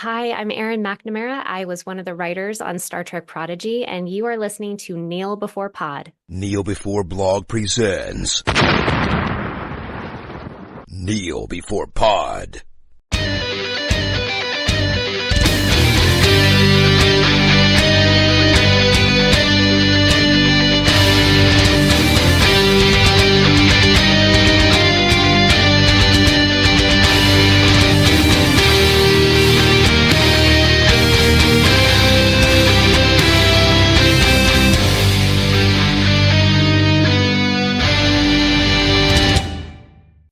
Hi, I'm Erin McNamara. I was one of the writers on Star Trek Prodigy, and you are listening to Kneel Before Pod. Kneel Before Blog presents Kneel Before Pod.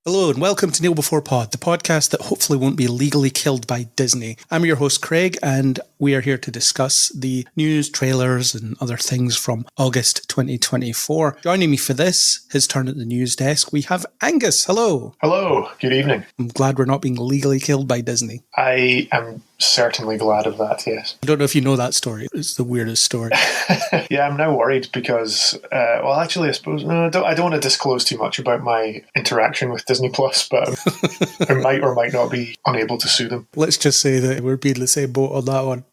Hello and welcome to Kneel Before Pod, the podcast that hopefully won't be legally killed by Disney. I'm your host Craig, and we are here to discuss the news, trailers and other things from August 2024. Joining me for this, his turn at the news desk, we have Angus. Hello. Hello, good evening. I'm glad we're not being legally killed by Disney. I am certainly glad of that, yes. I don't know if you know that story. It's the weirdest story. Yeah, I'm now worried because, I suppose, no, I don't want to disclose too much about my interaction with Disney Plus, but I might or might not be unable to sue them. Let's just say that we're being the same boat on that one.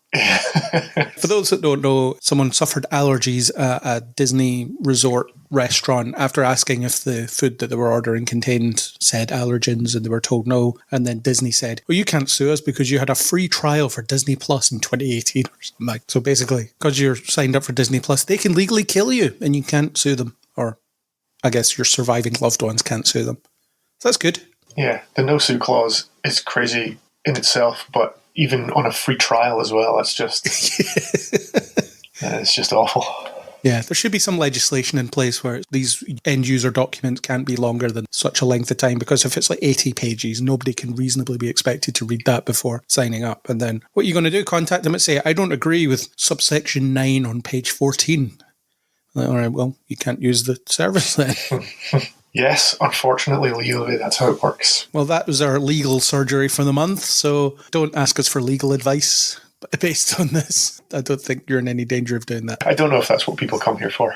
For those that don't know, someone suffered allergies at a Disney resort restaurant after asking if the food that they were ordering contained said allergens, and they were told no. And then Disney said, well, you can't sue us because you had a free trial for Disney Plus in 2018 or something like that. So basically, because you're signed up for Disney Plus, they can legally kill you and you can't sue them. Or I guess your surviving loved ones can't sue them. So that's good. Yeah, the no-sue clause is crazy in itself, but even on a free trial as well, it's just awful. Yeah, there should be some legislation in place where these end-user documents can't be longer than such a length of time, because if it's like 80 pages, nobody can reasonably be expected to read that before signing up. And then what are you going to do? Contact them and say, I don't agree with subsection 9 on page 14. Like, all right, well, you can't use the service then. Yes, unfortunately, legally, that's how it works. Well, that was our legal surgery for the month, so don't ask us for legal advice based on this. I don't think you're in any danger of doing that. I don't know if that's what people come here for.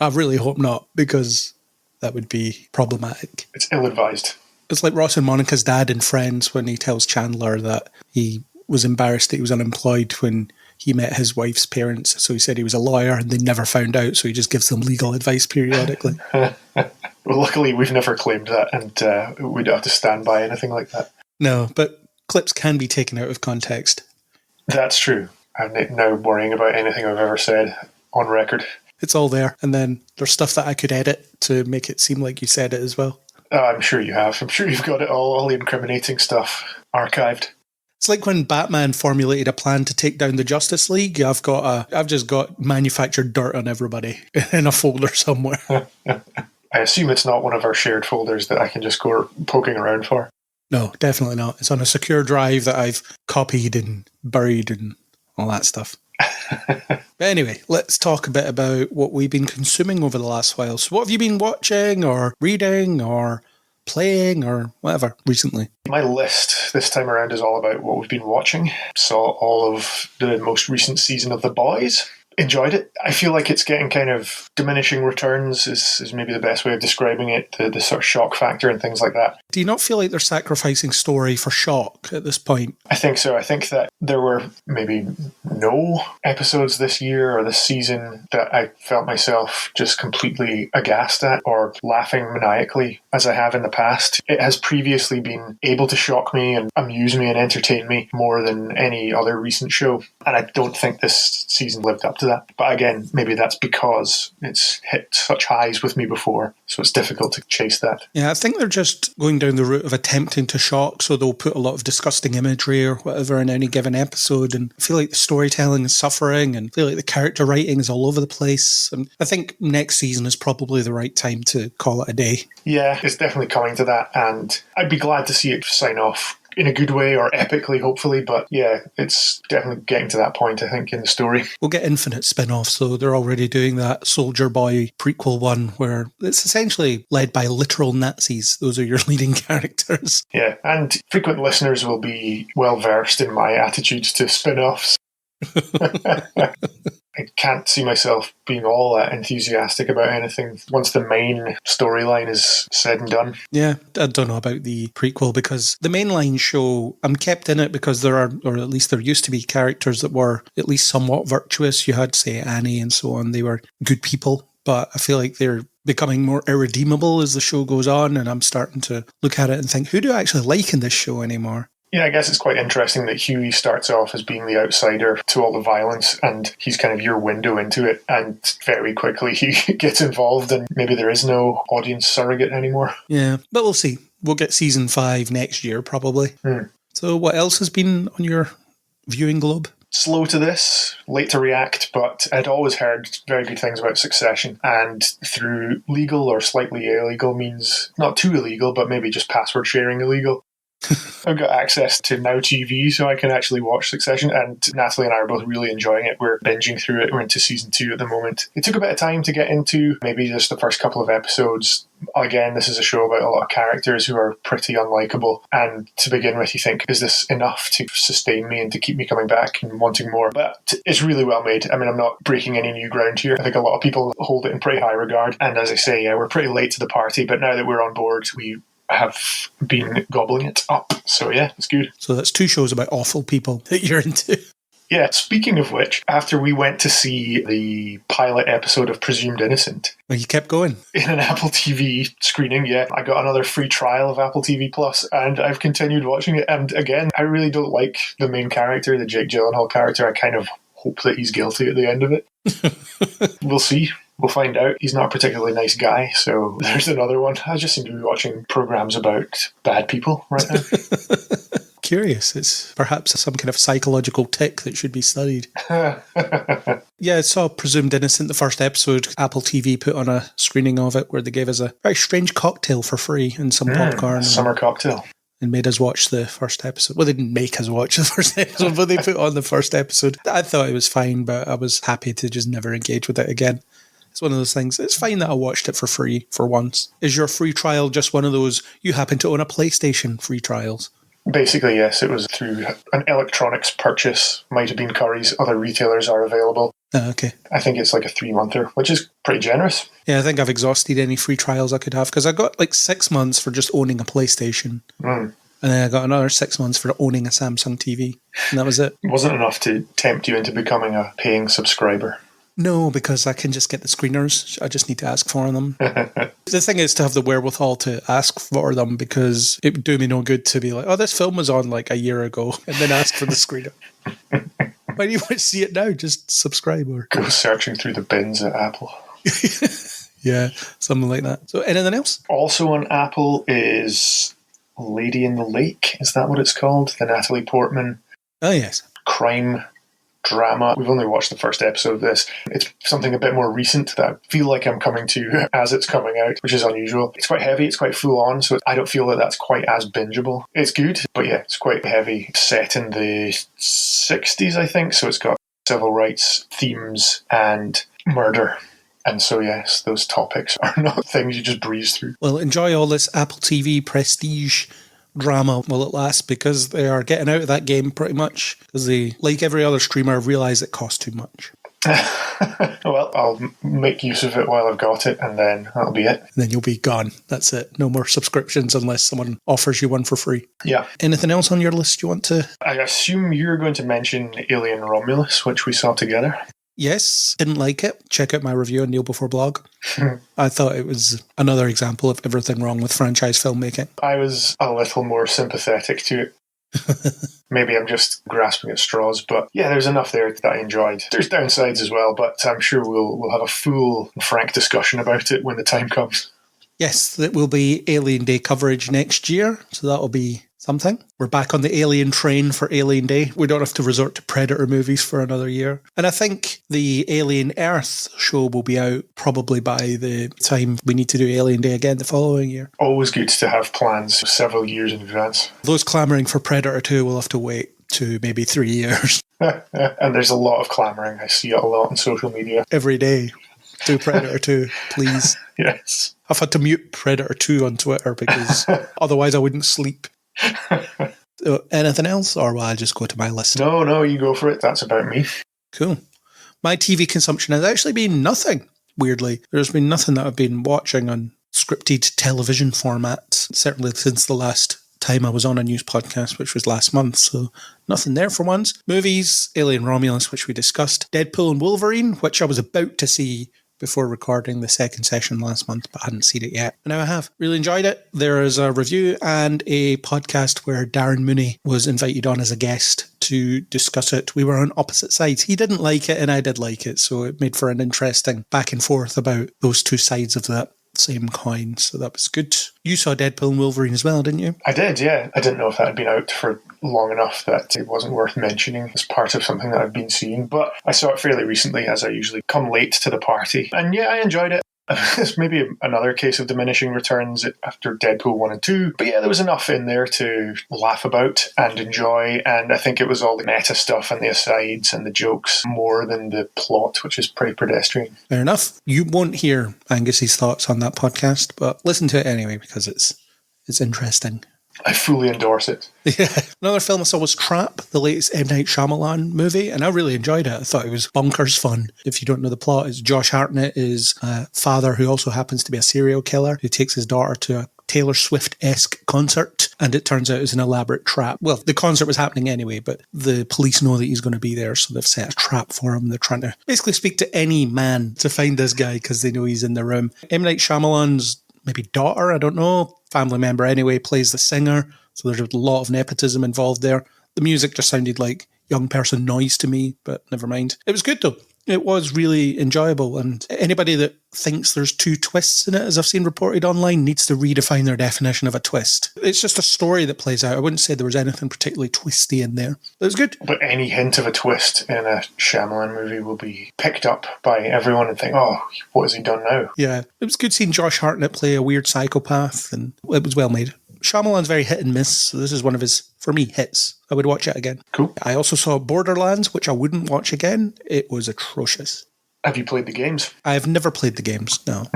I really hope not, because that would be problematic. It's ill-advised. It's like Ross and Monica's dad in Friends when he tells Chandler that he was embarrassed that he was unemployed when he met his wife's parents. So he said he was a lawyer and they never found out, so he just gives them legal advice periodically. Well, luckily, we've never claimed that, and we don't have to stand by anything like that. No, but clips can be taken out of context. That's true. I'm now worrying about anything I've ever said on record. It's all there, and then there's stuff that I could edit to make it seem like you said it as well. I'm sure you have. I'm sure you've got it all the incriminating stuff archived. It's like when Batman formulated a plan to take down the Justice League. I've just got manufactured dirt on everybody in a folder somewhere. I assume it's not one of our shared folders that I can just go poking around for. No, definitely not. It's on a secure drive that I've copied and buried and all that stuff. But anyway, let's talk a bit about what we've been consuming over the last while. So what have you been watching or reading or playing or whatever recently? My list this time around is all about what we've been watching. Saw all of the most recent season of The Boys. Enjoyed it. I feel like it's getting kind of diminishing returns is maybe the best way of describing it, the sort of shock factor and things like that. Do you not feel like they're sacrificing story for shock at this point? I think so. I think that there were maybe no episodes this year or this season that I felt myself just completely aghast at or laughing maniacally as I have in the past. It has previously been able to shock me and amuse me and entertain me more than any other recent show. And I don't think this season lived up to that. But again, maybe that's because it's hit such highs with me before, so it's difficult to chase that. Yeah, I think they're just going down the route of attempting to shock, so they'll put a lot of disgusting imagery or whatever in any given episode, and I feel like the storytelling is suffering, and I feel like the character writing is all over the place. And I think next season is probably the right time to call it a day. Yeah, it's definitely coming to that, and I'd be glad to see it sign off in a good way or epically, hopefully. But yeah, it's definitely getting to that point, I think, in the story. We'll get infinite spin-offs, though. They're already doing that Soldier Boy prequel one where it's essentially led by literal Nazis. Those are your leading characters. Yeah, and frequent listeners will be well versed in my attitudes to spin-offs. I can't see myself being all that enthusiastic about anything once the main storyline is said and done. Yeah, I don't know about the prequel because the mainline show, I'm kept in it because there are, or at least there used to be characters that were at least somewhat virtuous. You had, say, Annie and so on. They were good people, but I feel like they're becoming more irredeemable as the show goes on, and I'm starting to look at it and think, who do I actually like in this show anymore? Yeah, I guess it's quite interesting that Huey starts off as being the outsider to all the violence, and he's kind of your window into it, and very quickly he gets involved, and maybe there is no audience surrogate anymore. Yeah, but we'll see. We'll get season 5 next year, probably. So what else has been on your viewing globe? Slow to this, late to react, but I'd always heard very good things about Succession, and through legal or slightly illegal means, not too illegal, but maybe just password sharing illegal, I've got access to Now TV, so I can actually watch Succession, and Natalie and I are both really enjoying it. We're binging through it. We're into season 2 at the moment. It took a bit of time to get into, maybe just the first couple of episodes. Again, this is a show about a lot of characters who are pretty unlikable, and to begin with you think, is this enough to sustain me and to keep me coming back and wanting more? But it's really well made. I mean, I'm not breaking any new ground here. I think a lot of people hold it in pretty high regard, and as I say, we're pretty late to the party, but now that we're on board, we have been gobbling it up. So yeah, it's good. So that's 2 shows about awful people that you're into. Yeah, speaking of which, after we went to see the pilot episode of Presumed Innocent... Well, you kept going. In an Apple TV screening, yeah. I got another free trial of Apple TV Plus, and I've continued watching it. And again, I really don't like the main character, the Jake Gyllenhaal character. I kind of hope that he's guilty at the end of it. We'll see. We'll find out. He's not a particularly nice guy, so there's another one. I just seem to be watching programs about bad people right now. Curious. It's perhaps some kind of psychological tick that should be studied. Yeah, I saw Presumed Innocent, the first episode. Apple TV put on a screening of it where they gave us a very strange cocktail for free and some popcorn. Summer cocktail. And made us watch the first episode. Well, they didn't make us watch the first episode, but they put on the first episode. I thought it was fine, but I was happy to just never engage with it again. It's one of those things. It's fine that I watched it for free for once. Is your free trial just one of those, you happen to own a PlayStation free trials? Basically, yes. It was through an electronics purchase. Might have been Curry's. Other retailers are available. Okay. I think it's like a 3-monther, which is pretty generous. Yeah, I think I've exhausted any free trials I could have because I got like 6 months for just owning a PlayStation. And then I got another 6 months for owning a Samsung TV. And that was it. It wasn't enough to tempt you into becoming a paying subscriber. No, because I can just get the screeners. I just need to ask for them. The thing is to have the wherewithal to ask for them because it would do me no good to be like, oh, this film was on like a year ago and then ask for the screener. Why do you want to see it now? Just subscribe or go searching through the bins at Apple. Yeah, something like that. So anything else? Also on Apple is Lady in the Lake. Is that what it's called? The Natalie Portman. Oh, yes. Crime drama. We've only watched the first episode of this. It's something a bit more recent that I feel like I'm coming to as it's coming out, which is unusual. It's quite heavy, it's quite full on, so I don't feel that that's quite as bingeable. It's good, but yeah, it's quite heavy. Set in the 60s, I think, so it's got civil rights themes and murder. And so, yes, those topics are not things you just breeze through. Well, enjoy all this Apple TV prestige drama while it lasts because they are getting out of that game pretty much because they, like every other streamer, realise it costs too much. Well, I'll make use of it while I've got it and then that'll be it. And then you'll be gone. That's it. No more subscriptions unless someone offers you one for free. Yeah. Anything else on your list you want to... I assume you're going to mention Alien Romulus, which we saw together. Yes, didn't like it. Check out my review on Kneel Before Blog. I thought it was another example of everything wrong with franchise filmmaking. I was a little more sympathetic to it. Maybe I'm just grasping at straws, but yeah, there's enough there that I enjoyed. There's downsides as well, but I'm sure we'll have a full and frank discussion about it when the time comes. Yes, that will be Alien Day coverage next year, so that'll be something. We're back on the Alien train for Alien Day. We don't have to resort to Predator movies for another year. And I think the Alien Earth show will be out probably by the time we need to do Alien Day again the following year. Always good to have plans several years in advance. Those clamouring for Predator 2 will have to wait to maybe 3 years. And there's a lot of clamouring. I see it a lot on social media. Every day. Do Predator 2, please. Yes. I've had to mute Predator 2 on Twitter because otherwise I wouldn't sleep. Anything else, or will I just go to my list? No, you go for it. That's about me. Cool. My TV consumption has actually been nothing, weirdly. There's been nothing that I've been watching on scripted television formats, certainly since the last time I was on a news podcast, which was last month, so nothing there for once. Movies, Alien Romulus, which we discussed, Deadpool and Wolverine, which I was about to see before recording the second session last month, but I hadn't seen it yet. And now I have. Really enjoyed it. There is a review and a podcast where Darren Mooney was invited on as a guest to discuss it. We were on opposite sides. He didn't like it and I did like it, so it made for an interesting back and forth about those two sides of that same coin, so that was good. You saw Deadpool and Wolverine as well, didn't you? I did, yeah. I didn't know if that had been out for long enough that it wasn't worth mentioning as part of something that I've been seeing, but I saw it fairly recently, as I usually come late to the party. And yeah, I enjoyed it. It's maybe another case of diminishing returns after Deadpool 1 and 2. But yeah, there was enough in there to laugh about and enjoy. And I think it was all the meta stuff and the asides and the jokes more than the plot, which is pretty pedestrian. Fair enough. You won't hear Angus's thoughts on that podcast, but listen to it anyway because it's interesting. I fully endorse it. Yeah. Another film I saw was Trap, the latest M. Night Shyamalan movie, and I really enjoyed it. I thought it was bonkers fun. If you don't know the plot, it's Josh Hartnett is a father who also happens to be a serial killer who takes his daughter to a Taylor Swift-esque concert, and it turns out it's an elaborate trap. Well, the concert was happening anyway, but the police know that he's going to be there, so they've set a trap for him. They're trying to basically speak to any man to find this guy because they know he's in the room. M. Night Shyamalan's maybe daughter, I don't know, family member anyway, plays the singer, so there's a lot of nepotism involved there. The music just sounded like young person noise to me, but never mind. It was good though. It was really enjoyable, and anybody that thinks there's two twists in it, as I've seen reported online, needs to redefine their definition of a twist. It's just a story that plays out. I wouldn't say there was anything particularly twisty in there. It was good. But any hint of a twist in a Shyamalan movie will be picked up by everyone and think, oh, what has he done now? Yeah, it was good seeing Josh Hartnett play a weird psychopath, and it was well made. Shyamalan's very hit and miss, so this is one of his, for me, hits. I would watch it again. Cool. I also saw Borderlands, which I wouldn't watch again. It was atrocious. Have you played the games? I've never played the games, no.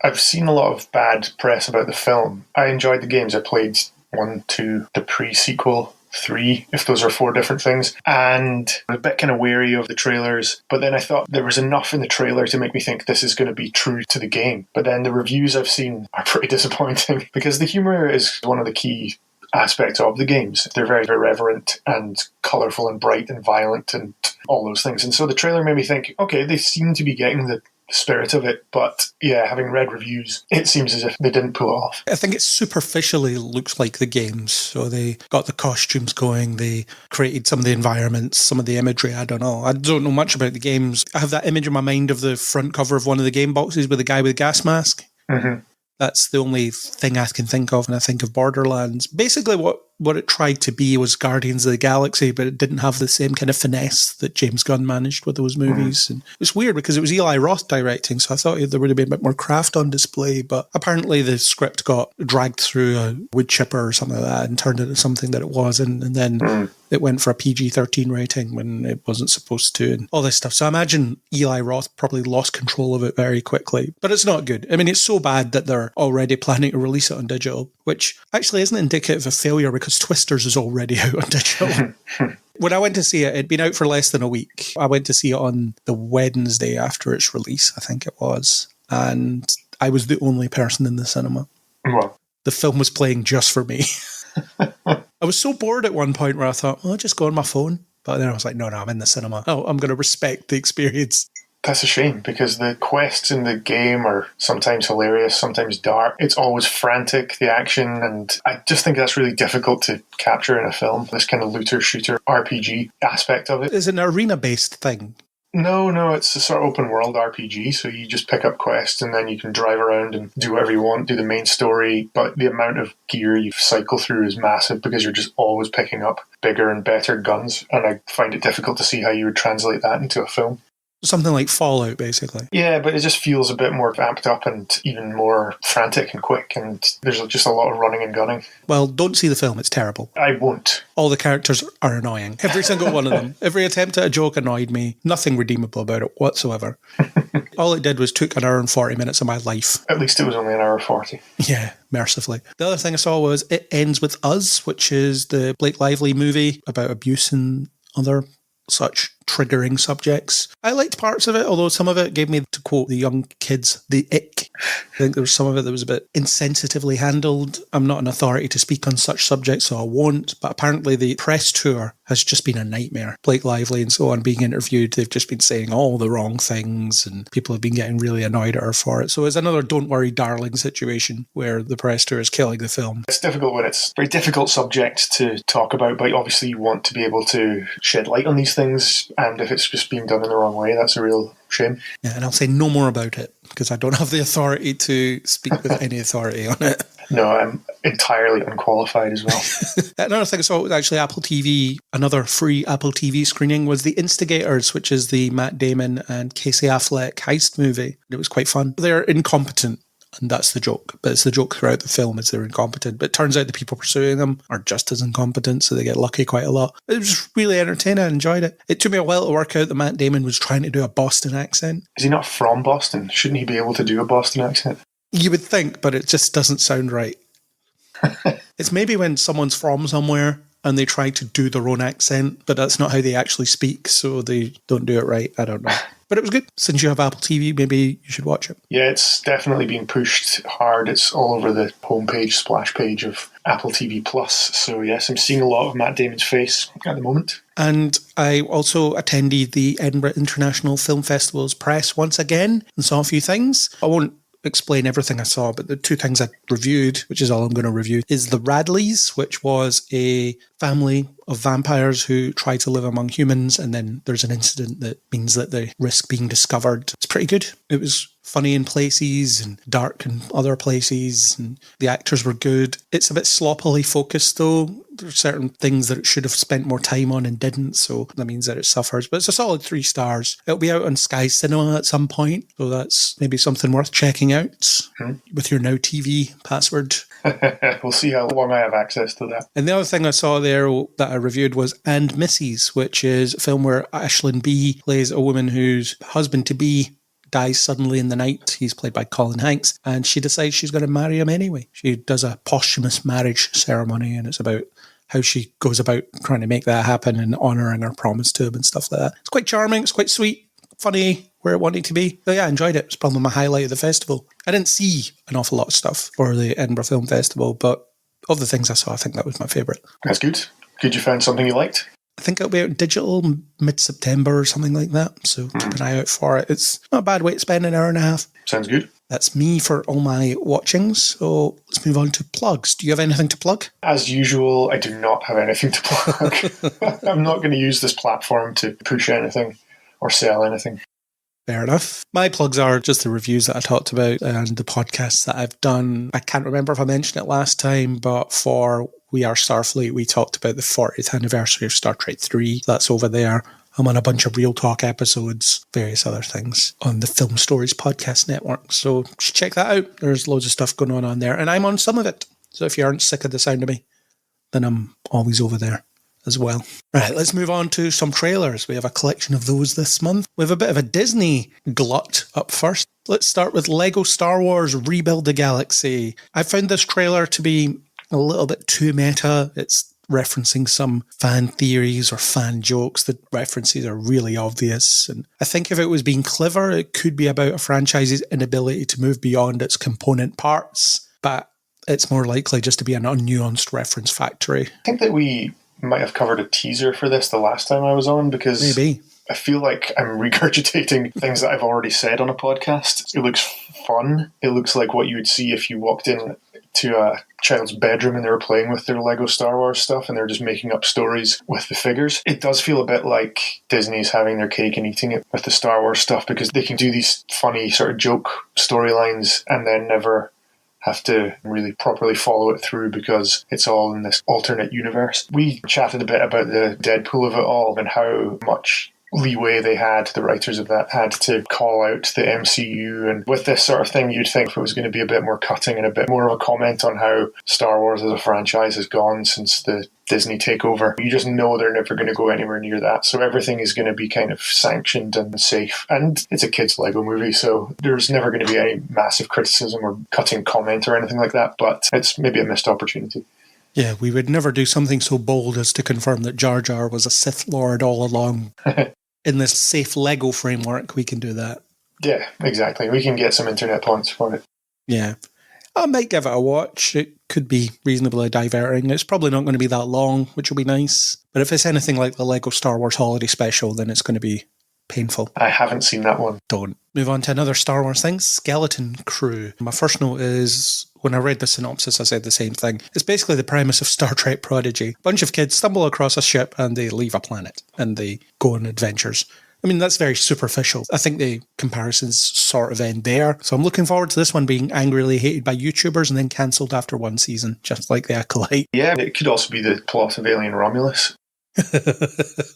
I've seen a lot of bad press about the film. I enjoyed the games. I played 1, 2, the pre-sequel, 3, if those are 4 different things. And I was a bit kind of wary of the trailers, but then I thought there was enough in the trailer to make me think this is going to be true to the game. But then the reviews I've seen are pretty disappointing because the humour is one of the key aspects of the games. They're very irreverent and colourful and bright and violent and all those things. And so the trailer made me think, okay, they seem to be getting the spirit of it, but yeah, having read reviews, it seems as if they didn't pull it off. I think it superficially looks like the games. So they got the costumes going, they created some of the environments, some of the imagery, I don't know. I don't know much about the games. I have that image in my mind of the front cover of one of the game boxes with the guy with the gas mask. Mm-hmm. That's the only thing I can think of when I think of Borderlands. Basically what it tried to be was Guardians of the Galaxy, but it didn't have the same kind of finesse that James Gunn managed with those movies. And it was weird because it was Eli Roth directing, so I thought there would have been a bit more craft on display, but apparently the script got dragged through a wood chipper or something like that and turned into something that it wasn't, and then it went for a PG-13 rating when it wasn't supposed to, and all this stuff. So I imagine Eli Roth probably lost control of it very quickly, but it's not good. I mean, it's so bad that they're already planning to release it on digital, which actually isn't indicative of failure because Twisters is already out on digital. When I went to see it, it'd been out for less than a week. I went to see it on the Wednesday after its release, I think it was, and I was the only person in the cinema. Well, the film was playing just for me. I was so bored at one point where I thought, well, I'll just go on my phone. But then I was like, no, I'm in the cinema. Oh, I'm going to respect the experience. that's a shame because the quests in the game are sometimes hilarious, sometimes dark. It's always frantic, the action, and I just think that's really difficult to capture in a film, this kind of looter-shooter RPG aspect of it. Is it an arena-based thing? No, it's a sort of open world RPG, so you just pick up quests and then you can drive around and do whatever you want, do the main story, but the amount of gear you cycle through is massive because you're just always picking up bigger and better guns, and I find it difficult to see how you would translate that into a film. Something like Fallout, basically. Yeah, but it just feels a bit more amped up and even more frantic and quick, and there's just a lot of running and gunning. Well, don't see the film, it's terrible. I won't. All the characters are annoying. Every single one of them. Every attempt at a joke annoyed me. Nothing redeemable about it whatsoever. All it did was took an hour and 40 minutes of my life. At least it was only an hour 40. Yeah, mercifully. The other thing I saw was It Ends With Us, which is the Blake Lively movie about abuse and other such triggering subjects. I liked parts of it, although some of it gave me, to quote the young kids, the ick. I think there was some of it that was a bit insensitively handled. I'm not an authority to speak on such subjects, so I won't. But apparently the press tour has just been a nightmare. Blake Lively and so on being interviewed, they've just been saying all the wrong things and people have been getting really annoyed at her for it. So it's another don't worry darling situation where the press tour is killing the film. It's difficult when it's a very difficult subject to talk about, but obviously you want to be able to shed light on these things, and if it's just being done in the wrong way, that's a real shame. Yeah, and I'll say no more about it because I don't have the authority to speak with any authority on it. No, I'm entirely unqualified as well. Another thing I saw was actually Apple TV, another free Apple TV screening was The Instigators, which is the Matt Damon and Casey Affleck heist movie. It was quite fun. They're incompetent, and that's the joke. But it's the joke throughout the film is they're incompetent. But it turns out the people pursuing them are just as incompetent, so they get lucky quite a lot. It was really entertaining. I enjoyed it. It took me a while to work out that Matt Damon was trying to do a Boston accent. Is he not from Boston? Shouldn't he be able to do a Boston accent? You would think, but it just doesn't sound right. It's maybe when someone's from somewhere and they try to do their own accent, but that's not how they actually speak, so they don't do it right. I don't know. But it was good. Since you have Apple TV, maybe you should watch it. Yeah, it's definitely being pushed hard. It's all over the homepage, splash page of Apple TV Plus. So yes, I'm seeing a lot of Matt Damon's face at the moment. And I also attended the Edinburgh International Film Festival's press once again and saw a few things. I won't explain everything I saw, but the two things I reviewed, which is all I'm going to review, is the Radleys, which was a family of vampires who try to live among humans, and then there's an incident that means that they risk being discovered. It's pretty good. It was funny in places and dark in other places, and the actors were good. It's a bit sloppily focused though. There's certain things that it should have spent more time on and didn't, so that means that it suffers. But it's a solid 3 stars. It'll be out on Sky Cinema at some point, so that's maybe something worth checking out with your Now TV password. We'll see how long I have access to that. And the other thing I saw there that I reviewed was And Mrs., which is a film where Aisling Bea plays a woman whose husband-to-be dies suddenly in the night. He's played by Colin Hanks, and she decides she's going to marry him anyway. She does a posthumous marriage ceremony, and it's about how she goes about trying to make that happen and honouring her promise to him and stuff like that. It's quite charming, it's quite sweet, funny, where it wanted to be. But yeah, I enjoyed it. It's probably my highlight of the festival. I didn't see an awful lot of stuff for the Edinburgh Film Festival, but of the things I saw, I think that was my favourite. That's good. Good you found something you liked? I think it'll be out digital mid-September or something like that, so keep an eye out for it. It's not a bad way to spend an hour and a half. Sounds good. That's me for all my watchings, so let's move on to plugs. Do you have anything to plug? As usual, I do not have anything to plug. I'm not going to use this platform to push anything or sell anything. Fair enough. My plugs are just the reviews that I talked about and the podcasts that I've done. I can't remember if I mentioned it last time, but for We Are Starfleet, we talked about the 40th anniversary of Star Trek 3. That's over there. I'm on a bunch of Real Talk episodes, various other things on the Film Stories podcast network. So check that out. There's loads of stuff going on there, and I'm on some of it. So if you aren't sick of the sound of me, then I'm always over there as well. Right, let's move on to some trailers. We have a collection of those this month. We have a bit of a Disney glut up first. Let's start with Lego Star Wars Rebuild the Galaxy. I found this trailer to be a little bit too meta. It's referencing some fan theories or fan jokes. The references are really obvious. And I think if it was being clever, it could be about a franchise's inability to move beyond its component parts. But it's more likely just to be an unnuanced reference factory. I think that we might have covered a teaser for this the last time I was on, because maybe I feel like I'm regurgitating things that I've already said on a podcast. It looks fun. It looks like what you would see if you walked in to a child's bedroom and they were playing with their Lego Star Wars stuff and they're just making up stories with the figures. It does feel a bit like Disney's having their cake and eating it with the Star Wars stuff, because they can do these funny sort of joke storylines and then never have to really properly follow it through because it's all in this alternate universe. We chatted a bit about the Deadpool of it all and how much leeway the writers of that had to call out the MCU, and with this sort of thing you'd think it was going to be a bit more cutting and a bit more of a comment on how Star Wars as a franchise has gone since the Disney takeover. You just know they're never going to go anywhere near that, so everything is going to be kind of sanctioned and safe, and it's a kids Lego movie, so there's never going to be any massive criticism or cutting comment or anything like that, but it's maybe a missed opportunity. Yeah, we would never do something so bold as to confirm that Jar Jar was a Sith Lord all along. in this safe Lego framework, we can do that. Yeah, exactly. We can get some internet points for it. Yeah. I might give it a watch. It could be reasonably diverting. It's probably not going to be that long, which will be nice. But if it's anything like the Lego Star Wars Holiday Special, then it's going to be painful. I haven't seen that one. Don't. Move on to another Star Wars thing, Skeleton Crew. My first note is, when I read the synopsis, I said the same thing. It's basically the premise of Star Trek Prodigy. A bunch of kids stumble across a ship and they leave a planet and they go on adventures. I mean, that's very superficial. I think the comparisons sort of end there. So I'm looking forward to this one being angrily hated by YouTubers and then cancelled after one season, just like The Acolyte. Yeah, it could also be the plot of Alien Romulus.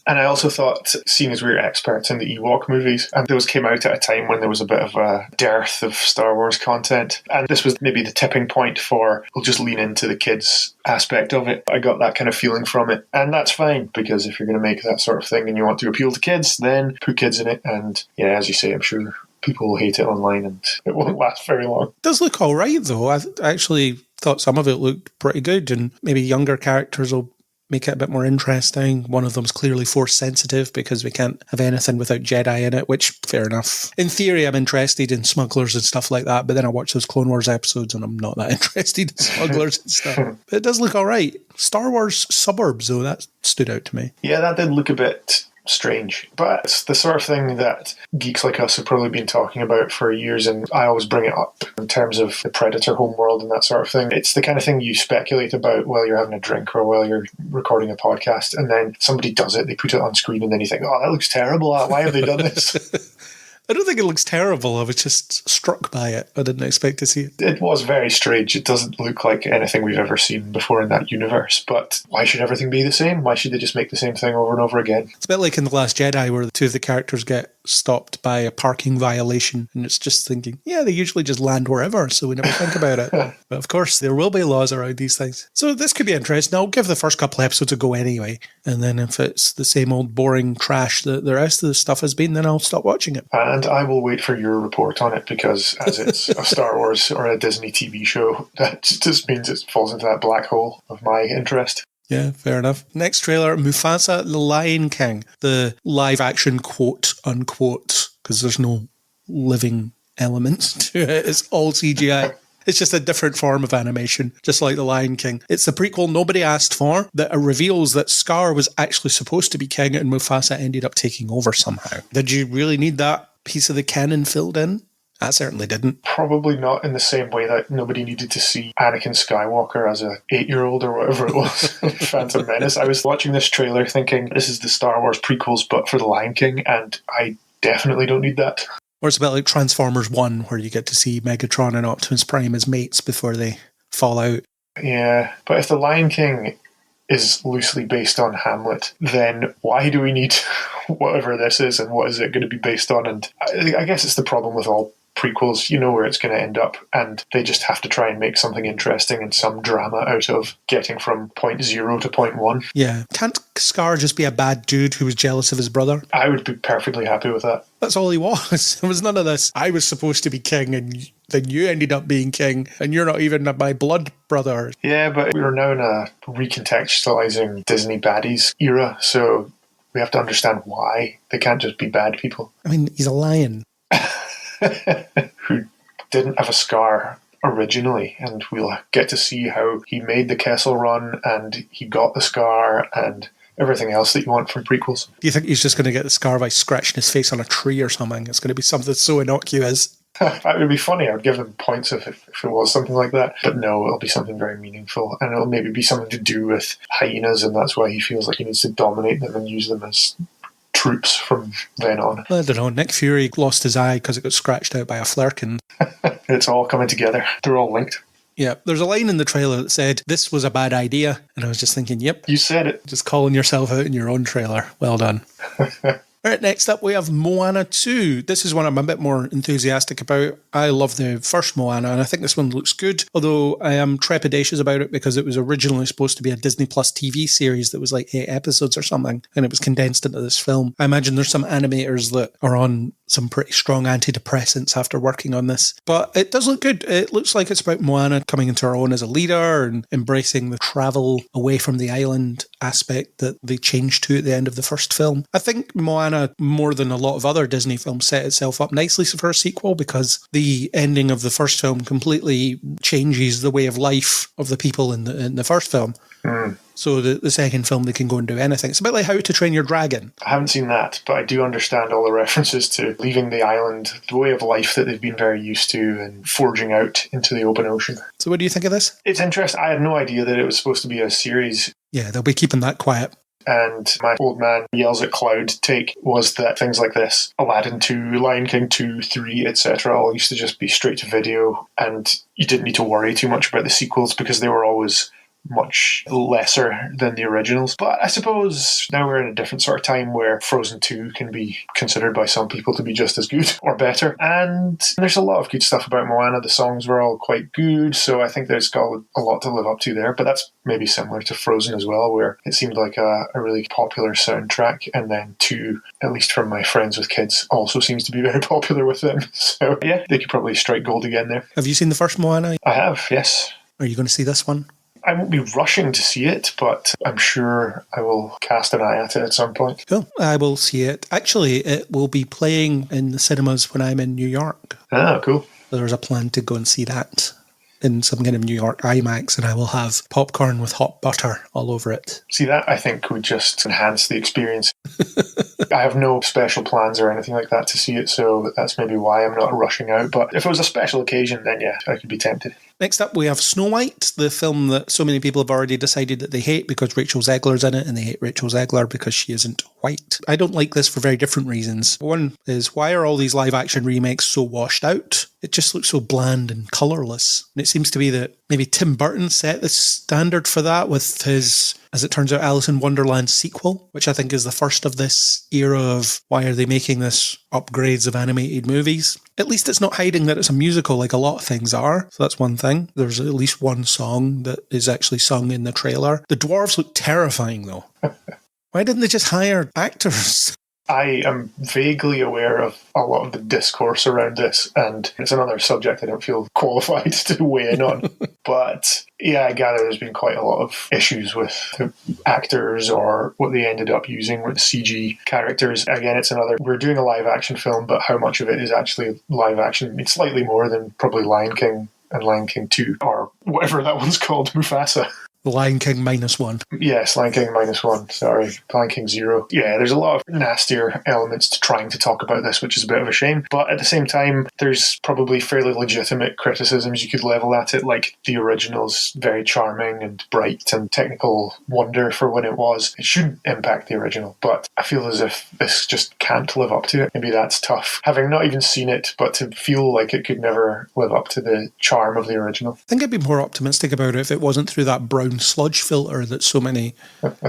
And I also thought, seeing as we're experts in the Ewok movies, and those came out at a time when there was a bit of a dearth of Star Wars content, and this was maybe the tipping point for, we'll just lean into the kids aspect of it. I got that kind of feeling from it, and that's fine, because if you're going to make that sort of thing and you want to appeal to kids, then put kids in it, and yeah, as you say, I'm sure people will hate it online and it won't last very long. It does look all right, though. I actually thought some of it looked pretty good, and maybe younger characters will make it a bit more interesting. One of them's clearly force sensitive because we can't have anything without Jedi in it, which, fair enough. In theory, I'm interested in smugglers and stuff like that, but then I watch those Clone Wars episodes and I'm not that interested in smugglers and stuff. But it does look all right. Star Wars Suburbs, though, that stood out to me. Yeah, that did look a bit strange, but it's the sort of thing that geeks like us have probably been talking about for years, and I always bring it up in terms of the Predator homeworld and that sort of thing. It's the kind of thing you speculate about while you're having a drink or while you're recording a podcast, and then somebody does it, they put it on screen, and then you think, oh, that looks terrible, why have they done this? I don't think it looks terrible. I was just struck by it. I didn't expect to see it. It was very strange. It doesn't look like anything we've ever seen before in that universe. But why should everything be the same? Why should they just make the same thing over and over again? It's a bit like in The Last Jedi where the two of the characters get stopped by a parking violation, and it's just thinking, yeah, they usually just land wherever, so we never think about it. But of course, there will be laws around these things. So this could be interesting. I'll give the first couple of episodes a go anyway, and then if it's the same old boring trash that the rest of the stuff has been, then I'll stop watching it. And I will wait for your report on it, because as it's a Star Wars or a Disney TV show, that just means it falls into that black hole of my interest. Yeah, fair enough. Next trailer, Mufasa the Lion King. The live action quote unquote, because there's no living elements to it. It's all CGI. It's just a different form of animation, just like The Lion King. It's the prequel nobody asked for that reveals that Scar was actually supposed to be king and Mufasa ended up taking over somehow. Did you really need that piece of the canon filled in? I certainly didn't. Probably not in the same way that nobody needed to see Anakin Skywalker as a 8-year-old or whatever it was in Phantom Menace. I was watching this trailer thinking, this is the Star Wars prequels but for The Lion King, and I definitely don't need that. Or it's a bit like Transformers 1, where you get to see Megatron and Optimus Prime as mates before they fall out. Yeah, but if The Lion King is loosely based on Hamlet, then why do we need whatever this is, and what is it going to be based on? And I guess it's the problem with all prequels, you know where it's going to end up, and they just have to try and make something interesting and some drama out of getting from point 0 to point 1. Yeah. Can't Scar just be a bad dude who was jealous of his brother? I would be perfectly happy with that. That's all he was. There was none of this, I was supposed to be king and then you ended up being king and you're not even my blood brother. Yeah, but we're now in a recontextualizing Disney baddies era, so we have to understand why. They can't just be bad people. I mean, he's a lion. Who didn't have a scar originally, and we'll get to see how he made the Kessel Run and he got the scar and everything else that you want from prequels. Do you think he's just going to get the scar by scratching his face on a tree or something? It's going to be something so innocuous. That would be funny. I would give him points if it was something like that. But no, it'll be something very meaningful, and it'll maybe be something to do with hyenas, and that's why he feels like he needs to dominate them and use them as troops from then on. I don't know. Nick Fury lost his eye because it got scratched out by a flirkin. It's all coming together. They're all linked. Yeah, there's a line in the trailer that said, this was a bad idea. And I was just thinking, yep. You said it. Just calling yourself out in your own trailer. Well done. All right, next up we have Moana 2. This is one I'm a bit more enthusiastic about. I love the first Moana, and I think this one looks good, although I am trepidatious about it because it was originally supposed to be a Disney Plus TV series that was like 8 episodes or something, and it was condensed into this film. I imagine there's some animators that are on some pretty strong antidepressants after working on this. But it does look good. It looks like it's about Moana coming into her own as a leader and embracing the travel away from the island aspect that they changed to at the end of the first film. I think Moana, more than a lot of other Disney films, set itself up nicely for a sequel because the ending of the first film completely changes the way of life of the people in the first film. So the second film, they can go and do anything. It's a bit like How to Train Your Dragon. I haven't seen that, but I do understand all the references to leaving the island, the way of life that they've been very used to, and forging out into the open ocean. So what do you think of this? It's interesting. I had no idea that it was supposed to be a series. Yeah, they'll be keeping that quiet. And my old man yells at cloud take was that things like this, Aladdin 2, Lion King 2, 3, etc., all used to just be straight to video, and you didn't need to worry too much about the sequels because they were always much lesser than the originals. But I suppose now we're in a different sort of time where Frozen 2 can be considered by some people to be just as good or better. And there's a lot of good stuff about Moana. The songs were all quite good, so I think there's got a lot to live up to there. But that's maybe similar to Frozen as well, where it seemed like a really popular soundtrack. And then 2, at least from my friends with kids, also seems to be very popular with them. So yeah, they could probably strike gold again there. Have you seen the first Moana? I have, yes. Are you going to see this one? I won't be rushing to see it, but I'm sure I will cast an eye at it at some point. Cool. I will see it. Actually, it will be playing in the cinemas when I'm in New York. Ah, cool. There's a plan to go and see that in some kind of New York IMAX, and I will have popcorn with hot butter all over it. See, that I think would just enhance the experience. I have no special plans or anything like that to see it, so that's maybe why I'm not rushing out. But if it was a special occasion, then yeah, I could be tempted. Next up, we have Snow White, the film that so many people have already decided that they hate because Rachel Zegler's in it, and they hate Rachel Zegler because she isn't white. I don't like this for very different reasons. One is, why are all these live-action remakes so washed out? It just looks so bland and colourless. And it seems to be that maybe Tim Burton set the standard for that with his, as it turns out, Alice in Wonderland sequel, which I think is the first of this era of why are they making this upgrades of animated movies. At least it's not hiding that it's a musical like a lot of things are. So that's one thing. There's at least one song that is actually sung in the trailer. The dwarves look terrifying though. Why didn't they just hire actors? I am vaguely aware of a lot of the discourse around this, and it's another subject I don't feel qualified to weigh in on. But yeah, I gather there's been quite a lot of issues with the actors or what they ended up using with CG characters. Again, it's another, we're doing a live action film, but how much of it is actually live action? I mean, slightly more than probably Lion King and Lion King 2, or whatever that one's called, Mufasa. The Lion King -1. Yes, Lion King -1, sorry. Lion King 0. Yeah, there's a lot of nastier elements to trying to talk about this, which is a bit of a shame. But at the same time, there's probably fairly legitimate criticisms you could level at it, like the original's very charming and bright and technical wonder for when it was. It shouldn't impact the original, but I feel as if this just can't live up to it. Maybe that's tough. Having not even seen it, but to feel like it could never live up to the charm of the original. I think I'd be more optimistic about it if it wasn't through that brown sludge filter that so many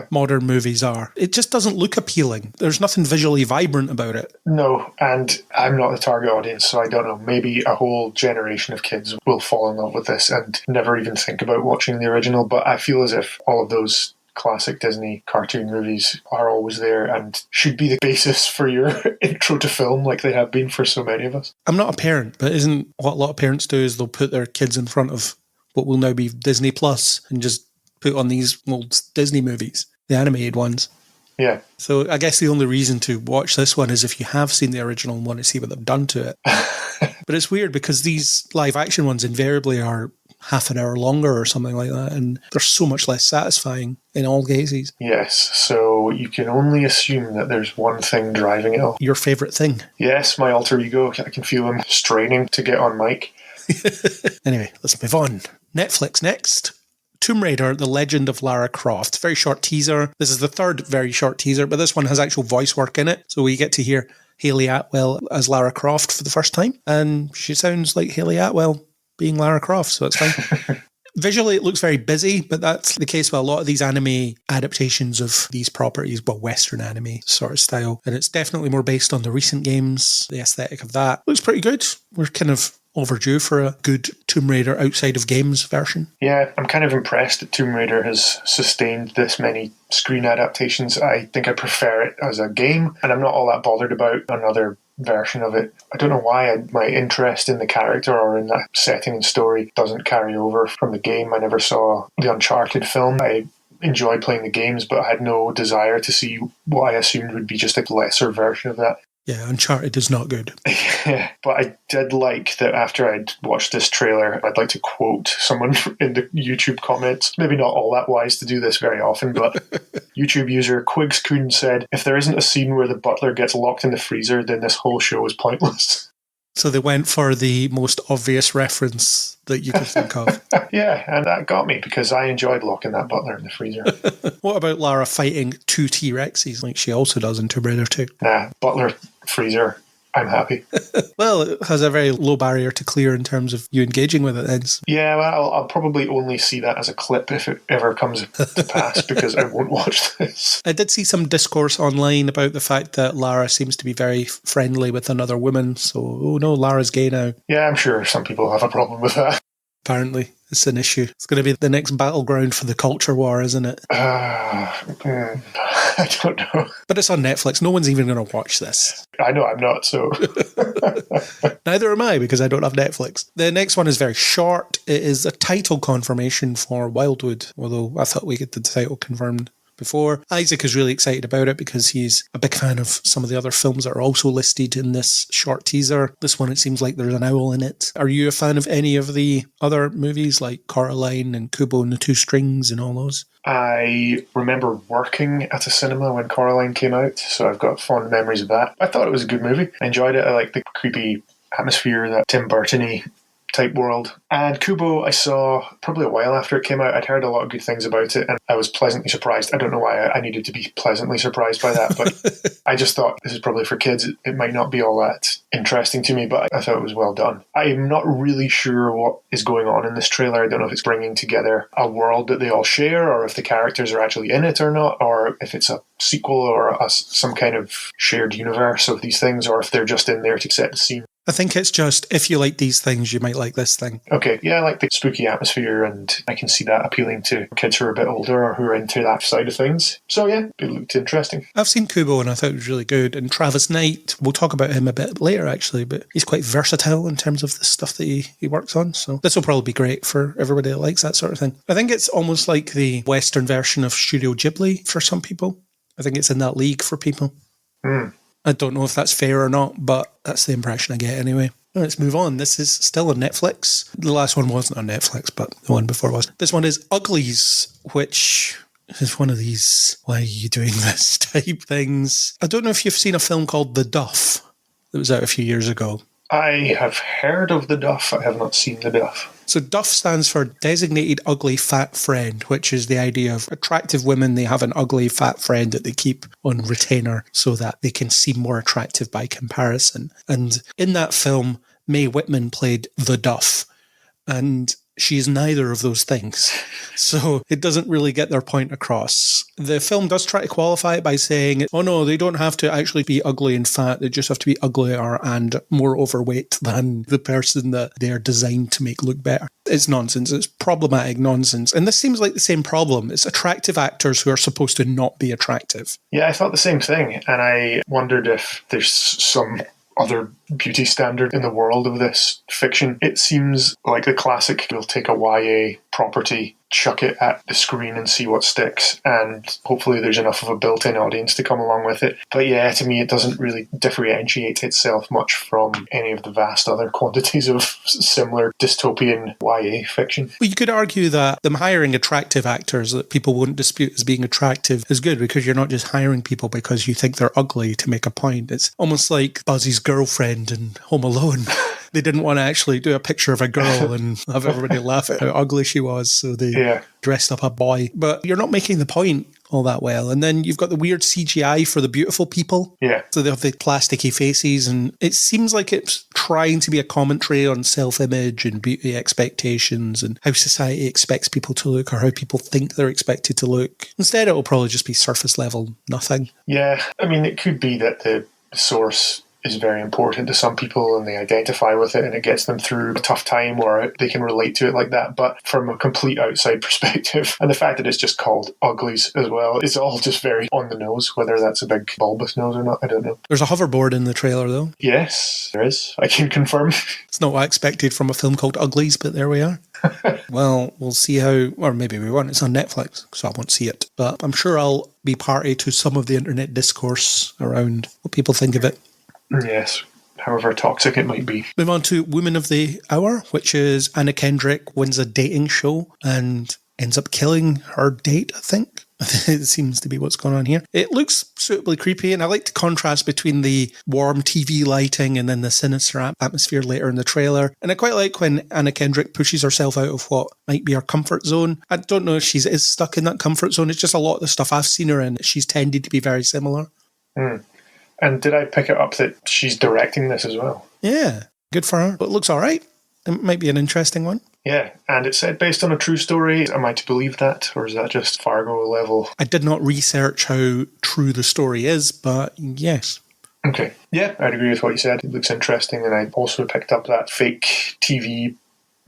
modern movies are. It just doesn't look appealing. There's nothing visually vibrant about it. No, and I'm not the target audience, so I don't know. Maybe a whole generation of kids will fall in love with this and never even think about watching the original, but I feel as if all of those classic Disney cartoon movies are always there and should be the basis for your intro to film like they have been for so many of us. I'm not a parent, but isn't what a lot of parents do is they'll put their kids in front of what will now be Disney Plus and just put on these old Disney movies, the animated ones. Yeah. So I guess the only reason to watch this one is if you have seen the original and want to see what they've done to it. But it's weird because these live action ones invariably are half an hour longer or something like that, and they're so much less satisfying in all cases. Yes, so you can only assume that there's one thing driving it all. Your favourite thing. Yes, my alter ego. I can feel him straining to get on mic. Anyway, let's move on. Netflix next. Tomb Raider, The Legend of Lara Croft. Very short teaser. This is the third very short teaser, but this one has actual voice work in it. So we get to hear Hayley Atwell as Lara Croft for the first time. And she sounds like Hayley Atwell being Lara Croft, so it's fine. Visually, it looks very busy, but that's the case with a lot of these anime adaptations of these properties, well, Western anime sort of style. And it's definitely more based on the recent games, the aesthetic of that. Looks pretty good. We're kind of overdue for a good Tomb Raider outside of games version. Yeah, I'm kind of impressed that Tomb Raider has sustained this many screen adaptations. I think I prefer it as a game, and I'm not all that bothered about another version of it. I don't know why my interest in the character or in that setting and story doesn't carry over from the game. I never saw the Uncharted film. I enjoyed playing the games, but I had no desire to see what I assumed would be just a lesser version of that. Yeah, Uncharted is not good. Yeah, but I did like that after I'd watched this trailer, I'd like to quote someone in the YouTube comments. Maybe not all that wise to do this very often, but YouTube user Quigscoon said, "If there isn't a scene where the butler gets locked in the freezer, then this whole show is pointless." So they went for the most obvious reference that you could think of. Yeah, and that got me because I enjoyed locking that butler in the freezer. What about Lara fighting two T-Rexes like she also does in Tomb Raider 2? Nah, butler, freezer, I'm happy. Well, it has a very low barrier to clear in terms of you engaging with it then. Yeah, well, I'll probably only see that as a clip if it ever comes to pass because I won't watch this. I did see some discourse online about the fact that Lara seems to be very friendly with another woman. So, oh no, Lara's gay now. Yeah, I'm sure some people have a problem with that. Apparently, it's an issue. It's going to be the next battleground for the culture war, isn't it? I don't know. But it's on Netflix. No one's even going to watch this. I know I'm not, so... Neither am I, because I don't have Netflix. The next one is very short. It is a title confirmation for Wildwood, although I thought we get the title confirmed before. Isaac is really excited about it because he's a big fan of some of the other films that are also listed in this short teaser. This one, it seems like there's an owl in it. Are you a fan of any of the other movies like Coraline and Kubo and the Two Strings and all those? I remember working at a cinema when Coraline came out, so I've got fond memories of that. I thought it was a good movie. I enjoyed it. I like the creepy atmosphere, that Tim Burton-y type world. And Kubo I saw probably a while after it came out. I'd heard a lot of good things about it and I was pleasantly surprised. I don't know why I needed to be pleasantly surprised by that, but I just thought this is probably for kids. It might not be all that interesting to me, but I thought it was well done. I'm not really sure what is going on in this trailer. I don't know if it's bringing together a world that they all share or if the characters are actually in it or not, or if it's a sequel or some kind of shared universe of these things, or if they're just in there to set the scene. I think it's just, if you like these things, you might like this thing. Okay, yeah, I like the spooky atmosphere and I can see that appealing to kids who are a bit older or who are into that side of things. So yeah, it looked interesting. I've seen Kubo and I thought it was really good. And Travis Knight, we'll talk about him a bit later actually, but he's quite versatile in terms of the stuff that he works on. So this will probably be great for everybody that likes that sort of thing. I think it's almost like the Western version of Studio Ghibli for some people. I think it's in that league for people. I don't know if that's fair or not, but that's the impression I get anyway. Let's move on. This is still on Netflix. The last one wasn't on Netflix, but the one before was. This one is Uglies, which is one of these, why are you doing this type things. I don't know if you've seen a film called The Duff that was out a few years ago. I have heard of The Duff. I have not seen The Duff. So DUF stands for Designated Ugly Fat Friend, which is the idea of attractive women, they have an ugly fat friend that they keep on retainer so that they can seem more attractive by comparison. And in that film, Mae Whitman played the Duff, and she is neither of those things. So it doesn't really get their point across. The film does try to qualify it by saying, oh no, they don't have to actually be ugly and fat. They just have to be uglier and more overweight than the person that they're designed to make look better. It's nonsense. It's problematic nonsense. And this seems like the same problem. It's attractive actors who are supposed to not be attractive. Yeah, I thought the same thing. And I wondered if there's some other beauty standard in the world of this fiction. It seems like the classic, you'll take a YA property, chuck it at the screen and see what sticks, and hopefully there's enough of a built-in audience to come along with it. But yeah, to me it doesn't really differentiate itself much from any of the vast other quantities of similar dystopian YA fiction. Well, you could argue that them hiring attractive actors that people won't dispute as being attractive is good, because you're not just hiring people because you think they're ugly to make a point. It's almost like Buzzy's girlfriend in Home Alone. They didn't want to actually do a picture of a girl and have everybody laugh at how ugly she was, so they dressed up a boy. But you're not making the point all that well. And then you've got the weird CGI for the beautiful people. Yeah. So they have the plasticky faces, and it seems like it's trying to be a commentary on self-image and beauty expectations and how society expects people to look or how people think they're expected to look. Instead, it'll probably just be surface level nothing. Yeah, I mean, it could be that the source is very important to some people and they identify with it and it gets them through a tough time or they can relate to it like that. But from a complete outside perspective, and the fact that it's just called Uglies as well, it's all just very on the nose. Whether that's a big bulbous nose or not, I don't know. There's a hoverboard in the trailer, though. Yes, there is. I can confirm. It's not what I expected from a film called Uglies, but there we are. Well, we'll see how, or maybe we won't. It's on Netflix, so I won't see it. But I'm sure I'll be party to some of the internet discourse around what people think of it. Yes, however toxic it might be. Move on to Woman of the Hour, which is Anna Kendrick wins a dating show and ends up killing her date, I think. It seems to be what's going on here. It looks suitably creepy, and I like the contrast between the warm TV lighting and then the sinister atmosphere later in the trailer. And I quite like when Anna Kendrick pushes herself out of what might be her comfort zone. I don't know if she is stuck in that comfort zone. It's just a lot of the stuff I've seen her in. She's tended to be very similar. And did I pick it up that she's directing this as well? Yeah, good for her. But it looks all right. It might be an interesting one. Yeah, and it said based on a true story. Am I to believe that, or is that just Fargo level? I did not research how true the story is, but yes. Okay. Yeah, I'd agree with what you said. It looks interesting, and I also picked up that fake TV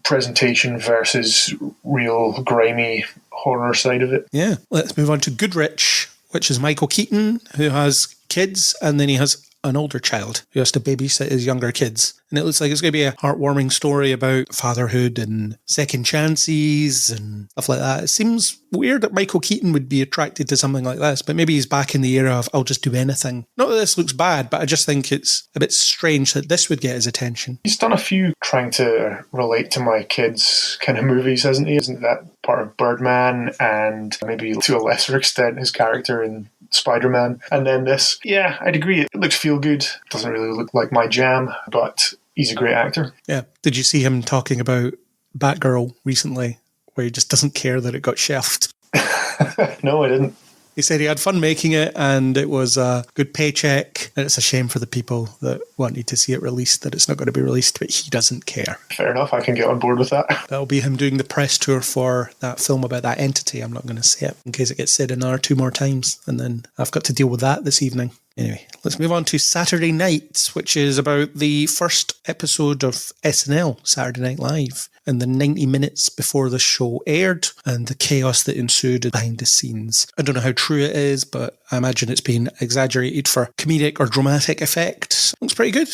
presentation versus real grimy horror side of it. Yeah. Let's move on to Goodrich, which is Michael Keaton, who has kids, and then he has an older child who has to babysit his younger kids. And it looks like it's going to be a heartwarming story about fatherhood and second chances and stuff like that. It seems weird that Michael Keaton would be attracted to something like this, but maybe he's back in the era of I'll just do anything. Not that this looks bad, but I just think it's a bit strange that this would get his attention. He's done a few trying to relate to my kids kind of movies, hasn't he? Isn't that part of Birdman and maybe to a lesser extent his character in Spider-Man? And then this, yeah, I'd agree. It looks feel good. Doesn't really look like my jam, but he's a great actor. Yeah. Did you see him talking about Batgirl recently, where he just doesn't care that it got shelved? No, I didn't. He said he had fun making it and it was a good paycheck, and it's a shame for the people that wanted to see it released that it's not going to be released, but he doesn't care. Fair enough, I can get on board with that. That'll be him doing the press tour for that film about that entity. I'm not going to say it in case it gets said another 2 more times, and then I've got to deal with that this evening. Anyway, let's move on to Saturday Night, which is about the first episode of SNL, Saturday Night Live, and the 90 minutes before the show aired and the chaos that ensued behind the scenes. I don't know how true it is, but I imagine it's been exaggerated for comedic or dramatic effect. Looks pretty good,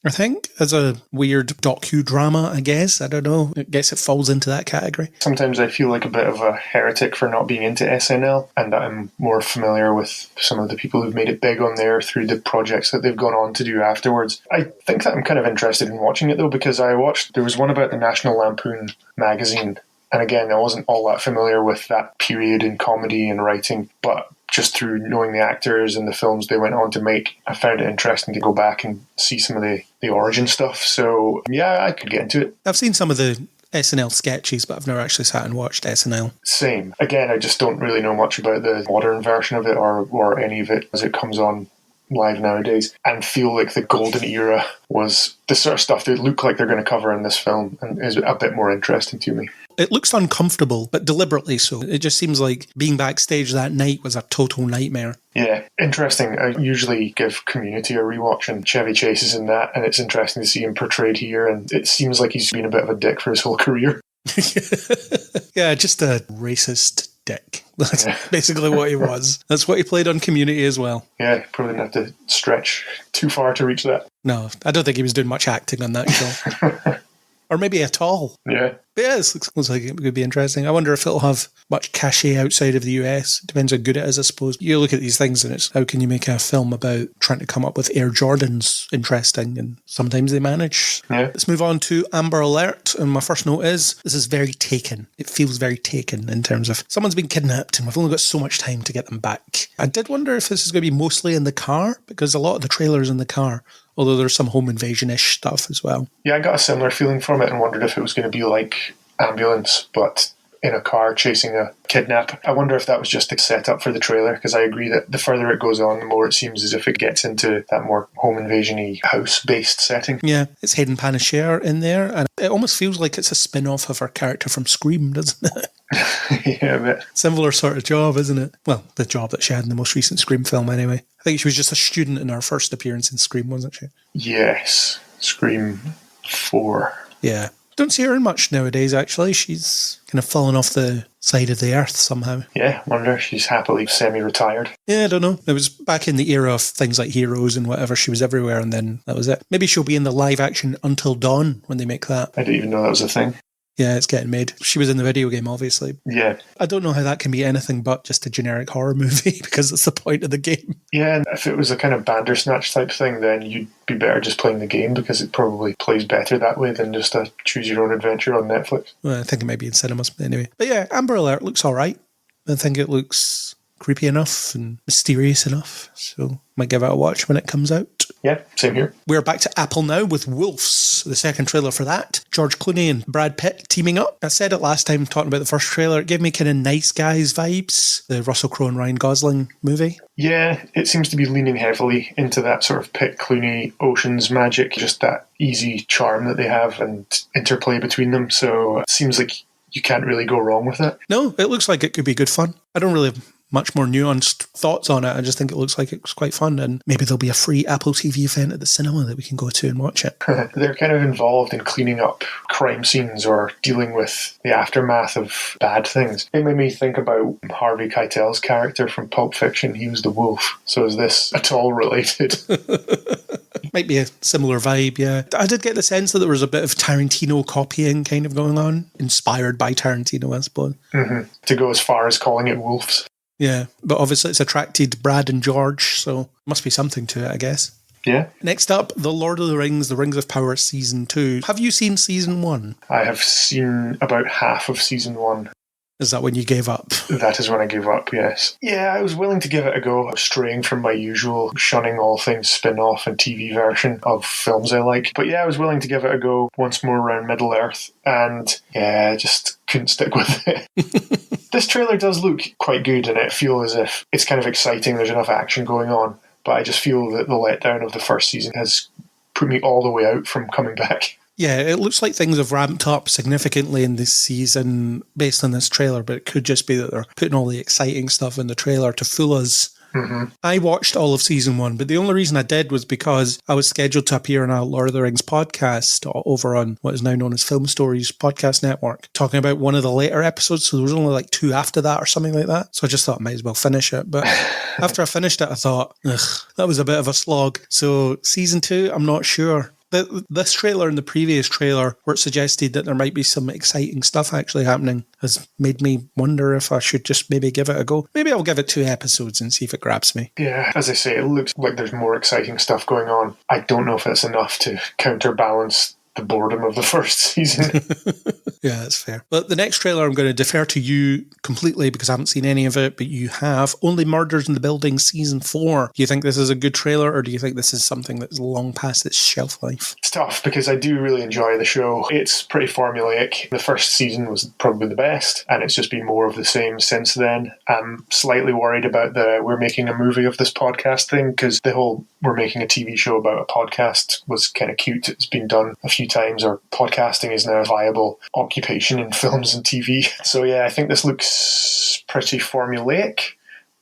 I think, as a weird docudrama, I guess. I don't know. I guess it falls into that category. Sometimes I feel like a bit of a heretic for not being into SNL, and that I'm more familiar with some of the people who've made it big on there through the projects that they've gone on to do afterwards. I think that I'm kind of interested in watching it, though, because there was one about the National Lampoon magazine, and again, I wasn't all that familiar with that period in comedy and writing, but just through knowing the actors and the films they went on to make, I found it interesting to go back and see some of the origin stuff. So, yeah, I could get into it. I've seen some of the SNL sketches, but I've never actually sat and watched SNL. Same. Again, I just don't really know much about the modern version of it or any of it as it comes on live nowadays, and feel like the golden era was the sort of stuff they look like they're going to cover in this film and is a bit more interesting to me. It looks uncomfortable, but deliberately so. It just seems like being backstage that night was a total nightmare. Yeah, interesting. I usually give Community a rewatch, and Chevy Chase is in that, and it's interesting to see him portrayed here, and it seems like he's been a bit of a dick for his whole career. Yeah, just a racist dick. That's basically what he was. That's what he played on Community as well. Yeah, probably didn't have to stretch too far to reach that. No, I don't think he was doing much acting on that show. Or maybe at all. Yeah. But yeah, this looks like it could be interesting. I wonder if it'll have much cachet outside of the US. It depends how good it is, I suppose. You look at these things and it's how can you make a film about trying to come up with Air Jordans interesting, and sometimes they manage. Yeah. Let's move on to Amber Alert, and my first note is this is very Taken. It feels very Taken in terms of someone's been kidnapped and we've only got so much time to get them back. I did wonder if this is going to be mostly in the car, because a lot of the trailers in the car, although there's some home invasion-ish stuff as well. Yeah, I got a similar feeling from it and wondered if it was going to be like Ambulance, but in a car chasing a kidnap. I wonder if that was just a setup for the trailer, because I agree that the further it goes on, the more it seems as if it gets into that more home invasion-y house-based setting. Yeah, it's Hayden Panettiere in there, and it almost feels like it's a spin-off of her character from Scream, doesn't it? Yeah, a bit. Similar sort of job, isn't it? Well, the job that she had in the most recent Scream film, anyway. I think she was just a student in her first appearance in Scream, wasn't she? Yes, Scream 4. Yeah. Don't see her in much nowadays, actually. She's kind of fallen off the side of the earth somehow. Yeah, wonder she's happily semi-retired. Yeah, I don't know. It was back in the era of things like Heroes and whatever. She was everywhere, and then that was it. Maybe she'll be in the live action Until Dawn when they make that. I didn't even know that was a thing. Yeah, it's getting made. She was in the video game, obviously. Yeah. I don't know how that can be anything but just a generic horror movie, because that's the point of the game. Yeah, and if it was a kind of Bandersnatch type thing, then you'd be better just playing the game, because it probably plays better that way than just a choose-your-own-adventure on Netflix. Well, I think it might be in cinemas, but anyway. But yeah, Amber Alert looks all right. I think it looks creepy enough and mysterious enough, so might give it a watch when it comes out. Yeah, same here. We're back to Apple now with Wolves, the second trailer for that. George Clooney and Brad Pitt teaming up. I said it last time talking about the first trailer. It gave me kind of Nice Guys vibes, the Russell Crowe and Ryan Gosling movie. Yeah, it seems to be leaning heavily into that sort of Pitt, Clooney, Ocean's magic, just that easy charm that they have and interplay between them. So it seems like you can't really go wrong with it. No, it looks like it could be good fun. I don't really have much more nuanced thoughts on it. I just think it looks like it's quite fun, and maybe there'll be a free Apple TV event at the cinema that we can go to and watch it. They're kind of involved in cleaning up crime scenes or dealing with the aftermath of bad things. It made me think about Harvey Keitel's character from Pulp Fiction. He was the wolf. So is this at all related? Might be a similar vibe, yeah. I did get the sense that there was a bit of Tarantino copying kind of going on, inspired by Tarantino, I suppose. Mm-hmm. To go as far as calling it wolves. Yeah, but obviously it's attracted Brad and George, so must be something to it, I guess. Yeah. Next up, The Lord of the Rings, The Rings of Power Season 2. Have you seen Season 1? I have seen about half of Season 1. Is that when you gave up? That is when I gave up, yes. Yeah, I was willing to give it a go. I was straying from my usual shunning all things spin-off and TV version of films I like. But yeah, I was willing to give it a go once more around Middle-earth. And yeah, I just couldn't stick with it. This trailer does look quite good, and it feels as if it's kind of exciting. There's enough action going on. But I just feel that the letdown of the first season has put me all the way out from coming back. Yeah, it looks like things have ramped up significantly in this season based on this trailer, but it could just be that they're putting all the exciting stuff in the trailer to fool us. Mm-hmm. I watched all of Season 1, but the only reason I did was because I was scheduled to appear on a Lord of the Rings podcast over on what is now known as Film Stories Podcast Network, talking about one of the later episodes, so there was only like 2 after that or something like that, so I just thought I might as well finish it, but after I finished it I thought, that was a bit of a slog. So Season 2, I'm not sure. This trailer and the previous trailer, where it suggested that there might be some exciting stuff actually happening, has made me wonder if I should just maybe give it a go. Maybe I'll give it 2 episodes and see if it grabs me. Yeah, as I say, it looks like there's more exciting stuff going on. I don't know if it's enough to counterbalance the boredom of the first season. Yeah, that's fair. But the next trailer, I'm going to defer to you completely because I haven't seen any of it, but you have. Only Murders in the Building Season 4. Do you think this is a good trailer, or do you think this is something that's long past its shelf life? It's tough because I do really enjoy the show. It's pretty formulaic. The first season was probably the best, and it's just been more of the same since then. I'm slightly worried about the we're making a movie of this podcast thing, because the whole we're making a TV show about a podcast was kind of cute. It's been done a few times, or podcasting is now a viable occupation in films and TV. So yeah, I think this looks pretty formulaic.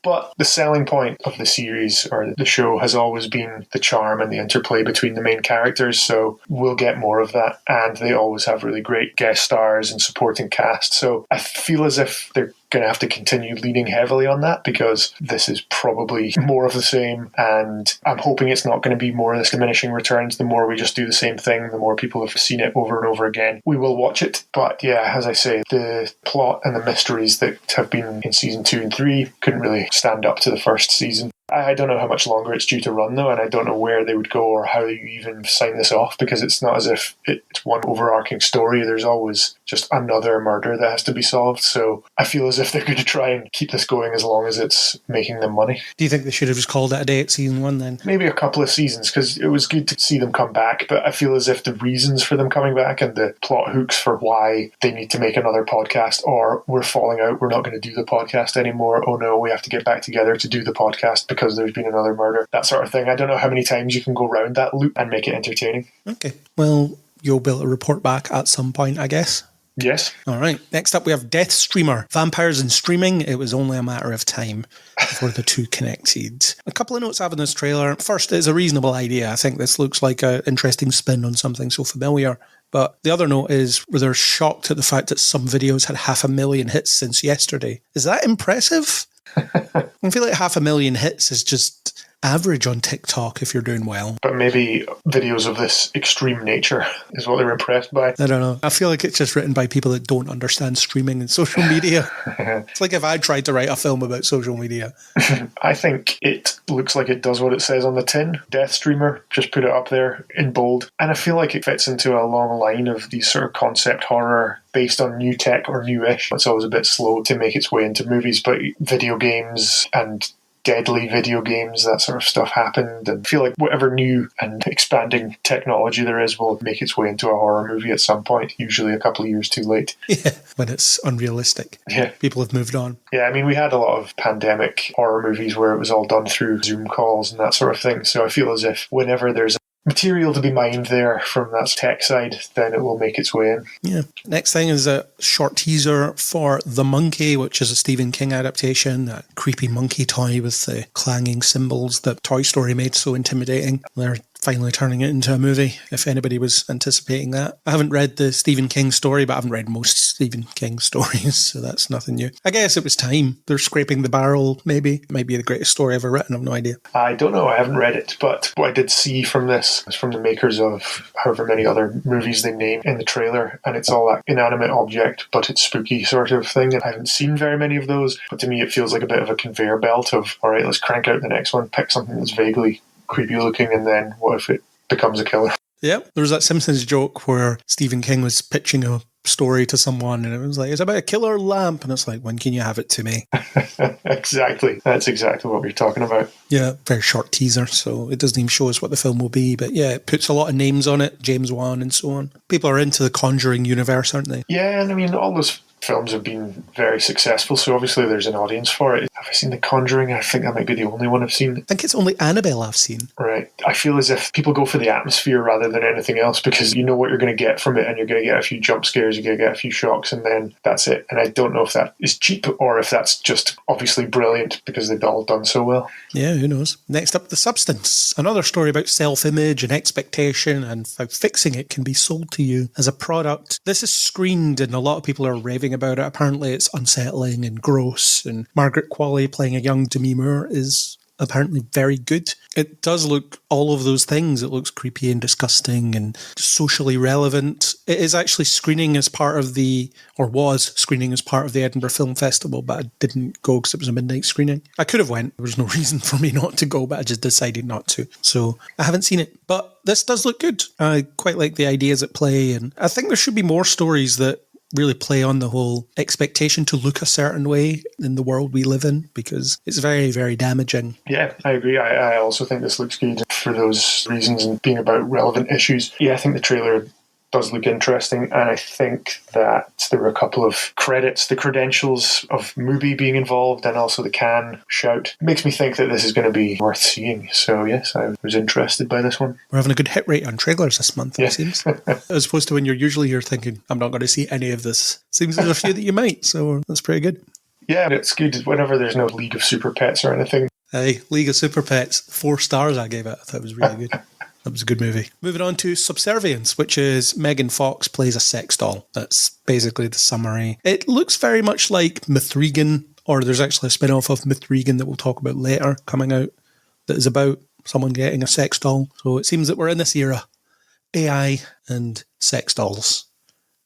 But the selling point of the series or the show has always been the charm and the interplay between the main characters, so we'll get more of that. And they always have really great guest stars and supporting cast. So I feel as if they're going to have to continue leaning heavily on that, because this is probably more of the same, and I'm hoping it's not going to be more of this diminishing returns. The more we just do the same thing, the more people have seen it over and over again. We will watch it, but yeah, as I say, the plot and the mysteries that have been in season 2 and 3 couldn't really stand up to the first season. I don't know how much longer it's due to run, though, and I don't know where they would go or how you even sign this off, because it's not as if it's one overarching story. There's always just another murder that has to be solved. So I feel as if they're going to try and keep this going as long as it's making them money. Do you think they should have just called it a day at season 1 then? Maybe a couple of seasons, because it was good to see them come back, but I feel as if the reasons for them coming back and the plot hooks for why they need to make another podcast, or we're falling out, we're not going to do the podcast anymore, oh no, we have to get back together to do the podcast because there's been another murder, that sort of thing. I don't know how many times you can go round that loop and make it entertaining. Okay, well, you'll be able to report back at some point, I guess. Yes. All right. Next up, we have Death Streamer. Vampires and streaming. It was only a matter of time before the two connected. A couple of notes I have in this trailer. First, it's a reasonable idea. I think this looks like an interesting spin on something so familiar. But the other note is they're shocked at the fact that some videos had 500,000 hits since yesterday. Is that impressive? I feel like 500,000 hits is just average on TikTok if you're doing well. But maybe videos of this extreme nature is what they're impressed by. I don't know. I feel like it's just written by people that don't understand streaming and social media. It's like if I tried to write a film about social media. I think it looks like it does what it says on the tin. Death Streamer, just put it up there in bold. And I feel like it fits into a long line of these sort of concept horror based on new tech or newish. It's always a bit slow to make its way into movies, but video games and deadly video games, that sort of stuff happened, and I feel like whatever new and expanding technology there is will make its way into a horror movie at some point, usually a couple of years too late. Yeah, when it's unrealistic. Yeah. People have moved on. Yeah, I mean, we had a lot of pandemic horror movies where it was all done through Zoom calls and that sort of thing, so I feel as if whenever there's material to be mined there from that tech side, then it will make its way in. Yeah. Next thing is a short teaser for The Monkey, which is a Stephen King adaptation, that creepy monkey toy with the clanging cymbals that Toy Story made so intimidating. They're finally turning it into a movie, if anybody was anticipating that. I haven't read the Stephen King story, but I haven't read most Stephen King stories, so that's nothing new. I guess it was time. They're scraping the barrel, maybe. It might be the greatest story ever written, I've no idea. I don't know, I haven't read it, but what I did see from this was from the makers of however many other movies they name in the trailer, and it's all that inanimate object, but it's spooky sort of thing. And I haven't seen very many of those, but to me it feels like a bit of a conveyor belt of, all right, let's crank out the next one, pick something that's vaguely creepy looking, and then what if it becomes a killer? Yeah, there was that Simpsons joke where Stephen King was pitching a story to someone and it was like, it's about a killer lamp, and it's like, when can you have it to me? Exactly. That's exactly what we're talking about. Yeah, very short teaser, so it doesn't even show us what the film will be, but yeah, it puts a lot of names on it, James Wan and so on. People are into the Conjuring universe, aren't they? Yeah, and I mean, all those films have been very successful, so obviously there's an audience for it. Have I seen The Conjuring? I think that might be the only one I've seen. I think it's only Annabelle I've seen. Right. I feel as if people go for the atmosphere rather than anything else, because you know what you're going to get from it, and you're going to get a few jump scares, you're going to get a few shocks, and then that's it. And I don't know if that is cheap or if that's just obviously brilliant because they've all done so well. Yeah, who knows? Next up, The Substance. Another story about self-image and expectation and how fixing it can be sold to you as a product. This is screened and a lot of people are raving about it. Apparently it's unsettling and gross, and Margaret Qualley playing a young Demi Moore is apparently very good. It does look all of those things. It looks creepy and disgusting and socially relevant. It is actually screening as part of was screening as part of the Edinburgh Film Festival, but I didn't go because it was a midnight screening. I could have went. There was no reason for me not to go, but I just decided not to. So I haven't seen it, but this does look good. I quite like the ideas at play, and I think there should be more stories that really play on the whole expectation to look a certain way in the world we live in, because it's very, very damaging. Yeah, I agree. I also think this looks good for those reasons and being about relevant issues. Yeah, I think the trailer does look interesting, and I think that there were a couple of credits, the credentials of Mubi being involved and also the Cannes shout. Makes me think that this is going to be worth seeing. So yes, I was interested by this one. We're having a good hit rate on trailers this month, it seems. As opposed to when you're usually here thinking, I'm not going to see any of this. Seems there's a few that you might, so that's pretty good. Yeah, it's good whenever there's no League of Super Pets or anything. Hey, League of Super Pets, 4 stars I gave it. I thought it was really good. That was a good movie. Moving on to Subservience, which is Megan Fox plays a sex doll. That's basically the summary. It looks very much like Mithrigan, or there's actually a spin-off of Mithrigan that we'll talk about later coming out that is about someone getting a sex doll. So it seems that we're in this era. AI and sex dolls.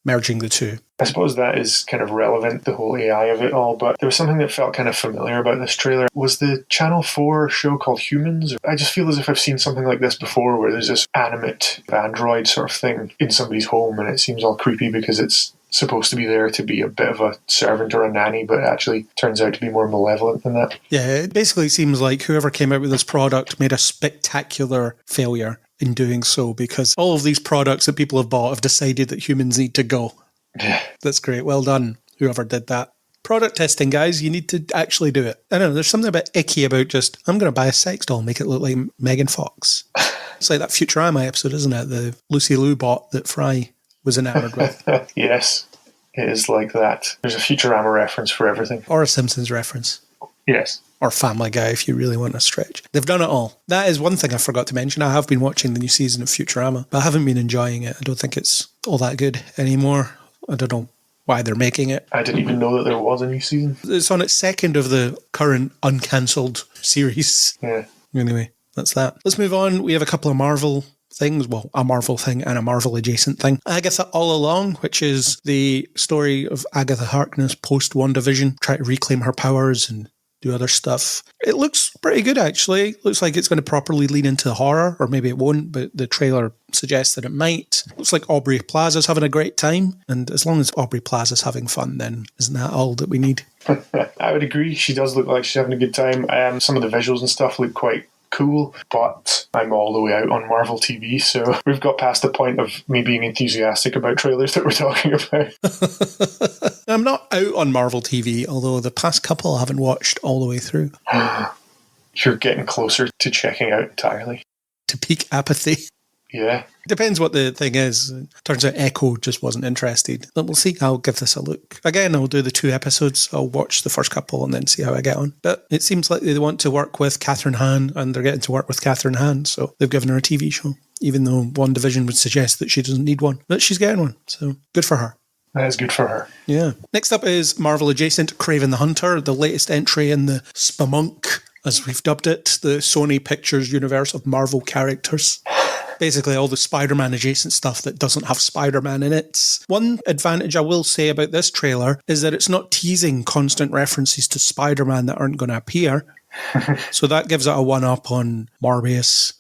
merging the two. I suppose that is kind of relevant, the whole AI of it all, but there was something that felt kind of familiar about this trailer. Was the Channel 4 show called Humans? I just feel as if I've seen something like this before, where there's this animate android sort of thing in somebody's home, and it seems all creepy because it's supposed to be there to be a bit of a servant or a nanny, but it actually turns out to be more malevolent than that. Yeah, it basically seems like whoever came out with this product made a spectacular failure in doing so, because all of these products that people have bought have decided that humans need to go. That's great. Well done, whoever did that. Product testing, guys. You need to actually do it. I don't know, there's something a bit icky about just, I'm going to buy a sex doll and make it look like Megan Fox. It's like that Futurama episode, isn't it? The Lucy Liu bot that Fry was enamored with. Yes, it is like that. There's a Futurama reference for everything. Or a Simpsons reference. Yes. Or Family Guy, if you really want to stretch. They've done it all. That is one thing I forgot to mention. I have been watching the new season of Futurama, but I haven't been enjoying it. I don't think it's all that good anymore. I don't know why they're making it. I didn't even know that there was a new season. It's on its second of the current uncancelled series. Yeah. Anyway, that's that. Let's move on. We have a couple of Marvel things. Well, a Marvel thing and a Marvel adjacent thing. Agatha All Along, which is the story of Agatha Harkness post WandaVision, trying to reclaim her powers and do other stuff. It looks pretty good, actually. Looks like it's going to properly lean into horror, or maybe it won't, but the trailer suggests that it might. Looks like Aubrey Plaza's having a great time, and as long as Aubrey Plaza's having fun, then isn't that all that we need? I would agree. She does look like she's having a good time. Some of the visuals and stuff look quite cool, but I'm all the way out on Marvel TV, so we've got past the point of me being enthusiastic about trailers that we're talking about. I'm not out on Marvel TV, although the past couple I haven't watched all the way through. You're getting closer to checking out entirely. To peak apathy. Yeah. Depends what the thing is. Turns out Echo just wasn't interested. But we'll see. I'll give this a look. Again, I'll do the 2 episodes. I'll watch the first couple and then see how I get on. But it seems like they want to work with Catherine Hahn, and they're getting to work with Catherine Hahn, so they've given her a TV show, even though WandaVision would suggest that she doesn't need one. But she's getting one, so good for her. That is good for her. Yeah. Next up is Marvel adjacent Kraven the Hunter, the latest entry in the Spamunk, as we've dubbed it, the Sony Pictures universe of Marvel characters. Basically all the Spider-Man adjacent stuff that doesn't have Spider-Man in it. One advantage I will say about this trailer is that it's not teasing constant references to Spider-Man that aren't going to appear. So that gives it a one-up on Morbius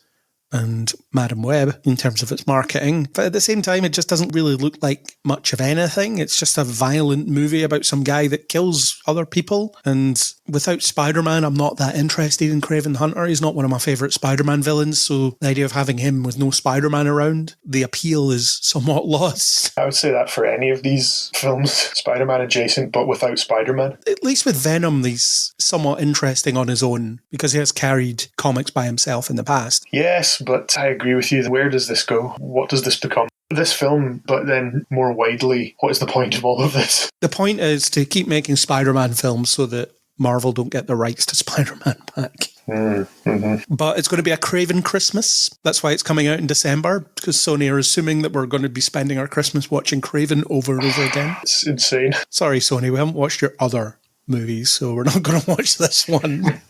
and Madam Web in terms of its marketing. But at the same time, it just doesn't really look like much of anything. It's just a violent movie about some guy that kills other people. And without Spider-Man, I'm not that interested in Kraven the Hunter. He's not one of my favourite Spider-Man villains, so the idea of having him with no Spider-Man around, the appeal is somewhat lost. I would say that for any of these films, Spider-Man adjacent, but without Spider-Man. At least with Venom, he's somewhat interesting on his own, because he has carried comics by himself in the past. Yes, but I agree with you. Where does this go? What does this become? This film, but then more widely, what is the point of all of this? The point is to keep making Spider-Man films so that Marvel don't get the rights to Spider-Man back. Mm-hmm. But it's going to be a Kraven Christmas. That's why it's coming out in December, because Sony are assuming that we're going to be spending our Christmas watching Kraven over and over again. It's insane. Sorry, Sony, we haven't watched your other movies, so we're not going to watch this one.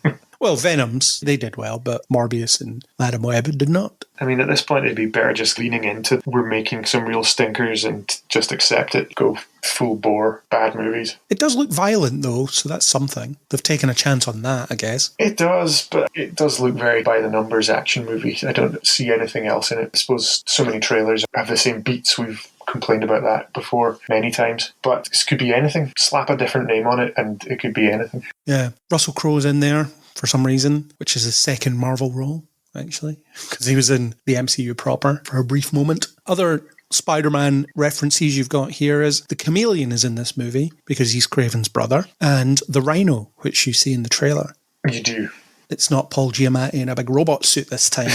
Well, Venoms, they did well, but Morbius and Madam Web did not. I mean, at this point, it'd be better just leaning into we're making some real stinkers and just accept it. Go full bore bad movies. It does look violent, though, so that's something. They've taken a chance on that, I guess. It does, but it does look very by-the-numbers action movie. I don't see anything else in it. I suppose so many trailers have the same beats. We've complained about that before many times. But this could be anything. Slap a different name on it and it could be anything. Yeah, Russell Crowe's in there for some reason, which is his second Marvel role, actually, because he was in the MCU proper for a brief moment. Other Spider-Man references you've got here is the Chameleon is in this movie because he's Kraven's brother, and the Rhino, which you see in the trailer. You do. It's not Paul Giamatti in a big robot suit this time.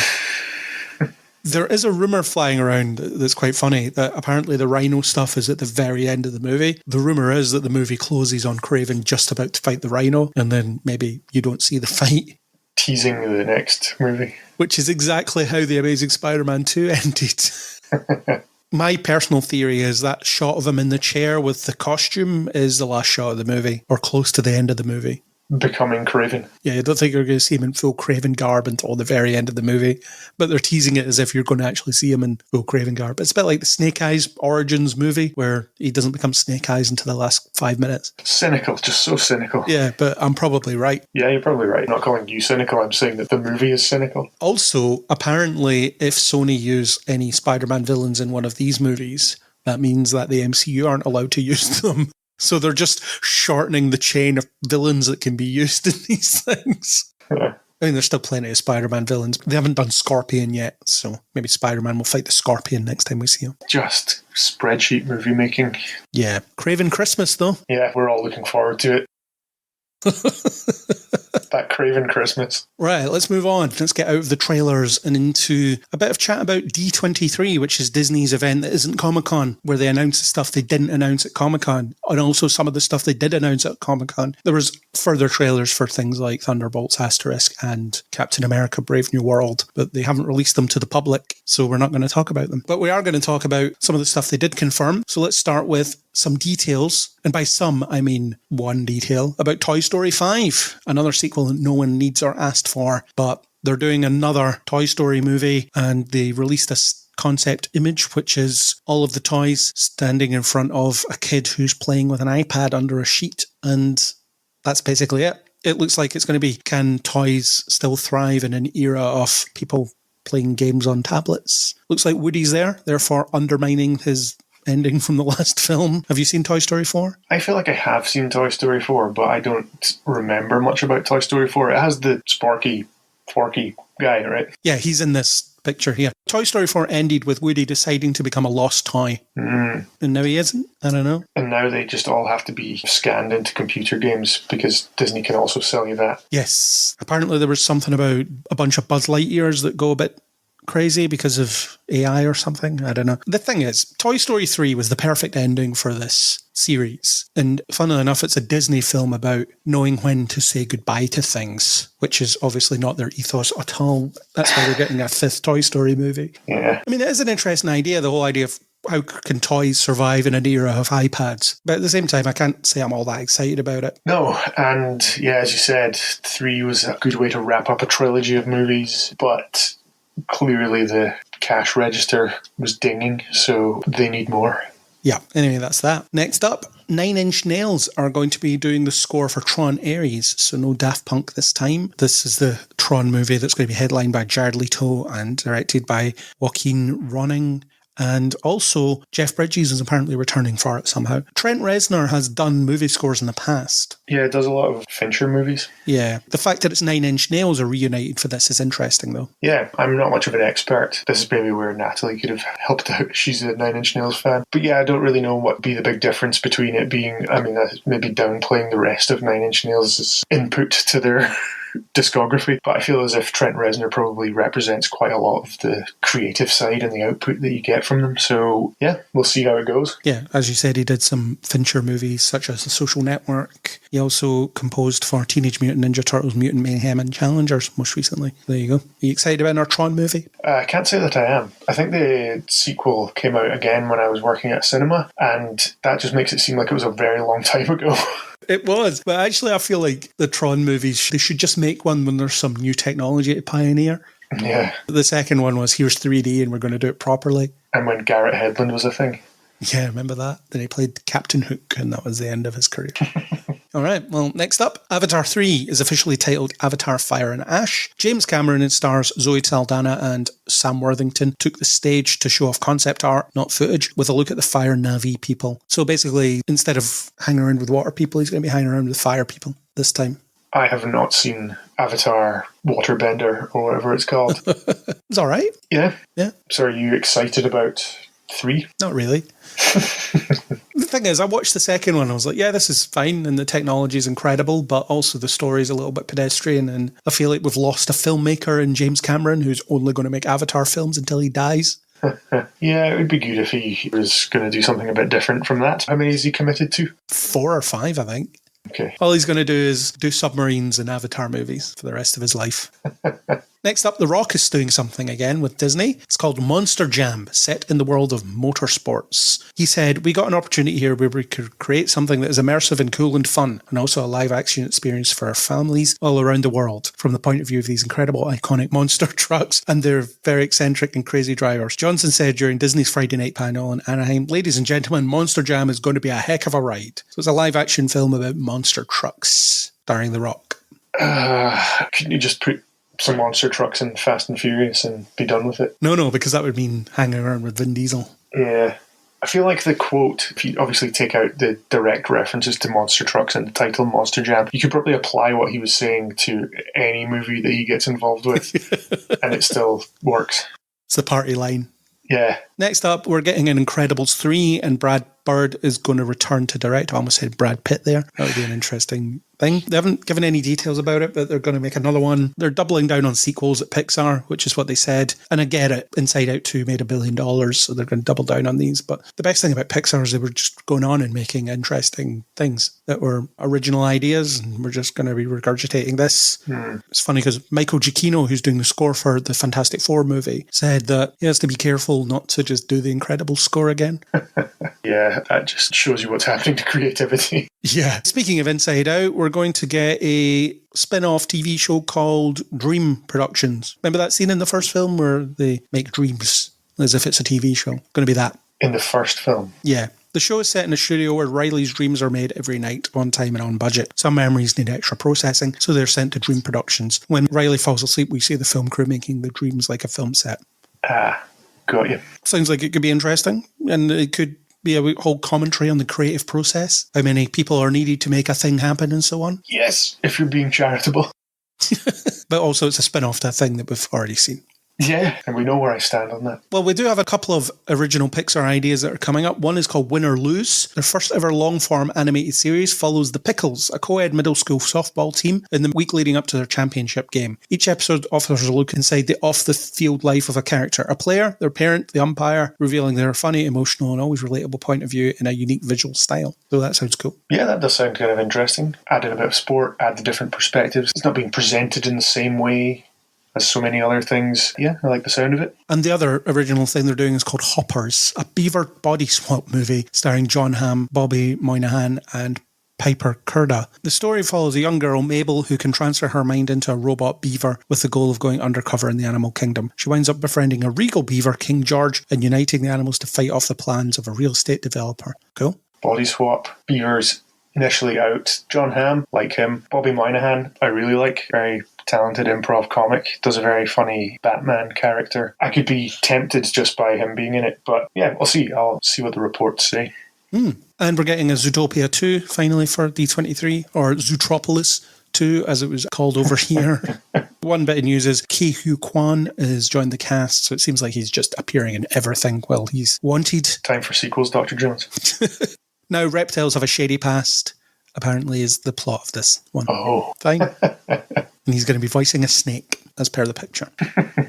There is a rumour flying around that's quite funny, that apparently the Rhino stuff is at the very end of the movie. The rumour is that the movie closes on Kraven just about to fight the Rhino, and then maybe you don't see the fight. Teasing the next movie. Which is exactly how The Amazing Spider-Man 2 ended. My personal theory is that shot of him in the chair with the costume is the last shot of the movie, or close to the end of the movie. becoming Kraven. Yeah, I don't think you're going to see him in full Kraven garb until the very end of the movie, but they're teasing it as if you're going to actually see him in full Kraven garb. It's a bit like the Snake Eyes Origins movie, where he doesn't become Snake Eyes until the last 5 minutes. Cynical, just so cynical. Yeah, but I'm probably right. Yeah, you're probably right. I'm not calling you cynical, I'm saying that the movie is cynical. Also, apparently, if Sony use any Spider-Man villains in one of these movies, that means that the MCU aren't allowed to use them. So they're just shortening the chain of villains that can be used in these things. Yeah. I mean, there's still plenty of Spider-Man villains. They haven't done Scorpion yet, so maybe Spider-Man will fight the Scorpion next time we see him. Just spreadsheet movie making. Yeah. Kraven Christmas, though. Yeah, we're all looking forward to it. That Kraven Christmas. Right, let's move on. Let's get out of the trailers and into a bit of chat about D23, which is Disney's event that isn't Comic-Con, where they announce the stuff they didn't announce at Comic-Con, and also some of the stuff they did announce at Comic-Con. There was further trailers for things like Thunderbolts Asterisk and Captain America Brave New World, but they haven't released them to the public, so we're not going to talk about them. But we are going to talk about some of the stuff they did confirm. So let's start with some details, and by some, I mean one detail, about Toy Story 5, another sequel that no one needs or asked for, but they're doing another Toy Story movie, and they released a concept image, which is all of the toys standing in front of a kid who's playing with an iPad under a sheet, and that's basically it. It looks like it's going to be, can toys still thrive in an era of people playing games on tablets? Looks like Woody's there, therefore undermining his ending from the last film. Have you seen Toy Story 4? I feel like I have seen Toy Story 4, but I don't remember much about Toy Story 4. It has the Sparky, Forky guy, right? Yeah, he's in this picture here. Toy Story 4 ended with Woody deciding to become a lost toy. And now he isn't? I don't know. And now they just all have to be scanned into computer games because Disney can also sell you that. Yes. Apparently there was something about a bunch of Buzz Lightyears that go a bit crazy because of AI or something. I don't know. The thing is, Toy Story 3 was the perfect ending for this series. And funnily enough, it's a Disney film about knowing when to say goodbye to things, which is obviously not their ethos at all. That's why they're getting a fifth Toy Story movie. Yeah. I mean, it is an interesting idea, the whole idea of how can toys survive in an era of iPads? But at the same time, I can't say I'm all that excited about it. No, and yeah, as you said, 3 was a good way to wrap up a trilogy of movies, but clearly the cash register was dinging, so they need more. Yeah, anyway, that's that. Next up, Nine Inch Nails are going to be doing the score for Tron Ares, so no Daft Punk this time. This is the Tron movie that's going to be headlined by Jared Leto and directed by Joaquin Ronning. And also, Jeff Bridges is apparently returning for it somehow. Trent Reznor has done movie scores in the past. Yeah, it does a lot of Fincher movies. Yeah. The fact that it's Nine Inch Nails are reunited for this is interesting, though. Yeah, I'm not much of an expert. This is maybe where Natalie could have helped out. She's a Nine Inch Nails fan. But yeah, I don't really know what would be the big difference between it being, I mean, maybe downplaying the rest of Nine Inch Nails' input to their discography, but I feel as if Trent Reznor probably represents quite a lot of the creative side and the output that you get from them. So yeah, we'll see how it goes. Yeah, as you said, he did some Fincher movies such as The Social Network. He also composed for Teenage Mutant Ninja Turtles, Mutant Mayhem and Challengers most recently. There you go. Are you excited about our Tron movie? I can't say that I am. I think the sequel came out again when I was working at cinema, and that just makes it seem like it was a very long time ago. It was. But actually, I feel like the Tron movies, they should just make one when there's some new technology to pioneer. Yeah. The second one was, here's 3D and we're going to do it properly. And when Garrett Hedlund was a thing. Yeah, remember that? Then he played Captain Hook, and that was the end of his career. All right, well, next up, Avatar 3 is officially titled Avatar Fire and Ash. James Cameron and stars Zoe Saldana and Sam Worthington took the stage to show off concept art, not footage, with a look at the fire Na'vi people. So basically, instead of hanging around with water people, he's going to be hanging around with fire people this time. I have not seen Avatar Waterbender or whatever it's called. It's all right. Yeah? Yeah. So are you excited about 3? Not really. The thing is, I watched the second one, I was like, yeah, this is fine, and the technology is incredible, but also the story is a little bit pedestrian, and I feel like we've lost a filmmaker in James Cameron who's only going to make Avatar films until he dies. Yeah, it would be good if he was going to do something a bit different from that. How many is he committed to? 4 or 5, I think. Okay. All he's going to do is do submarines and Avatar movies for the rest of his life. Next up, The Rock is doing something again with Disney. It's called Monster Jam, set in the world of motorsports. He said, we got an opportunity here where we could create something that is immersive and cool and fun, and also a live action experience for our families all around the world, from the point of view of these incredible, iconic monster trucks and their very eccentric and crazy drivers. Johnson said during Disney's Friday night panel in Anaheim, ladies and gentlemen, Monster Jam is going to be a heck of a ride. So it's a live action film about monster trucks, starring The Rock. Couldn't you just put some monster trucks in Fast and Furious and be done with it? No, because that would mean hanging around with Vin Diesel. Yeah. I feel like the quote, if you obviously take out the direct references to monster trucks and the title Monster Jam, you could probably apply what he was saying to any movie that he gets involved with, and it still works. It's the party line. Yeah. Next up, we're getting an Incredibles 3, and Brad Bird is going to return to direct. I almost said Brad Pitt there. That would be an interesting thing. They haven't given any details about it, but they're going to make another one. They're doubling down on sequels at Pixar, which is what they said. And I get it. Inside Out 2 made $1 billion, so they're going to double down on these. But the best thing about Pixar is they were just going on and making interesting things that were original ideas, and we're just going to be regurgitating this. It's funny because Michael Giacchino, who's doing the score for the Fantastic Four movie, said that he has to be careful not to just do the Incredibles score again. Yeah, that just shows you what's happening to creativity. Yeah. Speaking of Inside Out, we're going to get a spin-off TV show called Dream Productions. Remember that scene in the first film where they make dreams as if it's a TV show? Going to be that. In the first film? Yeah. The show is set in a studio where Riley's dreams are made every night, on time and on budget. Some memories need extra processing, so they're sent to Dream Productions. When Riley falls asleep, we see the film crew making the dreams like a film set. Got you. Sounds like it could be interesting, and it could be a whole commentary on the creative process, how many people are needed to make a thing happen and so on. Yes, if you're being charitable. But also it's a spin-off to a thing that we've already seen. Yeah, and we know where I stand on that. Well, we do have a couple of original Pixar ideas that are coming up. One is called Win or Lose. Their first ever long-form animated series follows the Pickles, a co-ed middle school softball team, in the week leading up to their championship game. Each episode offers a look inside the off-the-field life of a character, a player, their parent, the umpire, revealing their funny, emotional, and always relatable point of view in a unique visual style. So that sounds cool. Yeah, that does sound kind of interesting. Add in a bit of sport, add the different perspectives. It's not being presented in the same way as so many other things. Yeah, I like the sound of it. And the other original thing they're doing is called Hoppers, a beaver body swap movie starring John Hamm, Bobby Moynihan, and Piper Curda. The story follows a young girl, Mabel, who can transfer her mind into a robot beaver with the goal of going undercover in the animal kingdom. She winds up befriending a regal beaver, King George, and uniting the animals to fight off the plans of a real estate developer. Cool. Body swap, beavers initially out. John Hamm, like him. Bobby Moynihan, I really like. Very talented improv comic, does a very funny Batman character. I could be tempted just by him being in it, but yeah, we'll see. I'll see what the reports say. And we're getting a Zootopia 2 finally for D23, or Zootropolis 2 as it was called over here. One bit of news is Ke Huy Quan has joined the cast, so it seems like he's just appearing in everything while he's wanted. Time for sequels, Dr. Jones. Now, reptiles have a shady past, apparently is the plot of this one. Oh. Fine. And he's going to be voicing a snake, as per the picture.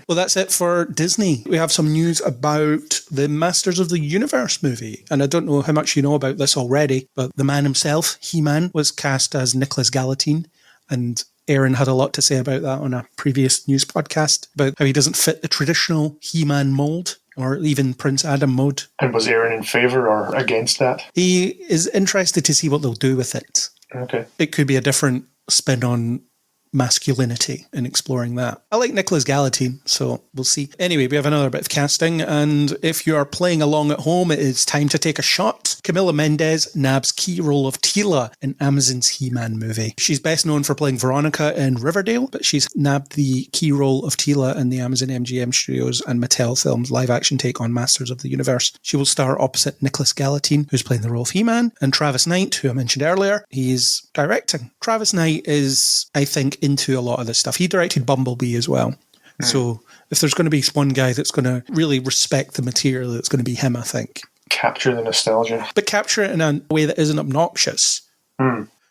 Well, that's it for Disney. We have some news about the Masters of the Universe movie. And I don't know how much you know about this already, but the man himself, He-Man, was cast as Nicholas Gallatin. And Aaron had a lot to say about that on a previous news podcast, about how he doesn't fit the traditional He-Man mold, or even Prince Adam mode. And was Aaron in favour or against that? He is interested to see what they'll do with it. Okay. It could be a different spin on masculinity in exploring that. I like Nicholas Gallatin, so we'll see. Anyway, we have another bit of casting, and if you are playing along at home, it is time to take a shot. Camila Mendes nabs key role of Teela in Amazon's He-Man movie. She's best known for playing Veronica in Riverdale, but she's nabbed the key role of Teela in the Amazon MGM Studios and Mattel Films live-action take on Masters of the Universe. She will star opposite Nicholas Gallatin, who's playing the role of He-Man, and Travis Knight, who I mentioned earlier. He's directing. Travis Knight is, I think, into a lot of this stuff. He directed Bumblebee as well. So if there's going to be one guy that's going to really respect the material, it's going to be him, I think. Capture the nostalgia. But capture it in a way that isn't obnoxious.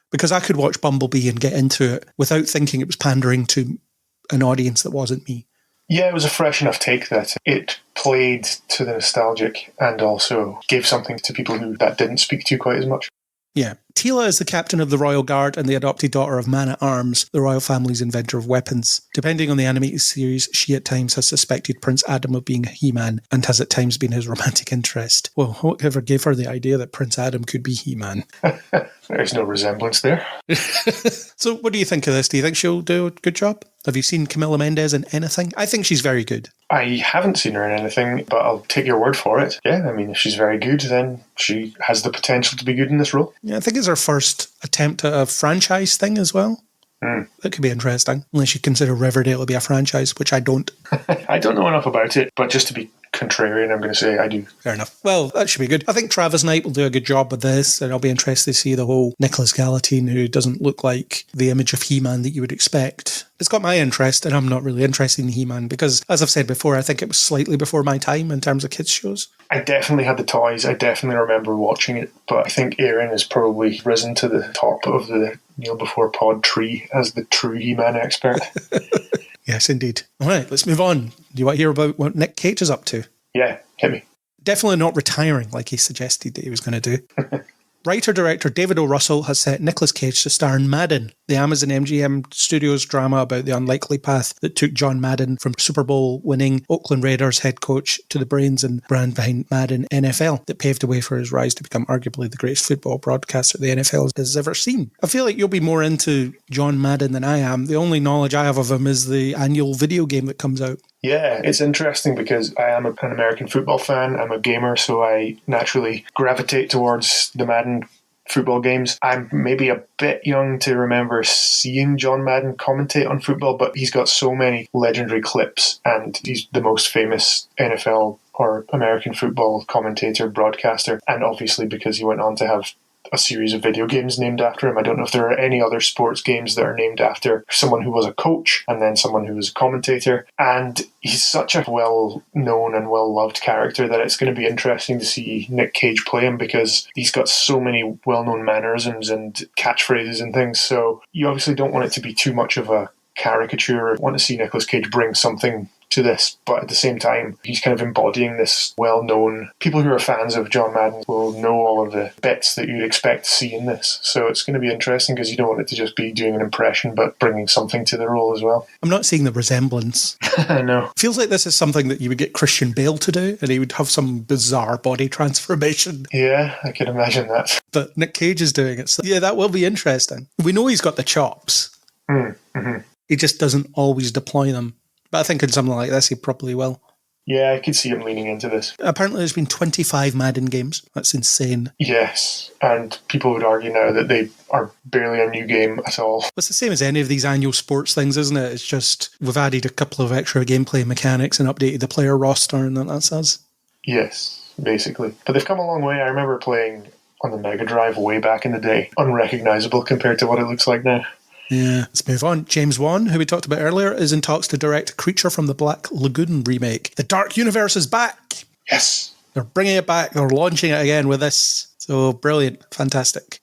Because I could watch Bumblebee and get into it without thinking it was pandering to an audience that wasn't me. Yeah, it was a fresh enough take that it played to the nostalgic and also gave something to people who that didn't speak to quite as much. Yeah. Tila is the captain of the Royal Guard and the adopted daughter of Man-at-Arms, the royal family's inventor of weapons. Depending on the animated series, she at times has suspected Prince Adam of being He-Man and has at times been his romantic interest. Well, whatever gave her the idea that Prince Adam could be He-Man? There's no resemblance there. So what do you think of this? Do you think she'll do a good job? Have you seen Camila Mendes in anything? I think she's very good. I haven't seen her in anything, but I'll take your word for it. Yeah, I mean, if she's very good, then she has the potential to be good in this role. Yeah, I think it's her first attempt at a franchise thing as well. That could be interesting, unless you consider Riverdale to be a franchise, which I don't. I don't know enough about it, but just to be contrarian, I'm going to say I do. Fair enough. Well, that should be good. I think Travis Knight will do a good job with this, and I'll be interested to see the whole Nicholas Galatine, who doesn't look like the image of He-Man that you would expect. It's got my interest, and I'm not really interested in He-Man because, as I've said before, I think it was slightly before my time in terms of kids' shows. I definitely had the toys. I definitely remember watching it, but I think Aaron has probably risen to the top of the Kneel Before Pod tree as the true He-Man expert. Yes, indeed. All right, let's move on. Do you want to hear about what Nick Cage is up to? Yeah, hit me. Definitely not retiring like he suggested that he was going to do. Writer-director David O. Russell has set Nicolas Cage to star in Madden, the Amazon MGM Studios drama about the unlikely path that took John Madden from Super Bowl-winning Oakland Raiders head coach to the brains and brand behind Madden NFL that paved the way for his rise to become arguably the greatest football broadcaster the NFL has ever seen. I feel like you'll be more into John Madden than I am. The only knowledge I have of him is the annual video game that comes out. Yeah, it's interesting because I am an American football fan. I'm a gamer, so I naturally gravitate towards the Madden football games. I'm maybe a bit young to remember seeing John Madden commentate on football, but he's got so many legendary clips, and he's the most famous NFL or American football commentator, broadcaster, and obviously because he went on to have a series of video games named after him. I don't know if there are any other sports games that are named after someone who was a coach and then someone who was a commentator. And he's such a well-known and well-loved character that it's going to be interesting to see Nick Cage play him because he's got so many well-known mannerisms and catchphrases and things. So you obviously don't want it to be too much of a caricature. I want to see Nicolas Cage bring something to this, but at the same time, he's kind of embodying this well-known... People who are fans of John Madden will know all of the bits that you'd expect to see in this. So it's going to be interesting because you don't want it to just be doing an impression, but bringing something to the role as well. I'm not seeing the resemblance. I know. Feels like this is something that you would get Christian Bale to do, and he would have some bizarre body transformation. Yeah, I can imagine that. But Nick Cage is doing it. So yeah, that will be interesting. We know he's got the chops. Mm-hmm. He just doesn't always deploy them. But I think in something like this, he probably will. Yeah, I could see him leaning into this. Apparently there's been 25 Madden games. That's insane. Yes, and people would argue now that they are barely a new game at all. It's the same as any of these annual sports things, isn't it? It's just we've added a couple of extra gameplay mechanics and updated the player roster, and that's us. Yes, basically. But they've come a long way. I remember playing on the Mega Drive way back in the day. Unrecognisable compared to what it looks like now. Yeah, let's move on. James Wan, who we talked about earlier, is in talks to direct Creature from the Black Lagoon remake. The Dark Universe is back! Yes! They're bringing it back. They're launching it again with this. So brilliant. Fantastic.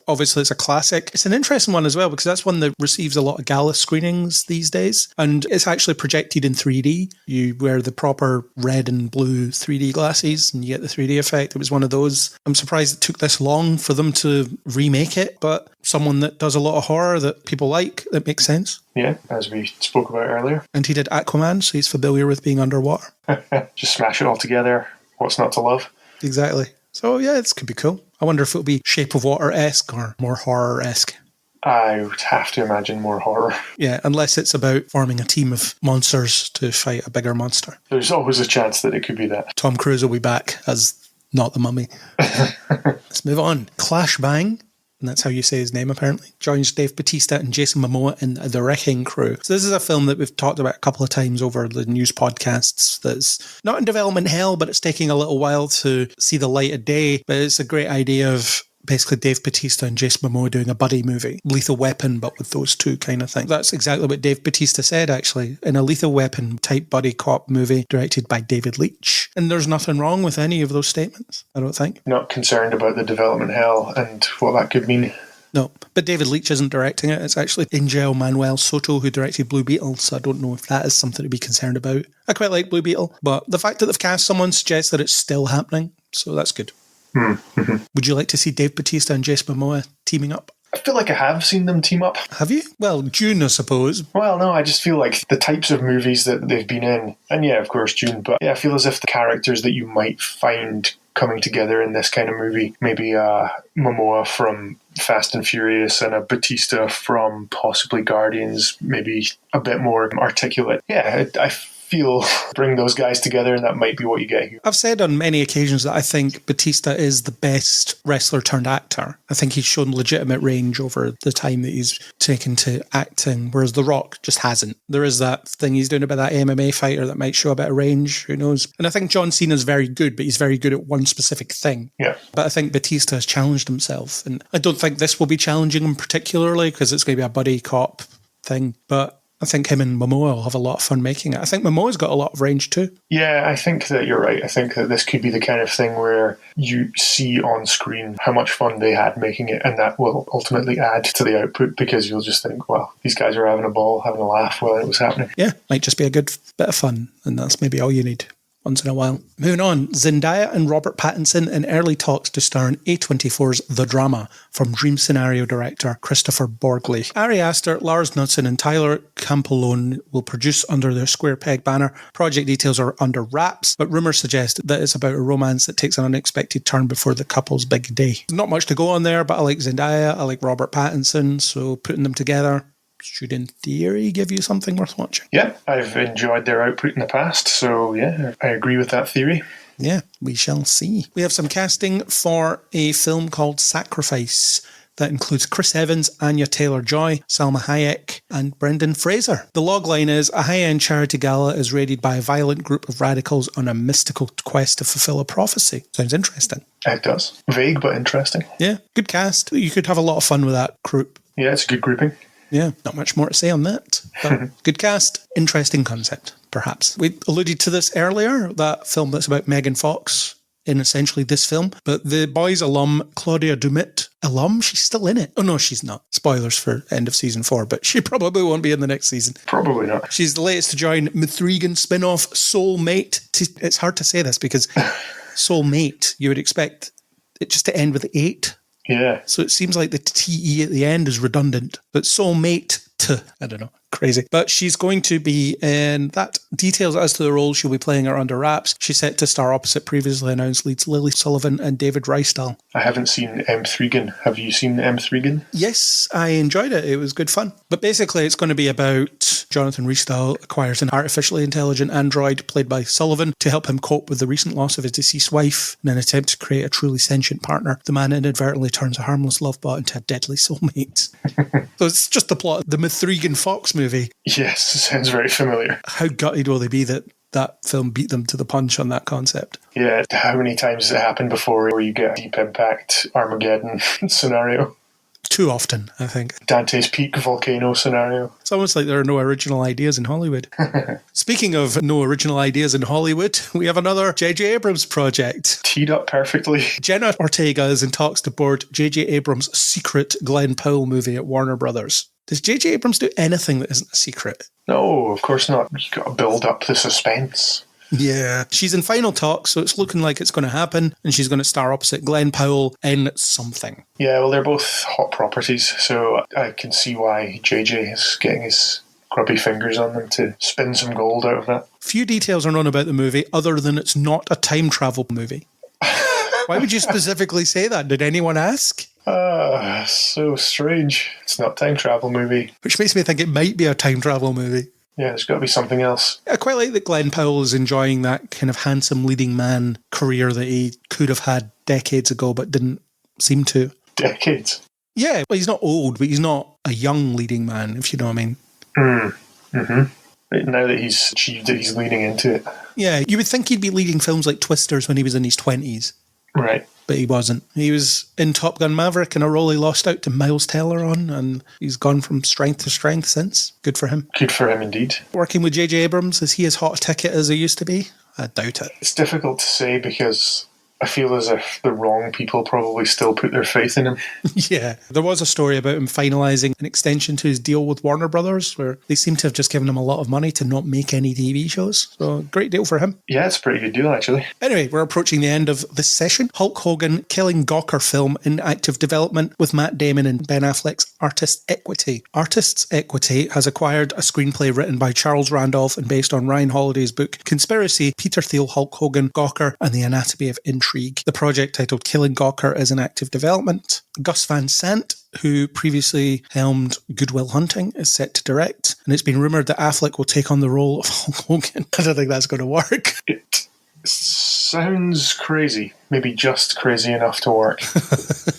Obviously, it's a classic. It's an interesting one as well because that's one that receives a lot of gala screenings these days. And it's actually projected in 3D. You wear the proper red and blue 3D glasses and you get the 3D effect. It was one of those. I'm surprised it took this long for them to remake it, but someone that does a lot of horror that people like, that makes sense. Yeah, as we spoke about earlier. And he did Aquaman, so he's familiar with being underwater. Just smash it all together. What's not to love? Exactly. So yeah, this could be cool. I wonder if it'll be Shape of Water-esque or more horror-esque. I would have to imagine more horror. Yeah, unless it's about forming a team of monsters to fight a bigger monster. There's always a chance that it could be that. Tom Cruise will be back as not the Mummy. Let's move on. Clash Bang, and that's how you say his name apparently, joins Dave Bautista and Jason Momoa in The Wrecking Crew. So this is a film that we've talked about a couple of times over the news podcasts that's not in development hell, but it's taking a little while to see the light of day. But it's a great idea of basically Dave Bautista and Jason Momoa doing a buddy movie. Lethal Weapon, but with those two kind of things. That's exactly what Dave Bautista said, actually, in a Lethal Weapon type buddy cop movie directed by David Leitch. And there's nothing wrong with any of those statements, I don't think. Not concerned about the development hell and what that could mean. No, but David Leitch isn't directing it. It's actually Angel Manuel Soto who directed Blue Beetle, so I don't know if that is something to be concerned about. I quite like Blue Beetle, but the fact that they've cast someone suggests that it's still happening, so that's good. Would you like to see Dave Bautista and Jason Momoa teaming up? I feel like I have seen them team up. Have you? Well, June, I suppose. Well, no, I just feel like the types of movies that they've been in, and yeah, of course, June, but yeah, I feel as if the characters that you might find coming together in this kind of movie, maybe Momoa from Fast and Furious and a Bautista from possibly Guardians, maybe a bit more articulate. Yeah, I feel bring those guys together and that might be what you get here. I've said on many occasions that I think Bautista is the best wrestler turned actor. I think he's shown legitimate range over the time that he's taken to acting, whereas The Rock just hasn't. There is that thing he's doing about that MMA fighter that might show a bit of range, who knows. And I think John Cena's very good, but he's very good at one specific thing. Yeah. But I think Bautista has challenged himself, and I don't think this will be challenging him particularly because it's going to be a buddy cop thing, but I think him and Momoa will have a lot of fun making it. I think Momoa's got a lot of range too. Yeah, I think that you're right. I think that this could be the kind of thing where you see on screen how much fun they had making it, and that will ultimately add to the output because you'll just think, well, these guys are having a ball, having a laugh while it was happening. Yeah, might just be a good bit of fun, and that's maybe all you need once in a while. Moving on, Zendaya and Robert Pattinson in early talks to star in A24's The Drama from Dream scenario director Christopher Borgley. Ari Aster, Lars Knudsen and Tyler Campolone will produce under their Square Peg banner. Project details are under wraps, but rumours suggest that it's about a romance that takes an unexpected turn before the couple's big day. Not much to go on there, but I like Zendaya, I like Robert Pattinson, so putting them together should in theory give you something worth watching. Yeah, I've enjoyed their output in the past, so yeah, I agree with that theory. Yeah, we shall see. We have some casting for a film called Sacrifice that includes Chris Evans, Anya Taylor-Joy, Salma Hayek, and Brendan Fraser. The logline is, a high-end charity gala is raided by a violent group of radicals on a mystical quest to fulfill a prophecy. Sounds interesting. It does. Vague, but interesting. Yeah, good cast. You could have a lot of fun with that group. Yeah, it's a good grouping. Yeah, not much more to say on that. But good cast, interesting concept, perhaps. We alluded to this earlier, that film that's about Megan Fox in essentially this film. But the Boys alum, Claudia Dumit, alum? She's still in it. Oh, no, she's not. Spoilers for end of season 4, but she probably won't be in the next season. Probably not. She's the latest to join Mithrigan spin-off Soulmate. It's hard to say this because Soulmate, you would expect it just to end with 8. Yeah. So it seems like the TE at the end is redundant, but Soulmate, I don't know, crazy. But she's going to be in that. Details as to the role she'll be playing are under wraps. She's set to star opposite previously announced leads Lily Sullivan and David Rysdale. I haven't seen M3gan. Have you seen M3gan? Yes, I enjoyed it. It was good fun. But basically it's going to be about Jonathan Rhys-Dahl acquires an artificially intelligent android played by Sullivan to help him cope with the recent loss of his deceased wife. In an attempt to create a truly sentient partner, the man inadvertently turns a harmless lovebot into a deadly soulmate. So it's just the plot of the Mithrigan Fox movie. Yes, sounds very familiar. How gutted will they be that that film beat them to the punch on that concept? Yeah, how many times has it happened before where you get a Deep Impact Armageddon scenario? Too often, I think. Dante's Peak volcano scenario. It's almost like there are no original ideas in Hollywood. Speaking of no original ideas in Hollywood, we have another J.J. Abrams project. Teed up perfectly. Jenna Ortega is in talks to board J.J. Abrams' secret Glenn Powell movie at Warner Brothers. Does J.J. Abrams do anything that isn't a secret? No, of course not. You've got to build up the suspense. Yeah. She's in final talks, so it's looking like it's going to happen, and she's going to star opposite Glenn Powell in something. Yeah, well, they're both hot properties, so I can see why JJ is getting his grubby fingers on them to spin some gold out of that. Few details are known about the movie other than it's not a time travel movie. Why would you specifically say that? Did anyone ask? So strange. It's not a time travel movie. Which makes me think it might be a time travel movie. Yeah, there's got to be something else. I quite like that Glenn Powell is enjoying that kind of handsome leading man career that he could have had decades ago but didn't seem to. Decades? Yeah, well, he's not old, but he's not a young leading man, if you know what I mean. Now that he's achieved it, he's leaning into it. Yeah, you would think he'd be leading films like Twisters when he was in his 20s. Right. But he wasn't. He was in Top Gun Maverick in a role he lost out to Miles Teller on, and he's gone from strength to strength since. Good for him. Good for him indeed. Working with J.J. Abrams, is he as hot a ticket as he used to be? I doubt it. It's difficult to say because I feel as if the wrong people probably still put their faith in him. Yeah. There was a story about him finalising an extension to his deal with Warner Brothers, where they seem to have just given him a lot of money to not make any TV shows. So, great deal for him. Yeah, it's a pretty good deal, actually. Anyway, we're approaching the end of this session. Hulk Hogan killing Gawker film in active development with Matt Damon and Ben Affleck's Artists Equity. Artists Equity has acquired a screenplay written by Charles Randolph and based on Ryan Holiday's book Conspiracy, Peter Thiel, Hulk Hogan, Gawker, and the Anatomy of Intrigue. The project titled Killing Gawker is in active development. Gus Van Sant, who previously helmed Good Will Hunting, is set to direct, and it's been rumoured that Affleck will take on the role of Hulk Hogan. I don't think that's going to work. It sounds crazy. Maybe just crazy enough to work.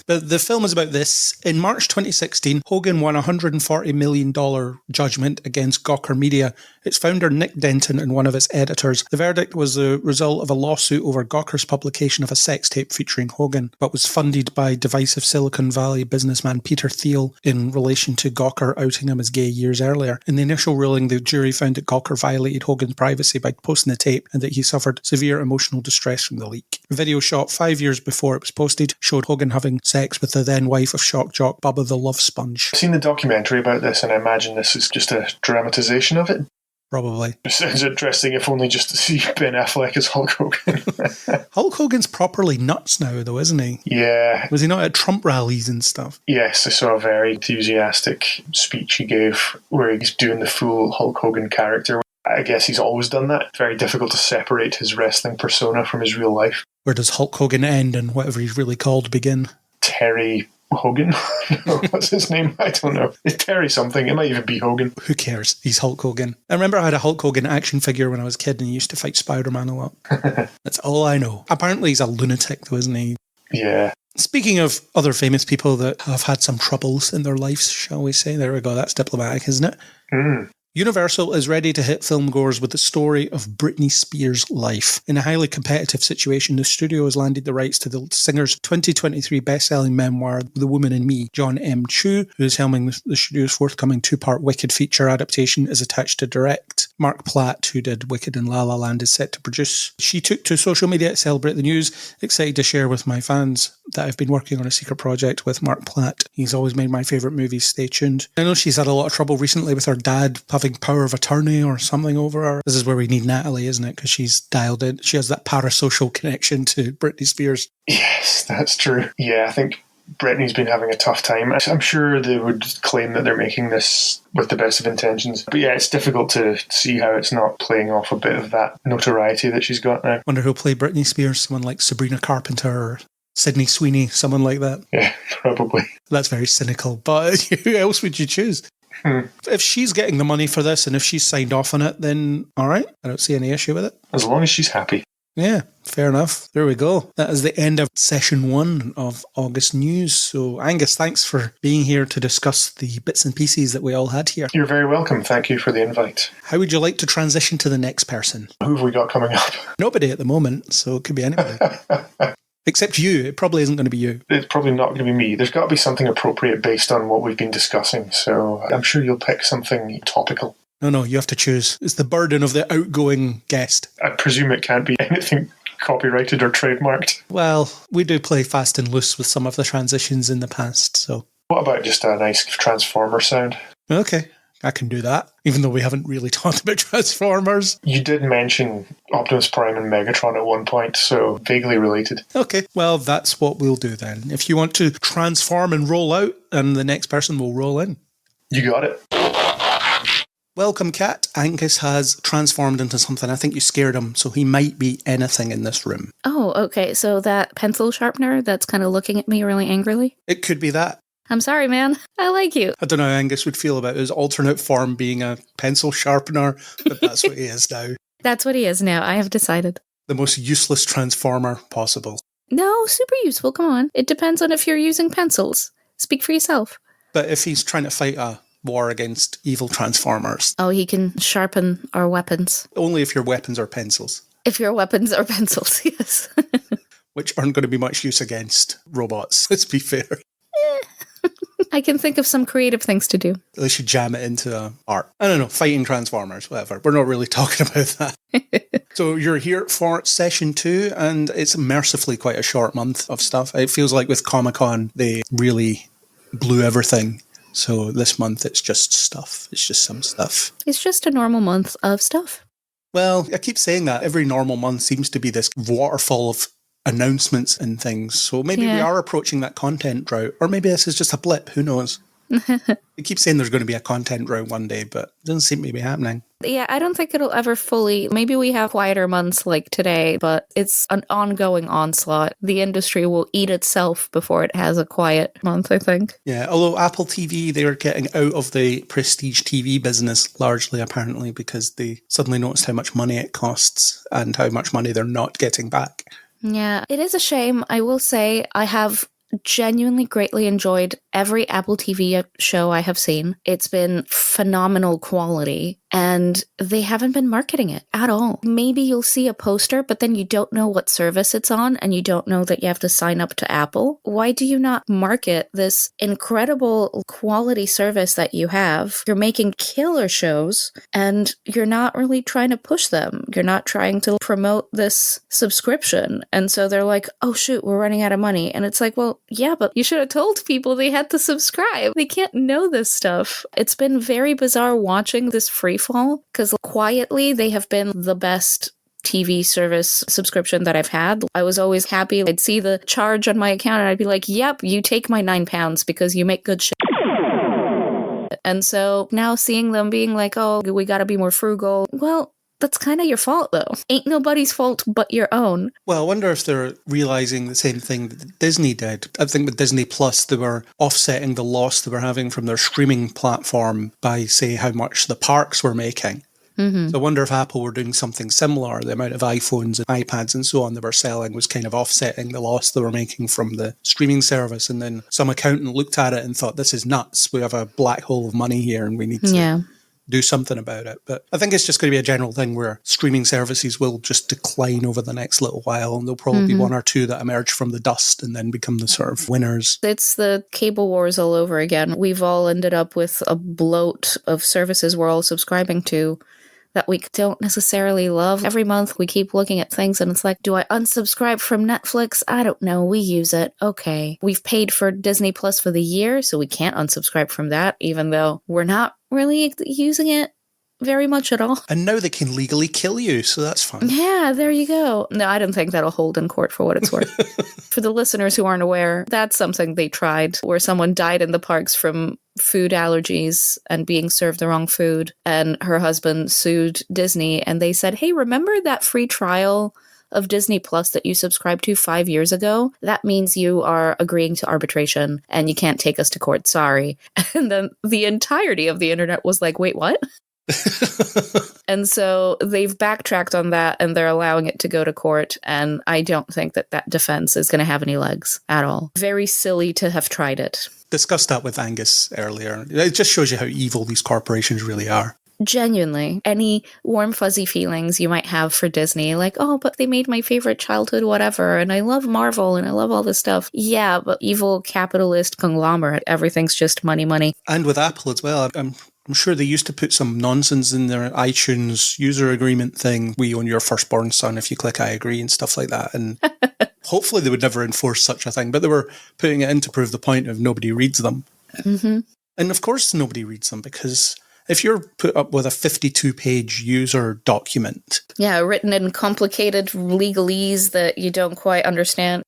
The film is about this. In March 2016, Hogan won a $140 million judgment against Gawker Media, its founder Nick Denton and one of its editors. The verdict was the result of a lawsuit over Gawker's publication of a sex tape featuring Hogan, but was funded by divisive Silicon Valley businessman Peter Thiel in relation to Gawker outing him as gay years earlier. In the initial ruling, the jury found that Gawker violated Hogan's privacy by posting the tape and that he suffered severe emotional distress from the leak. A video shot 5 years before it was posted showed Hogan having sex with the then wife of shock jock Bubba the Love Sponge. I've seen the documentary about this, and I imagine this is just a dramatisation of it. Probably. It sounds interesting, if only just to see Ben Affleck as Hulk Hogan. Hulk Hogan's properly nuts now, though, isn't he? Yeah. Was he not at Trump rallies and stuff? Yes, I saw a very enthusiastic speech he gave where he's doing the full Hulk Hogan character. I guess he's always done that. Very difficult to separate his wrestling persona from his real life. Where does Hulk Hogan end and whatever he's really called begin? Terry Hogan? No, what's his name? I don't know. It's Terry something. It might even be Hogan. Who cares? He's Hulk Hogan. I remember I had a Hulk Hogan action figure when I was a kid and he used to fight Spider-Man a lot. That's all I know. Apparently he's a lunatic though, isn't he? Yeah. Speaking of other famous people that have had some troubles in their lives, shall we say? There we go. That's diplomatic, isn't it? Mm. Universal is ready to hit filmgoers with the story of Britney Spears' life. In a highly competitive situation, the studio has landed the rights to the singer's 2023 best-selling memoir, The Woman in Me. John M. Chu, who is helming the studio's forthcoming two-part Wicked feature adaptation, is attached to direct. Mark Platt, who did Wicked and La La Land, is set to produce. She took to social media to celebrate the news. Excited to share with my fans that I've been working on a secret project with Mark Platt. He's always made my favourite movies. Stay tuned. I know she's had a lot of trouble recently with her dad having power of attorney or something over her. This is where we need Natalie, isn't it? Because she's dialed in. She has that parasocial connection to Britney Spears. Yes, that's true. Yeah, I think Britney's been having a tough time. I'm sure they would claim that they're making this with the best of intentions. But yeah, it's difficult to see how it's not playing off a bit of that notoriety that she's got now. Wonder who'll play Britney Spears? Someone like Sabrina Carpenter or Sydney Sweeney, someone like that. Yeah, probably. That's very cynical. But who else would you choose? If she's getting the money for this and if she's signed off on it, then all right. I don't see any issue with it. As long as she's happy. Yeah, fair enough. There we go. That is the end of session 1 of August News. So, Angus, thanks for being here to discuss the bits and pieces that we all had here. You're very welcome. Thank you for the invite. How would you like to transition to the next person? Who have we got coming up? Nobody at the moment, so it could be anybody. Except you. It probably isn't going to be you. It's probably not going to be me. There's got to be something appropriate based on what we've been discussing. So I'm sure you'll pick something topical. No, you have to choose. It's the burden of the outgoing guest. I presume it can't be anything copyrighted or trademarked. Well, we do play fast and loose with some of the transitions in the past, so... What about just a nice Transformer sound? Okay, I can do that, even though we haven't really talked about Transformers. You did mention Optimus Prime and Megatron at one point, so vaguely related. Okay, well, that's what we'll do then. If you want to transform and roll out, and the next person will roll in. You got it. Welcome, Kat. Angus has transformed into something. I think you scared him, so he might be anything in this room. Oh, okay. So that pencil sharpener that's kind of looking at me really angrily? It could be that. I'm sorry, man. I like you. I don't know how Angus would feel about his alternate form being a pencil sharpener, but that's what he is now. That's what he is now. I have decided. The most useless transformer possible. No, super useful. Come on. It depends on if you're using pencils. Speak for yourself. But if he's trying to fight a war against evil transformers. Oh, he can sharpen our weapons. Only if your weapons are pencils. If your weapons are pencils, yes. Which aren't going to be much use against robots, let's be fair. I can think of some creative things to do. They should jam it into art. I don't know, fighting Transformers, whatever. We're not really talking about that. So you're here for session 2, and it's mercifully quite a short month of stuff. It feels like with Comic-Con, they really blew everything. So this month, it's just stuff. It's just some stuff. It's just a normal month of stuff. Well, I keep saying that. Every normal month seems to be this waterfall of announcements and things. So maybe we are approaching that content drought. Or maybe this is just a blip. Who knows? We keep saying there's going to be a content drought one day, but it doesn't seem to be happening. Yeah, I don't think it'll ever fully... Maybe we have quieter months like today, but it's an ongoing onslaught. The industry will eat itself before it has a quiet month, I think. Yeah, although Apple TV, they're getting out of the prestige TV business largely, apparently, because they suddenly noticed how much money it costs and how much money they're not getting back. Yeah, it is a shame. I will say I have genuinely greatly enjoyed every Apple TV show I have seen. It's been phenomenal quality, and they haven't been marketing it at all. Maybe you'll see a poster, but then you don't know what service it's on, and you don't know that you have to sign up to Apple. Why do you not market this incredible quality service that you have? You're making killer shows, and you're not really trying to push them. You're not trying to promote this subscription. And so they're like, oh shoot, we're running out of money. And it's like, well, yeah, but you should have told people they had to subscribe. They can't know this stuff. It's been very bizarre watching this free fall, because quietly they have been the best TV service subscription that I've had. I was always happy. I'd see the charge on my account and I'd be like, yep, you take my £9 because you make good shit. And so now seeing them being like, oh, we gotta be more frugal. Well, that's kind of your fault, though. Ain't nobody's fault but your own. Well, I wonder if they're realising the same thing that Disney did. I think with Disney Plus, they were offsetting the loss they were having from their streaming platform by, say, how much the parks were making. Mm-hmm. So I wonder if Apple were doing something similar. The amount of iPhones and iPads and so on they were selling was kind of offsetting the loss they were making from the streaming service. And then some accountant looked at it and thought, this is nuts. We have a black hole of money here and we need to do something about it. But I think it's just going to be a general thing where streaming services will just decline over the next little while, and there'll probably be one or two that emerge from the dust and then become the sort of winners. It's the cable wars all over again. We've all ended up with a bloat of services we're all subscribing to that we don't necessarily love. Every month we keep looking at things and it's like, do I unsubscribe from Netflix? I don't know. We use it. Okay. We've paid for Disney Plus for the year, so we can't unsubscribe from that, even though we're not really using it very much at all. And now they can legally kill you, so that's fun. Yeah, there you go. No, I don't think that'll hold in court for what it's worth. For the listeners who aren't aware, that's something they tried, where someone died in the parks from food allergies and being served the wrong food, and her husband sued Disney, and they said, hey, remember that free trial of Disney Plus that you subscribed to 5 years ago? That means you are agreeing to arbitration and you can't take us to court. Sorry. And then the entirety of the internet was like, wait, what? And so they've backtracked on that and they're allowing it to go to court. And I don't think that that defense is going to have any legs at all. Very silly to have tried it. Discussed that with Angus earlier. It just shows you how evil these corporations really are. Genuinely, any warm fuzzy feelings you might have for Disney, like, oh, but they made my favorite childhood whatever, and I love Marvel, and I love all this stuff. Yeah, but evil capitalist conglomerate, everything's just money, money. And with Apple as well, I'm sure they used to put some nonsense in their iTunes user agreement thing. We own your firstborn son if you click I agree and stuff like that. And hopefully they would never enforce such a thing, but they were putting it in to prove the point of nobody reads them. Mm-hmm. And of course nobody reads them, because if you're put up with a 52-page user document... Yeah, written in complicated legalese that you don't quite understand.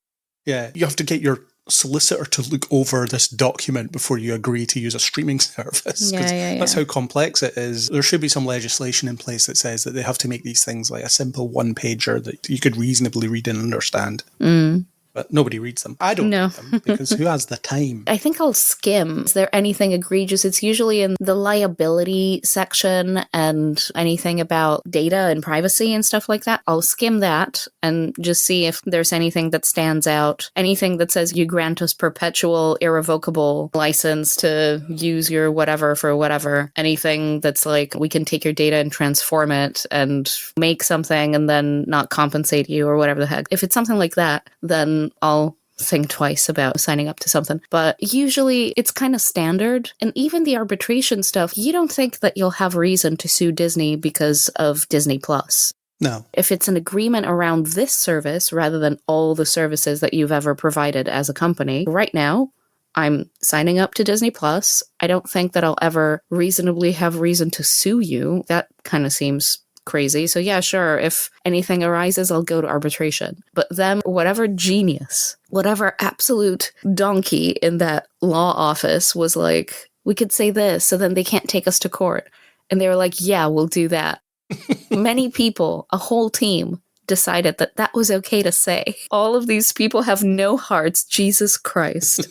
Yeah, you have to get your solicitor to look over this document before you agree to use a streaming service. That's how complex it is. There should be some legislation in place that says that they have to make these things like a simple one-pager that you could reasonably read and understand. But nobody reads them. I don't read them, because who has the time? I think I'll skim. Is there anything egregious? It's usually in the liability section and anything about data and privacy and stuff like that. I'll skim that and just see if there's anything that stands out. Anything that says you grant us perpetual, irrevocable license to use your whatever for whatever. Anything that's like, we can take your data and transform it and make something and then not compensate you or whatever the heck. If it's something like that, then I'll think twice about signing up to something. But usually it's kind of standard. And even the arbitration stuff, you don't think that you'll have reason to sue Disney because of Disney Plus. No. If it's an agreement around this service rather than all the services that you've ever provided as a company, right now, I'm signing up to Disney Plus. I don't think that I'll ever reasonably have reason to sue you. That kind of seems crazy. So yeah, sure, if anything arises, I'll go to arbitration. But then whatever genius, whatever absolute donkey in that law office was like, we could say this, so then they can't take us to court. And they were like, yeah, we'll do that. Many people, a whole team, decided that that was okay to say. All of these people have no hearts. Jesus Christ.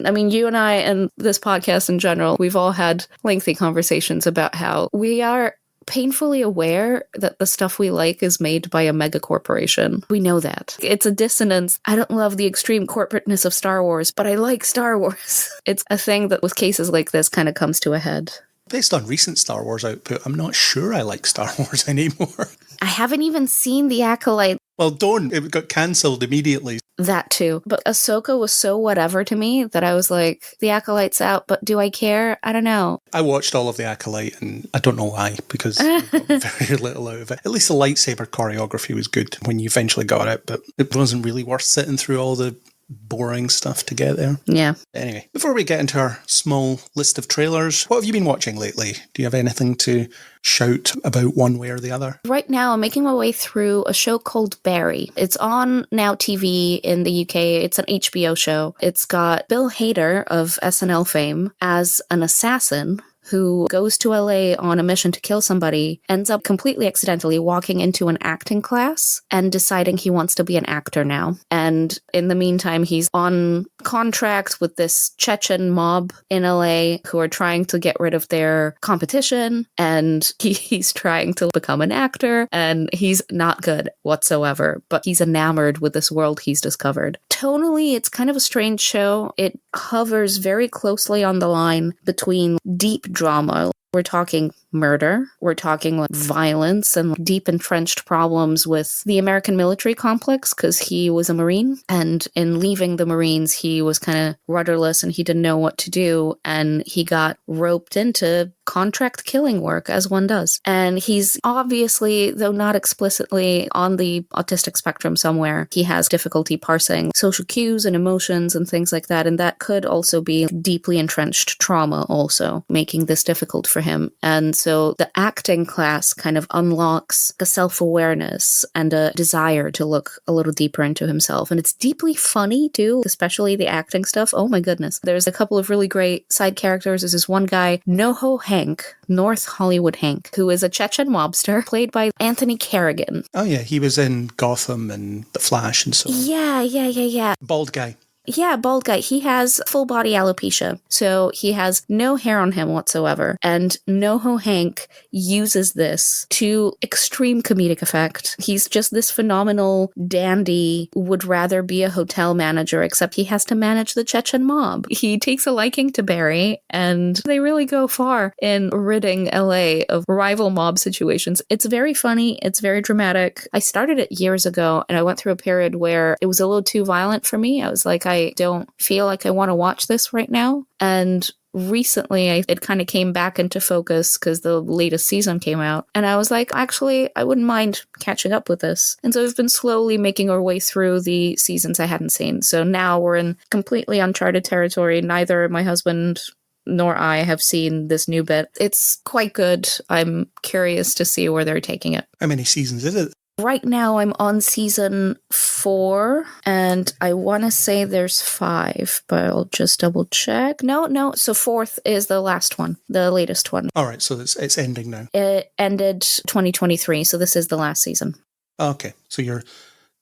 I mean, you and I and this podcast in general, we've all had lengthy conversations about how we are painfully aware that the stuff we like is made by a mega corporation. We know that. It's a dissonance. I don't love the extreme corporateness of Star Wars, but I like Star Wars. It's a thing that with cases like this kind of comes to a head. Based on recent Star Wars output, I'm not sure I like Star Wars anymore. I haven't even seen The Acolyte. Well, don't. It got cancelled immediately. That too. But Ahsoka was so whatever to me that I was like, The Acolyte's out, but do I care? I don't know. I watched all of The Acolyte and I don't know why, because I got very little out of it. At least the lightsaber choreography was good when you eventually got it, but it wasn't really worth sitting through all the boring stuff to get there. Yeah. Anyway, before we get into our small list of trailers, what have you been watching lately? Do you have anything to shout about one way or the other? Right now, I'm making my way through a show called Barry. It's on Now TV in the UK. It's an HBO show. It's got Bill Hader of SNL fame as an assassin who goes to LA on a mission to kill somebody, ends up completely accidentally walking into an acting class and deciding he wants to be an actor now. And in the meantime, he's on contract with this Chechen mob in LA who are trying to get rid of their competition, and he's trying to become an actor, and he's not good whatsoever, but he's enamored with this world he's discovered. Tonally, it's kind of a strange show. It hovers very closely on the line between deep drama. We're talking murder. We're talking like violence and deep entrenched problems with the American military complex because he was a Marine. And in leaving the Marines, he was kind of rudderless and he didn't know what to do. And he got roped into contract killing work, as one does. And he's obviously, though not explicitly, on the autistic spectrum somewhere. He has difficulty parsing social cues and emotions and things like that. And that could also be deeply entrenched trauma also, making this difficult for him. And so the acting class kind of unlocks a self-awareness and a desire to look a little deeper into himself. And it's deeply funny too, especially the acting stuff. Oh my goodness. There's a couple of really great side characters. There's this one guy, Noho Hank, North Hollywood Hank, who is a Chechen mobster played by Anthony Carrigan. Oh yeah, he was in Gotham and The Flash and so on. Yeah. Bald guy. Yeah, bald guy. He has full body alopecia. So he has no hair on him whatsoever. And NoHo Hank uses this to extreme comedic effect. He's just this phenomenal dandy, would rather be a hotel manager, except he has to manage the Chechen mob. He takes a liking to Barry, and they really go far in ridding LA of rival mob situations. It's very funny. It's very dramatic. I started it years ago, and I went through a period where it was a little too violent for me. I was like, I don't feel like I want to watch this right now. And recently it kind of came back into focus because the latest season came out. And I was like, actually, I wouldn't mind catching up with this. And so we've been slowly making our way through the seasons I hadn't seen. So now we're in completely uncharted territory. Neither my husband nor I have seen this new bit. It's quite good. I'm curious to see where they're taking it. How many seasons is it? Right now, I'm on season 4, and I want to say there's 5, but I'll just double check. No. So 4th is the last one, the latest one. All right, so it's ending now. It ended 2023, so this is the last season. Okay, so you're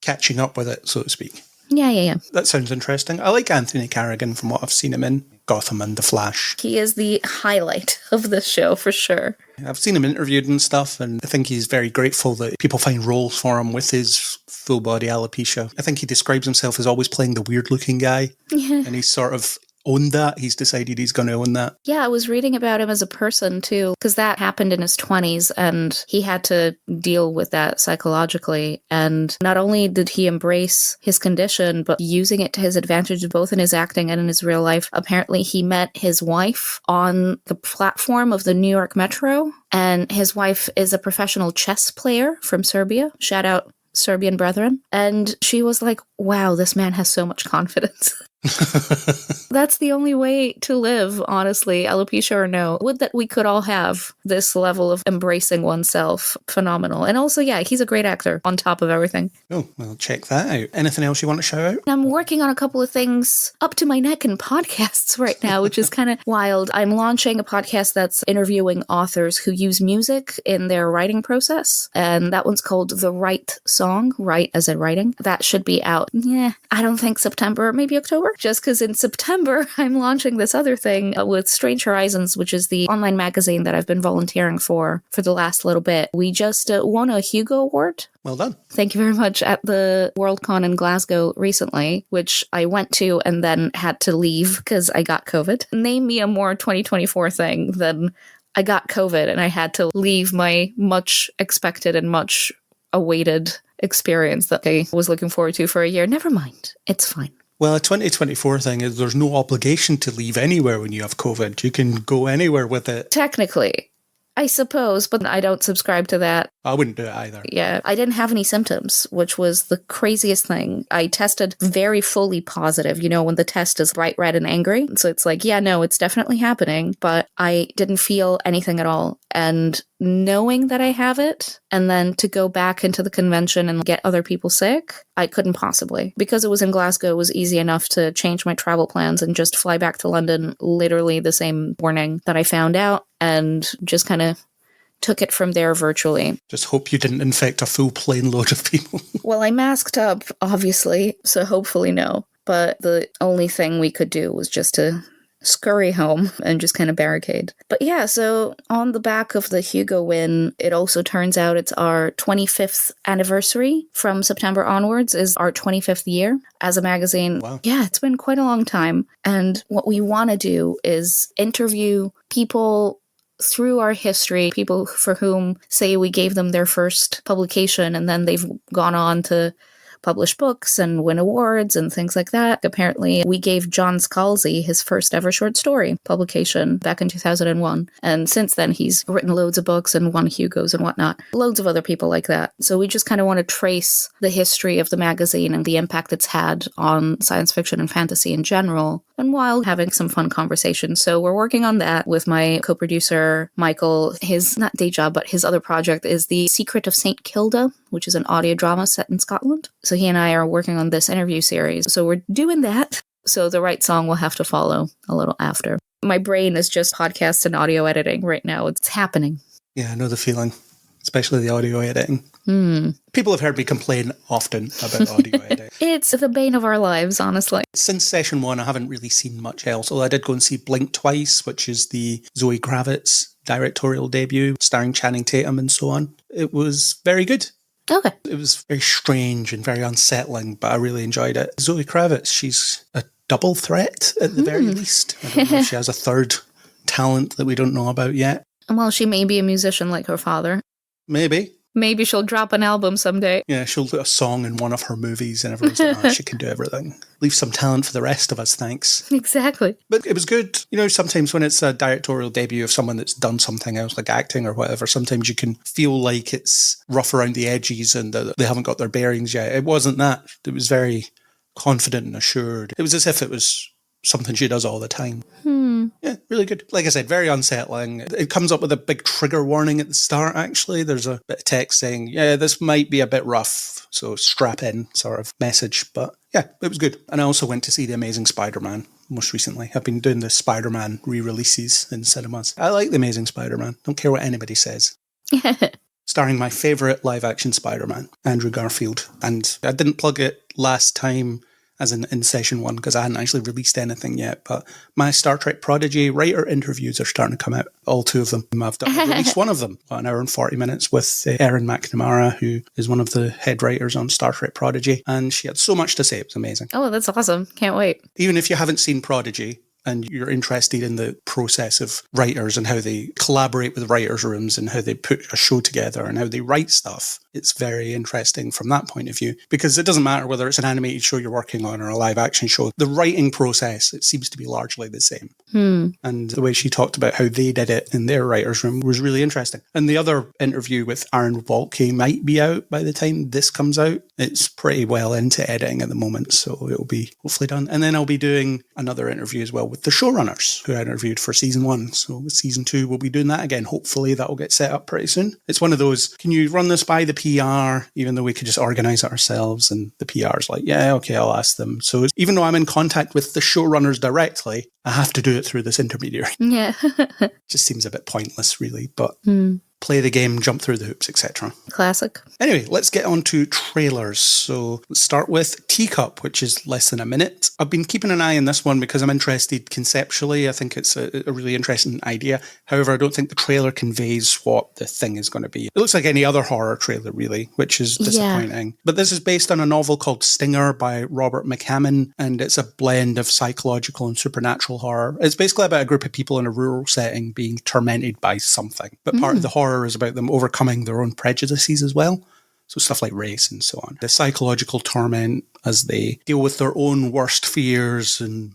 catching up with it, so to speak. Yeah. That sounds interesting. I like Anthony Carrigan from what I've seen him in. Gotham and The Flash. He is the highlight of this show, for sure. I've seen him interviewed and stuff, and I think he's very grateful that people find roles for him with his full-body alopecia. I think he describes himself as always playing the weird-looking guy, and he's sort of own that. He's decided he's going to own that. Yeah, I was reading about him as a person too, because that happened in his 20s and he had to deal with that psychologically. And not only did he embrace his condition, but using it to his advantage both in his acting and in his real life. Apparently, he met his wife on the platform of the New York Metro, and his wife is a professional chess player from Serbia. Shout out Serbian brethren. And she was like, wow, this man has so much confidence. That's the only way to live, honestly, alopecia or no. Would that we could all have this level of embracing oneself. Phenomenal. And also, yeah, he's a great actor on top of everything. Oh, well, check that out. Anything else you want to shout out? I'm working on a couple of things up to my neck in podcasts right now, which is kind of wild. I'm launching a podcast that's interviewing authors who use music in their writing process. And that one's called The Right Song, right as in writing. That should be out. Yeah, I don't think September, maybe October. Just because in September, I'm launching this other thing with Strange Horizons, which is the online magazine that I've been volunteering for the last little bit. We just won a Hugo Award. Well done. Thank you very much at the Worldcon in Glasgow recently, which I went to and then had to leave because I got COVID. Name me a more 2024 thing than I got COVID and I had to leave my much expected and much awaited experience that I was looking forward to for a year. Never mind. It's fine. Well, a 2024 thing is there's no obligation to leave anywhere when you have COVID. You can go anywhere with it. Technically, I suppose, but I don't subscribe to that. I wouldn't do it either. Yeah, I didn't have any symptoms, which was the craziest thing. I tested very fully positive, you know, when the test is bright red and angry. So it's like, yeah, no, it's definitely happening, but I didn't feel anything at all. And knowing that I have it, and then to go back into the convention and get other people sick, I couldn't possibly. Because it was in Glasgow, it was easy enough to change my travel plans and just fly back to London literally the same morning that I found out, and just kind of took it from there virtually. Just hope you didn't infect a full plane load of people. Well, I masked up, obviously, so hopefully no. But the only thing we could do was just to scurry home and just kind of barricade. But yeah, so on the back of the Hugo win, it also turns out it's our 25th anniversary. From September onwards is our 25th year as a magazine. Wow. Yeah, it's been quite a long time. And what we want to do is interview people through our history, people for whom, say, we gave them their first publication and then they've gone on to publish books and win awards and things like that. Apparently, we gave John Scalzi his first ever short story publication back in 2001. And since then, he's written loads of books and won Hugos and whatnot. Loads of other people like that. So we just kind of want to trace the history of the magazine and the impact it's had on science fiction and fantasy in general, and while having some fun conversations. So we're working on that with my co-producer, Michael. His, not day job, but his other project is The Secret of St. Kilda, which is an audio drama set in Scotland. So he and I are working on this interview series. So we're doing that. So The Right Song will have to follow a little after. My brain is just podcast and audio editing right now. It's happening. Yeah, I know the feeling, especially the audio editing. People have heard me complain often about audio editing. It's the bane of our lives, honestly. Since session 1, I haven't really seen much else. Although I did go and see Blink Twice, which is the Zoe Kravitz directorial debut, starring Channing Tatum and so on. It was very good. Okay. It was very strange and very unsettling, but I really enjoyed it. Zoe Kravitz, she's a double threat at the very least. I don't know if she has a third talent that we don't know about yet. Well, she may be a musician like her father. Maybe. Maybe she'll drop an album someday. Yeah, she'll do a song in one of her movies and everyone's like, oh, she can do everything. Leave some talent for the rest of us, thanks. Exactly. But it was good. You know, sometimes when it's a directorial debut of someone that's done something else, like acting or whatever, sometimes you can feel like it's rough around the edges and they haven't got their bearings yet. It wasn't that. It was very confident and assured. It was as if it was something she does all the time. Yeah, really good. Like I said, very unsettling. It comes up with a big trigger warning at the start, actually. There's a bit of text saying, yeah, this might be a bit rough, so strap in sort of message. But yeah, it was good. And I also went to see The Amazing Spider-Man most recently. I've been doing the Spider-Man re-releases in cinemas. I like The Amazing Spider-Man. Don't care what anybody says. Starring my favourite live-action Spider-Man, Andrew Garfield. And I didn't plug it last time as in session 1, because I hadn't actually released anything yet, but my Star Trek Prodigy writer interviews are starting to come out, all 2 of them. I've released one of them, about an hour and 40 minutes, with Erin McNamara, who is one of the head writers on Star Trek Prodigy, and she had so much to say. It was amazing. Oh, that's awesome. Can't wait. Even if you haven't seen Prodigy, and you're interested in the process of writers and how they collaborate with writers' rooms and how they put a show together and how they write stuff, it's very interesting from that point of view, because it doesn't matter whether it's an animated show you're working on or a live action show. The writing process, it seems to be largely the same. And the way she talked about how they did it in their writer's room was really interesting. And the other interview with Aaron Walke might be out by the time this comes out. It's pretty well into editing at the moment, so it'll be hopefully done. And then I'll be doing another interview as well with the showrunners who I interviewed for season 1. So with season 2, we'll be doing that again. Hopefully that'll get set up pretty soon. It's one of those, can you run this by the PR, even though we could just organize it ourselves? And the PR's like, yeah, okay, I'll ask them. So even though I'm in contact with the showrunners directly, I have to do it through this intermediary. Yeah. Just seems a bit pointless, really, but play the game, jump through the hoops, etc. Classic. Anyway, let's get on to trailers. So let's start with Teacup, which is less than a minute. I've been keeping an eye on this one because I'm interested conceptually. I think it's a really interesting idea. However, I don't think the trailer conveys what the thing is going to be. It looks like any other horror trailer, really, which is disappointing. Yeah. But this is based on a novel called Stinger by Robert McCammon, and it's a blend of psychological and supernatural horror. It's basically about a group of people in a rural setting being tormented by something. But part of the horror is about them overcoming their own prejudices as well. So stuff like race and so on. The psychological torment as they deal with their own worst fears and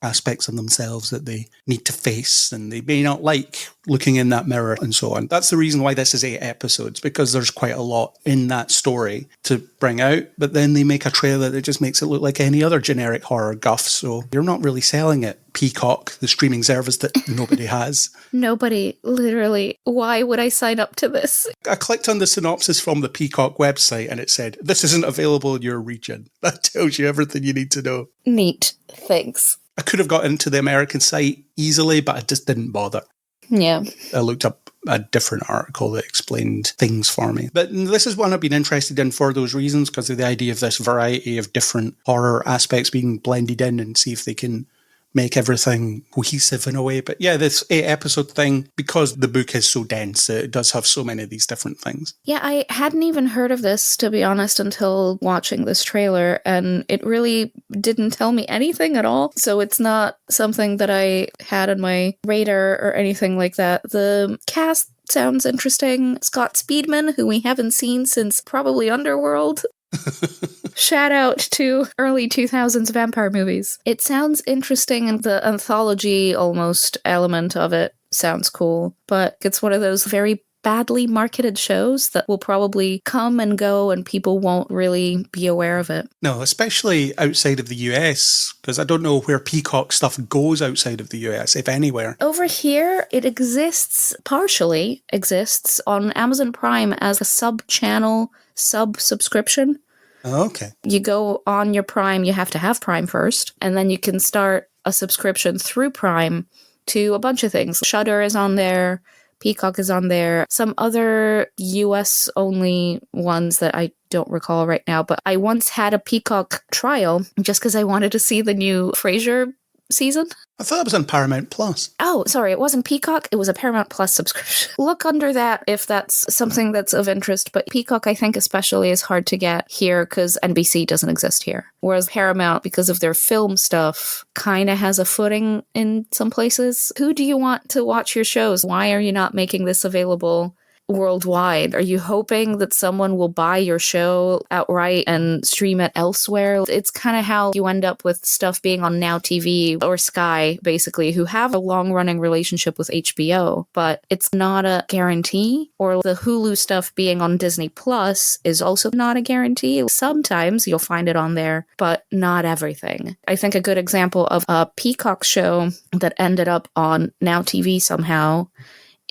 aspects of themselves that they need to face and they may not like looking in that mirror and so on. That's the reason why this is 8 episodes, because there's quite a lot in that story to bring out, but then they make a trailer that just makes it look like any other generic horror guff, so you're not really selling it. Peacock, the streaming service that nobody has. Nobody, literally. Why would I sign up to this? I clicked on the synopsis from the Peacock website and it said, this isn't available in your region. That tells you everything you need to know. Neat. Thanks. I could have got into the American site easily, but I just didn't bother. Yeah. I looked up a different article that explained things for me. But this is one I've been interested in for those reasons, because of the idea of this variety of different horror aspects being blended in and see if they can make everything cohesive in a way. But yeah, this 8 episode thing, because the book is so dense, it does have so many of these different things. Yeah, I hadn't even heard of this, to be honest, until watching this trailer, and it really didn't tell me anything at all. So it's not something that I had on my radar or anything like that. The cast sounds interesting. Scott Speedman, who we haven't seen since probably Underworld. Shout out to early 2000s vampire movies. It sounds interesting, and the anthology almost element of it sounds cool, but it's one of those very badly marketed shows that will probably come and go and people won't really be aware of it. No, especially outside of the US, because I don't know where Peacock stuff goes outside of the US, if anywhere. Over here, it partially exists on Amazon Prime as a sub-channel, sub-subscription. Oh, okay. You go on your Prime, you have to have Prime first, and then you can start a subscription through Prime to a bunch of things. Shudder is on there, Peacock is on there, some other US-only ones that I don't recall right now, but I once had a Peacock trial just because I wanted to see the new Frasier season. I thought it was on Paramount Plus. Oh, sorry, it wasn't Peacock, it was a Paramount Plus subscription. Look under that if that's something that's of interest, but Peacock, I think especially, is hard to get here because NBC doesn't exist here. Whereas Paramount, because of their film stuff, kind of has a footing in some places. Who do you want to watch your shows? Why are you not making this available worldwide? Are you hoping that someone will buy your show outright and stream it elsewhere? It's kind of how you end up with stuff being on Now TV or Sky, basically, who have a long-running relationship with HBO, but it's not a guarantee. Or the Hulu stuff being on Disney Plus is also not a guarantee. Sometimes you'll find it on there, but not everything. I think a good example of a Peacock show that ended up on Now TV somehow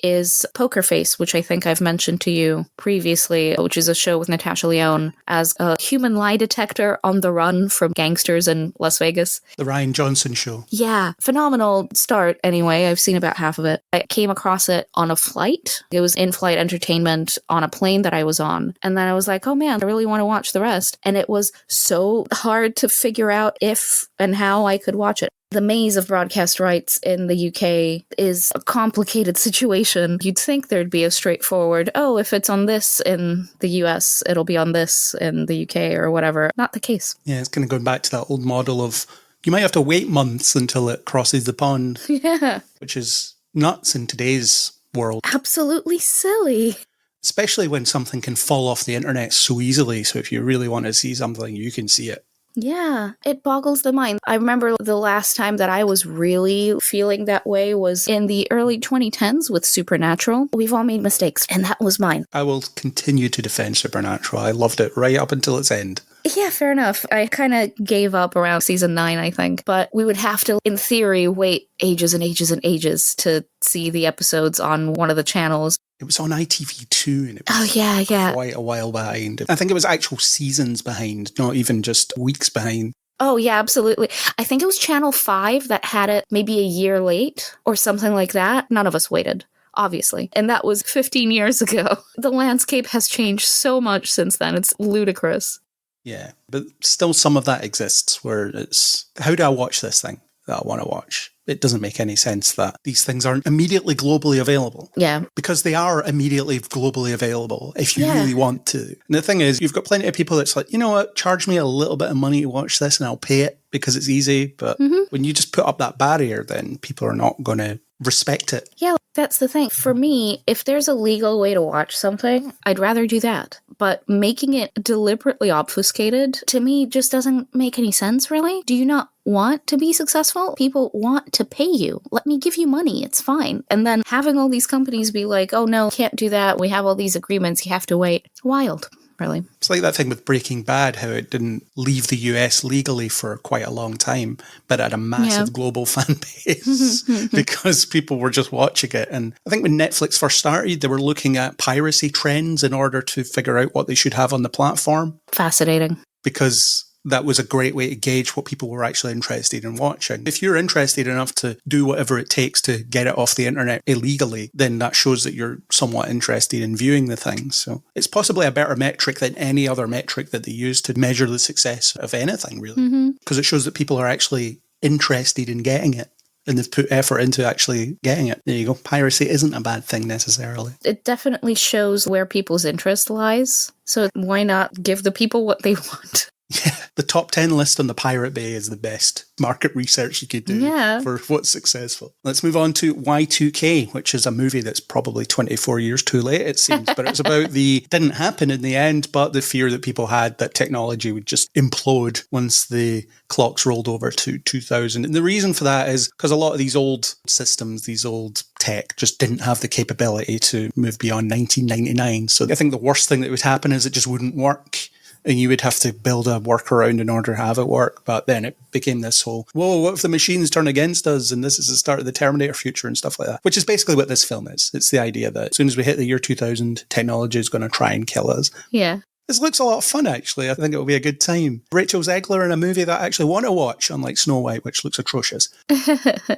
is Poker Face, which I think I've mentioned to you previously, which is a show with Natasha Lyonne as a human lie detector on the run from gangsters in Las Vegas. The Ryan Johnson show. Yeah, phenomenal start anyway. I've seen about half of it. I came across it on a flight. It was in-flight entertainment on a plane that I was on. And then I was like, oh man, I really want to watch the rest. And it was so hard to figure out if and how I could watch it. The maze of broadcast rights in the UK is a complicated situation. You'd think there'd be a straightforward, oh, if it's on this in the US, it'll be on this in the UK or whatever. Not the case. Yeah, it's kind of going back to that old model of You might have to wait months until it crosses the pond, Yeah. which is nuts in today's world. Absolutely silly. Especially when something can fall off the internet so easily. So if you really want to see something, you can see it. Yeah, it boggles the mind. I remember the last time that I was really feeling that way was in the early 2010s with Supernatural. We've all made mistakes, and that was mine. I will continue to defend Supernatural. I loved it right up until its end. Yeah, fair enough. I kind of gave up around season 9, I think. But we would have to, in theory, wait ages and ages and ages to see the episodes on one of the channels. It was on ITV2 and it was yeah. quite a while behind. I think it was actual seasons behind, not even just weeks behind. Oh, yeah, absolutely. I think it was Channel 5 that had it maybe a year late or something like that. None of us waited, obviously. And that was 15 years ago. The landscape has changed so much since then. It's ludicrous. Yeah, but still some of that exists where it's, how do I watch this thing that I want to watch? It doesn't make any sense that these things aren't immediately globally available. Yeah. Because they are immediately globally available if you really want to. And the thing is, you've got plenty of people that's like, you know what, charge me a little bit of money to watch this and I'll pay it because it's easy. But when you just put up that barrier, then people are not going to respect it. Yeah, that's the thing. For me, if there's a legal way to watch something, I'd rather do that. But making it deliberately obfuscated, to me, just doesn't make any sense, really. Do you not want to be successful? People want to pay you. Let me give you money. It's fine. And then having all these companies be like, oh no, can't do that. We have all these agreements. You have to wait. Wild. Really. It's like that thing with Breaking Bad, how it didn't leave the US legally for quite a long time, but had a massive global fan base because people were just watching it. And I think when Netflix first started, they were looking at piracy trends in order to figure out what they should have on the platform. Fascinating. Because that was a great way to gauge what people were actually interested in watching. If you're interested enough to do whatever it takes to get it off the internet illegally, then that shows that you're somewhat interested in viewing the thing. So it's possibly a better metric than any other metric that they use to measure the success of anything, really. Because it shows that people are actually interested in getting it. And they've put effort into actually getting it. There you go. Piracy isn't a bad thing necessarily. It definitely shows where people's interest lies. So why not give the people what they want? Yeah, the top 10 list on the Pirate Bay is the best market research you could do for what's successful. Let's move on to Y2K, which is a movie that's probably 24 years too late, it seems. But it's about didn't happen in the end, but the fear that people had that technology would just implode once the clocks rolled over to 2000. And the reason for that is because a lot of these old systems, these old tech, just didn't have the capability to move beyond 1999. So I think the worst thing that would happen is it just wouldn't work. And you would have to build a workaround in order to have it work. But then it became this whole, whoa, what if the machines turn against us? And this is the start of the Terminator future and stuff like that. Which is basically what this film is. It's the idea that as soon as we hit the year 2000, technology is going to try and kill us. Yeah. This looks a lot of fun, actually. I think it will be a good time. Rachel Zegler in a movie that I actually want to watch, unlike Snow White, which looks atrocious.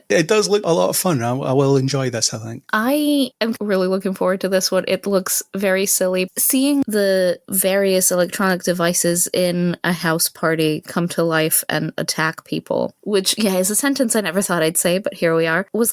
It does look a lot of fun. I will enjoy this, I think. I am really looking forward to this one. It looks very silly. Seeing the various electronic devices in a house party come to life and attack people, which, is a sentence I never thought I'd say, but here we are, was,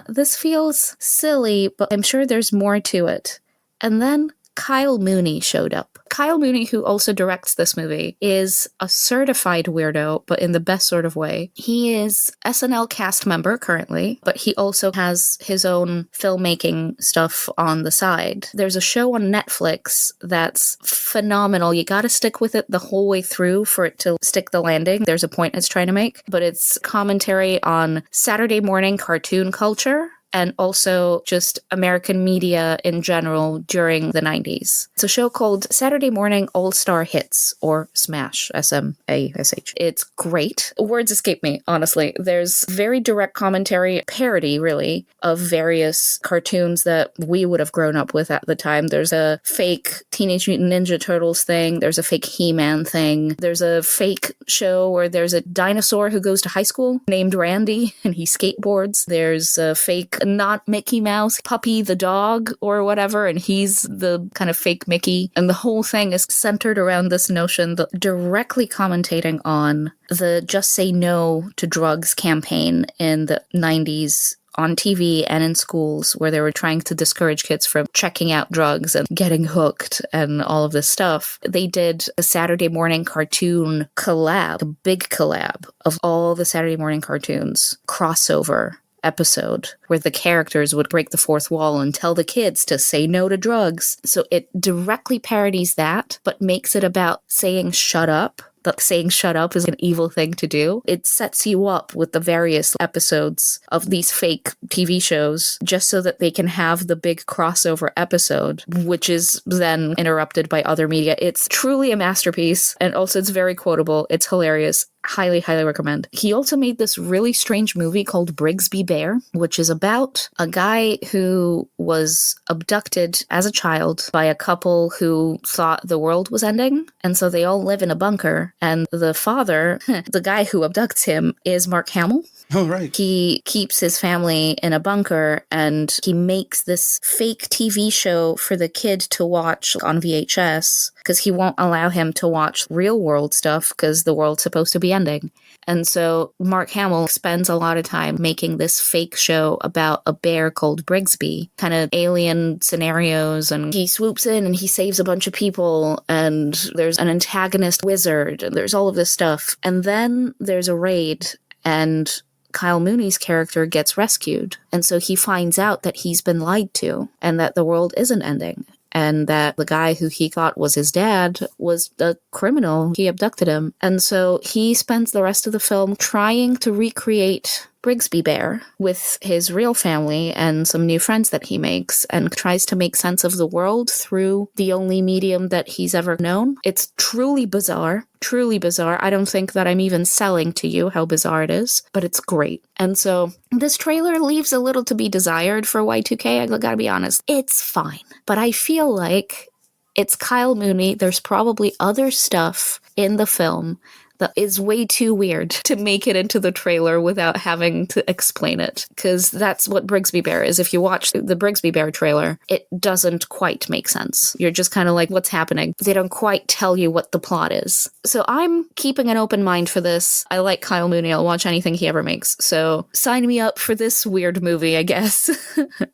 this feels silly, but I'm sure there's more to it. And then Kyle Mooney showed up. Kyle Mooney, who also directs this movie, is a certified weirdo, but in the best sort of way. He is SNL cast member currently, but he also has his own filmmaking stuff on the side. There's a show on Netflix that's phenomenal. You gotta stick with it the whole way through for it to stick the landing. There's a point it's trying to make, but it's commentary on Saturday morning cartoon culture and also just American media in general during the 90s. It's a show called Saturday Morning All-Star Hits, or SMASH, S-M-A-S-H. It's great. Words escape me, honestly. There's very direct commentary, parody, really, of various cartoons that we would have grown up with at the time. There's a fake Teenage Mutant Ninja Turtles thing. There's a fake He-Man thing. There's a fake show where there's a dinosaur who goes to high school named Randy, and he skateboards. There's a fake not Mickey Mouse, Puppy the dog or whatever, and he's the kind of fake Mickey. And the whole thing is centered around this notion that directly commentating on the Just Say No to Drugs campaign in the 90s on TV and in schools where they were trying to discourage kids from checking out drugs and getting hooked and all of this stuff. They did a Saturday morning cartoon collab, a big collab of all the Saturday morning cartoons, crossover episode where the characters would break the fourth wall and tell the kids to say no to drugs. So it directly parodies that, but makes it about saying shut up. That saying shut up is an evil thing to do. It sets you up with the various episodes of these fake TV shows just so that they can have the big crossover episode, which is then interrupted by other media. It's truly a masterpiece, and also it's very quotable. It's hilarious. Highly, highly recommend. He also made this really strange movie called Brigsby Bear, which is about a guy who was abducted as a child by a couple who thought the world was ending. And so they all live in a bunker. And the father, the guy who abducts him, is Mark Hamill. Oh, right. He keeps his family in a bunker and he makes this fake TV show for the kid to watch on VHS because he won't allow him to watch real world stuff because the world's supposed to be ending. And so Mark Hamill spends a lot of time making this fake show about a bear called Brigsby, kind of alien scenarios, and he swoops in and he saves a bunch of people, and there's an antagonist wizard, and there's all of this stuff. And then there's a raid, and Kyle Mooney's character gets rescued. And so he finds out that he's been lied to and that the world isn't ending. And that the guy who he thought was his dad was a criminal. He abducted him. And so he spends the rest of the film trying to recreate Brigsby Bear with his real family and some new friends that he makes, and tries to make sense of the world through the only medium that he's ever known. It's truly bizarre. Truly bizarre. I don't think that I'm even selling to you how bizarre it is, but it's great. And so this trailer leaves a little to be desired for Y2K. I gotta be honest. It's fine. But I feel like it's Kyle Mooney. There's probably other stuff in the film that is way too weird to make it into the trailer without having to explain it. Because that's what Brigsby Bear is. If you watch the Brigsby Bear trailer, it doesn't quite make sense. You're just kind of like, what's happening? They don't quite tell you what the plot is. So I'm keeping an open mind for this. I like Kyle Mooney. I'll watch anything he ever makes. So sign me up for this weird movie, I guess.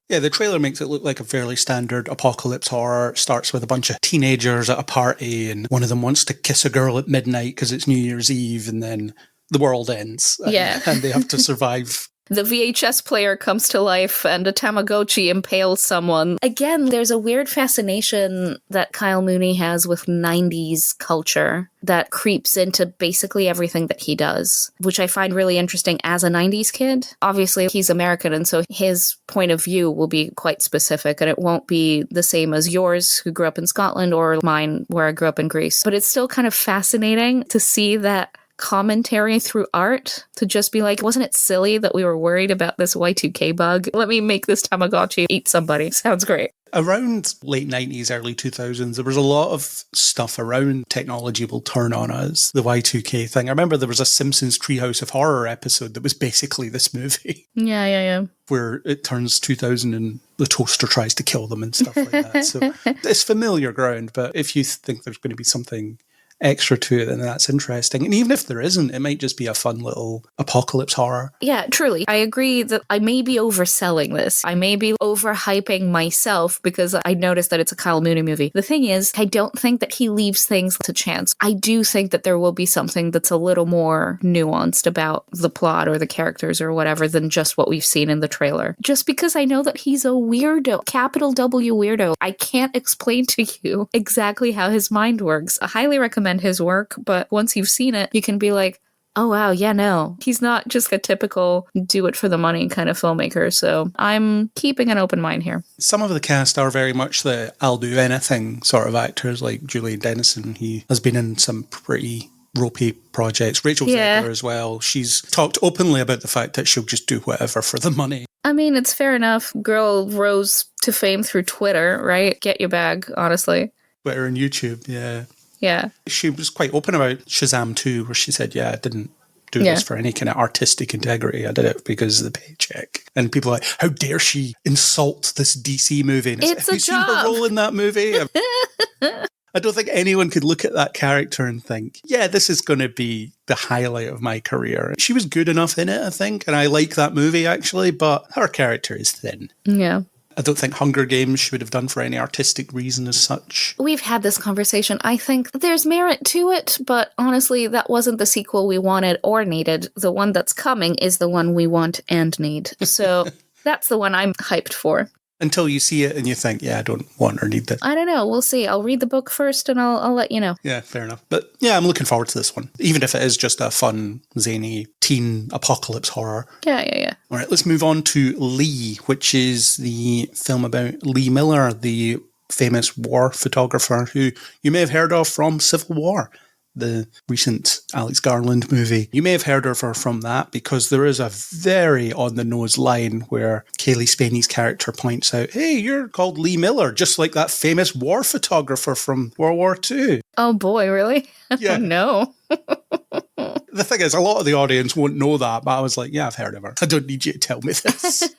Yeah, the trailer makes it look like a fairly standard apocalypse horror. It starts with a bunch of teenagers at a party, and one of them wants to kiss a girl at midnight because it's New Year's Eve, and then the world ends. And they have to survive. The VHS player comes to life and a Tamagotchi impales someone. Again, there's a weird fascination that Kyle Mooney has with 90s culture that creeps into basically everything that he does, which I find really interesting as a 90s kid. Obviously, he's American, and so his point of view will be quite specific, and it won't be the same as yours, who grew up in Scotland, or mine, where I grew up in Greece. But it's still kind of fascinating to see that commentary through art, to just be like, wasn't it silly that we were worried about this Y2K bug? Let me make this Tamagotchi eat somebody. Sounds great. Around late 90s, early 2000s, there was a lot of stuff around technology will turn on us, the Y2K thing. I remember there was a Simpsons Treehouse of Horror episode that was basically this movie. Yeah. Where it turns 2000 and the toaster tries to kill them and stuff like that. So it's familiar ground, but if you think there's going to be something extra to it, then that's interesting. And even if there isn't, it might just be a fun little apocalypse horror. Yeah, truly. I agree that I may be overselling this. I may be overhyping myself because I noticed that it's a Kyle Mooney movie. The thing is, I don't think that he leaves things to chance. I do think that there will be something that's a little more nuanced about the plot or the characters or whatever than just what we've seen in the trailer. Just because I know that he's a weirdo, capital W weirdo. I can't explain to you exactly how his mind works. I highly recommend his work, but once you've seen it, you can be like, oh wow, yeah, no, he's not just a typical do it for the money kind of filmmaker. So I'm keeping an open mind here. Some of the cast are very much the I'll do anything sort of actors, like Julian Dennison. He has been in some pretty ropey projects. Rachel Zegler as well. She's talked openly about the fact that she'll just do whatever for the money. I mean, it's fair enough. Girl rose to fame through Twitter, right? Get your bag, honestly. Twitter and YouTube, yeah. Yeah. She was quite open about Shazam 2, where she said, I didn't do this for any kind of artistic integrity. I did it because of the paycheck. And people are like, how dare she insult this DC movie? And it's like, a job. Have you seen her role in that movie? I don't think anyone could look at that character and think, yeah, this is going to be the highlight of my career. She was good enough in it, I think, and I like that movie, actually, but her character is thin. Yeah. I don't think Hunger Games she would have done for any artistic reason as such. We've had this conversation. I think there's merit to it, but honestly, that wasn't the sequel we wanted or needed. The one that's coming is the one we want and need. So that's the one I'm hyped for. Until you see it and you think, yeah, I don't want or need this. I don't know. We'll see. I'll read the book first and I'll let you know. Yeah, fair enough. But yeah, I'm looking forward to this one. Even if it is just a fun, zany teen apocalypse horror. Yeah. All right, let's move on to Lee, which is the film about Lee Miller, the famous war photographer who you may have heard of from Civil War, the recent Alex Garland movie. You may have heard of her from that because there is a very on-the-nose line where Kaylee Spaney's character points out, hey, you're called Lee Miller, just like that famous war photographer from World War II. Oh boy, really? Yeah. Oh, no. The thing is, a lot of the audience won't know that, but I was like, yeah, I've heard of her. I don't need you to tell me this.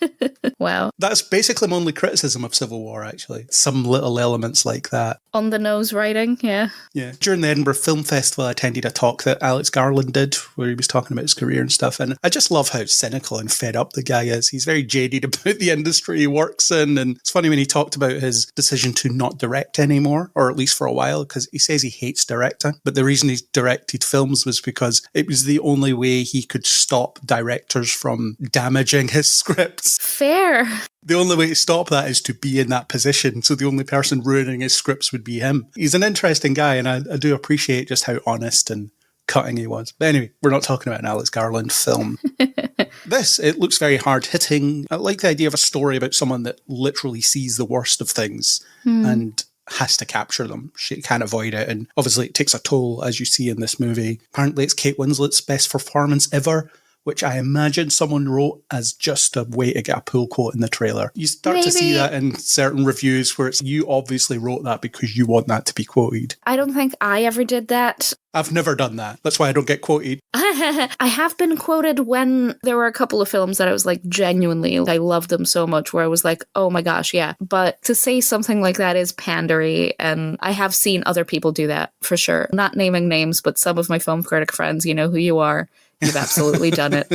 Wow. That's basically my only criticism of Civil War, actually. Some little elements like that. On the nose writing, yeah. Yeah. During the Edinburgh Film Festival, I attended a talk that Alex Garland did where he was talking about his career and stuff. And I just love how cynical and fed up the guy is. He's very jaded about the industry he works in. And it's funny when he talked about his decision to not direct anymore, or at least for a while, because he says he hates directing. But the reason he directed films was because it was the only way he could stop directors from damaging his scripts. Fair. The only way to stop that is to be in that position. So the only person ruining his scripts would be him. He's an interesting guy, and I do appreciate just how honest and cutting he was. But anyway, we're not talking about an Alex Garland film. It looks very hard-hitting. I like the idea of a story about someone that literally sees the worst of things and has to capture them. She can't avoid it. And obviously it takes a toll, as you see in this movie. Apparently it's Kate Winslet's best performance ever, which I imagine someone wrote as just a way to get a pull quote in the trailer. You start to see that in certain reviews where it's, you obviously wrote that because you want that to be quoted. I don't think I ever did that. I've never done that. That's why I don't get quoted. I have been quoted when there were a couple of films that I was like, genuinely, I loved them so much, where I was like, oh my gosh, yeah. But to say something like that is pandery, and I have seen other people do that, for sure. Not naming names, but some of my film critic friends, you know who you are. You've absolutely done it.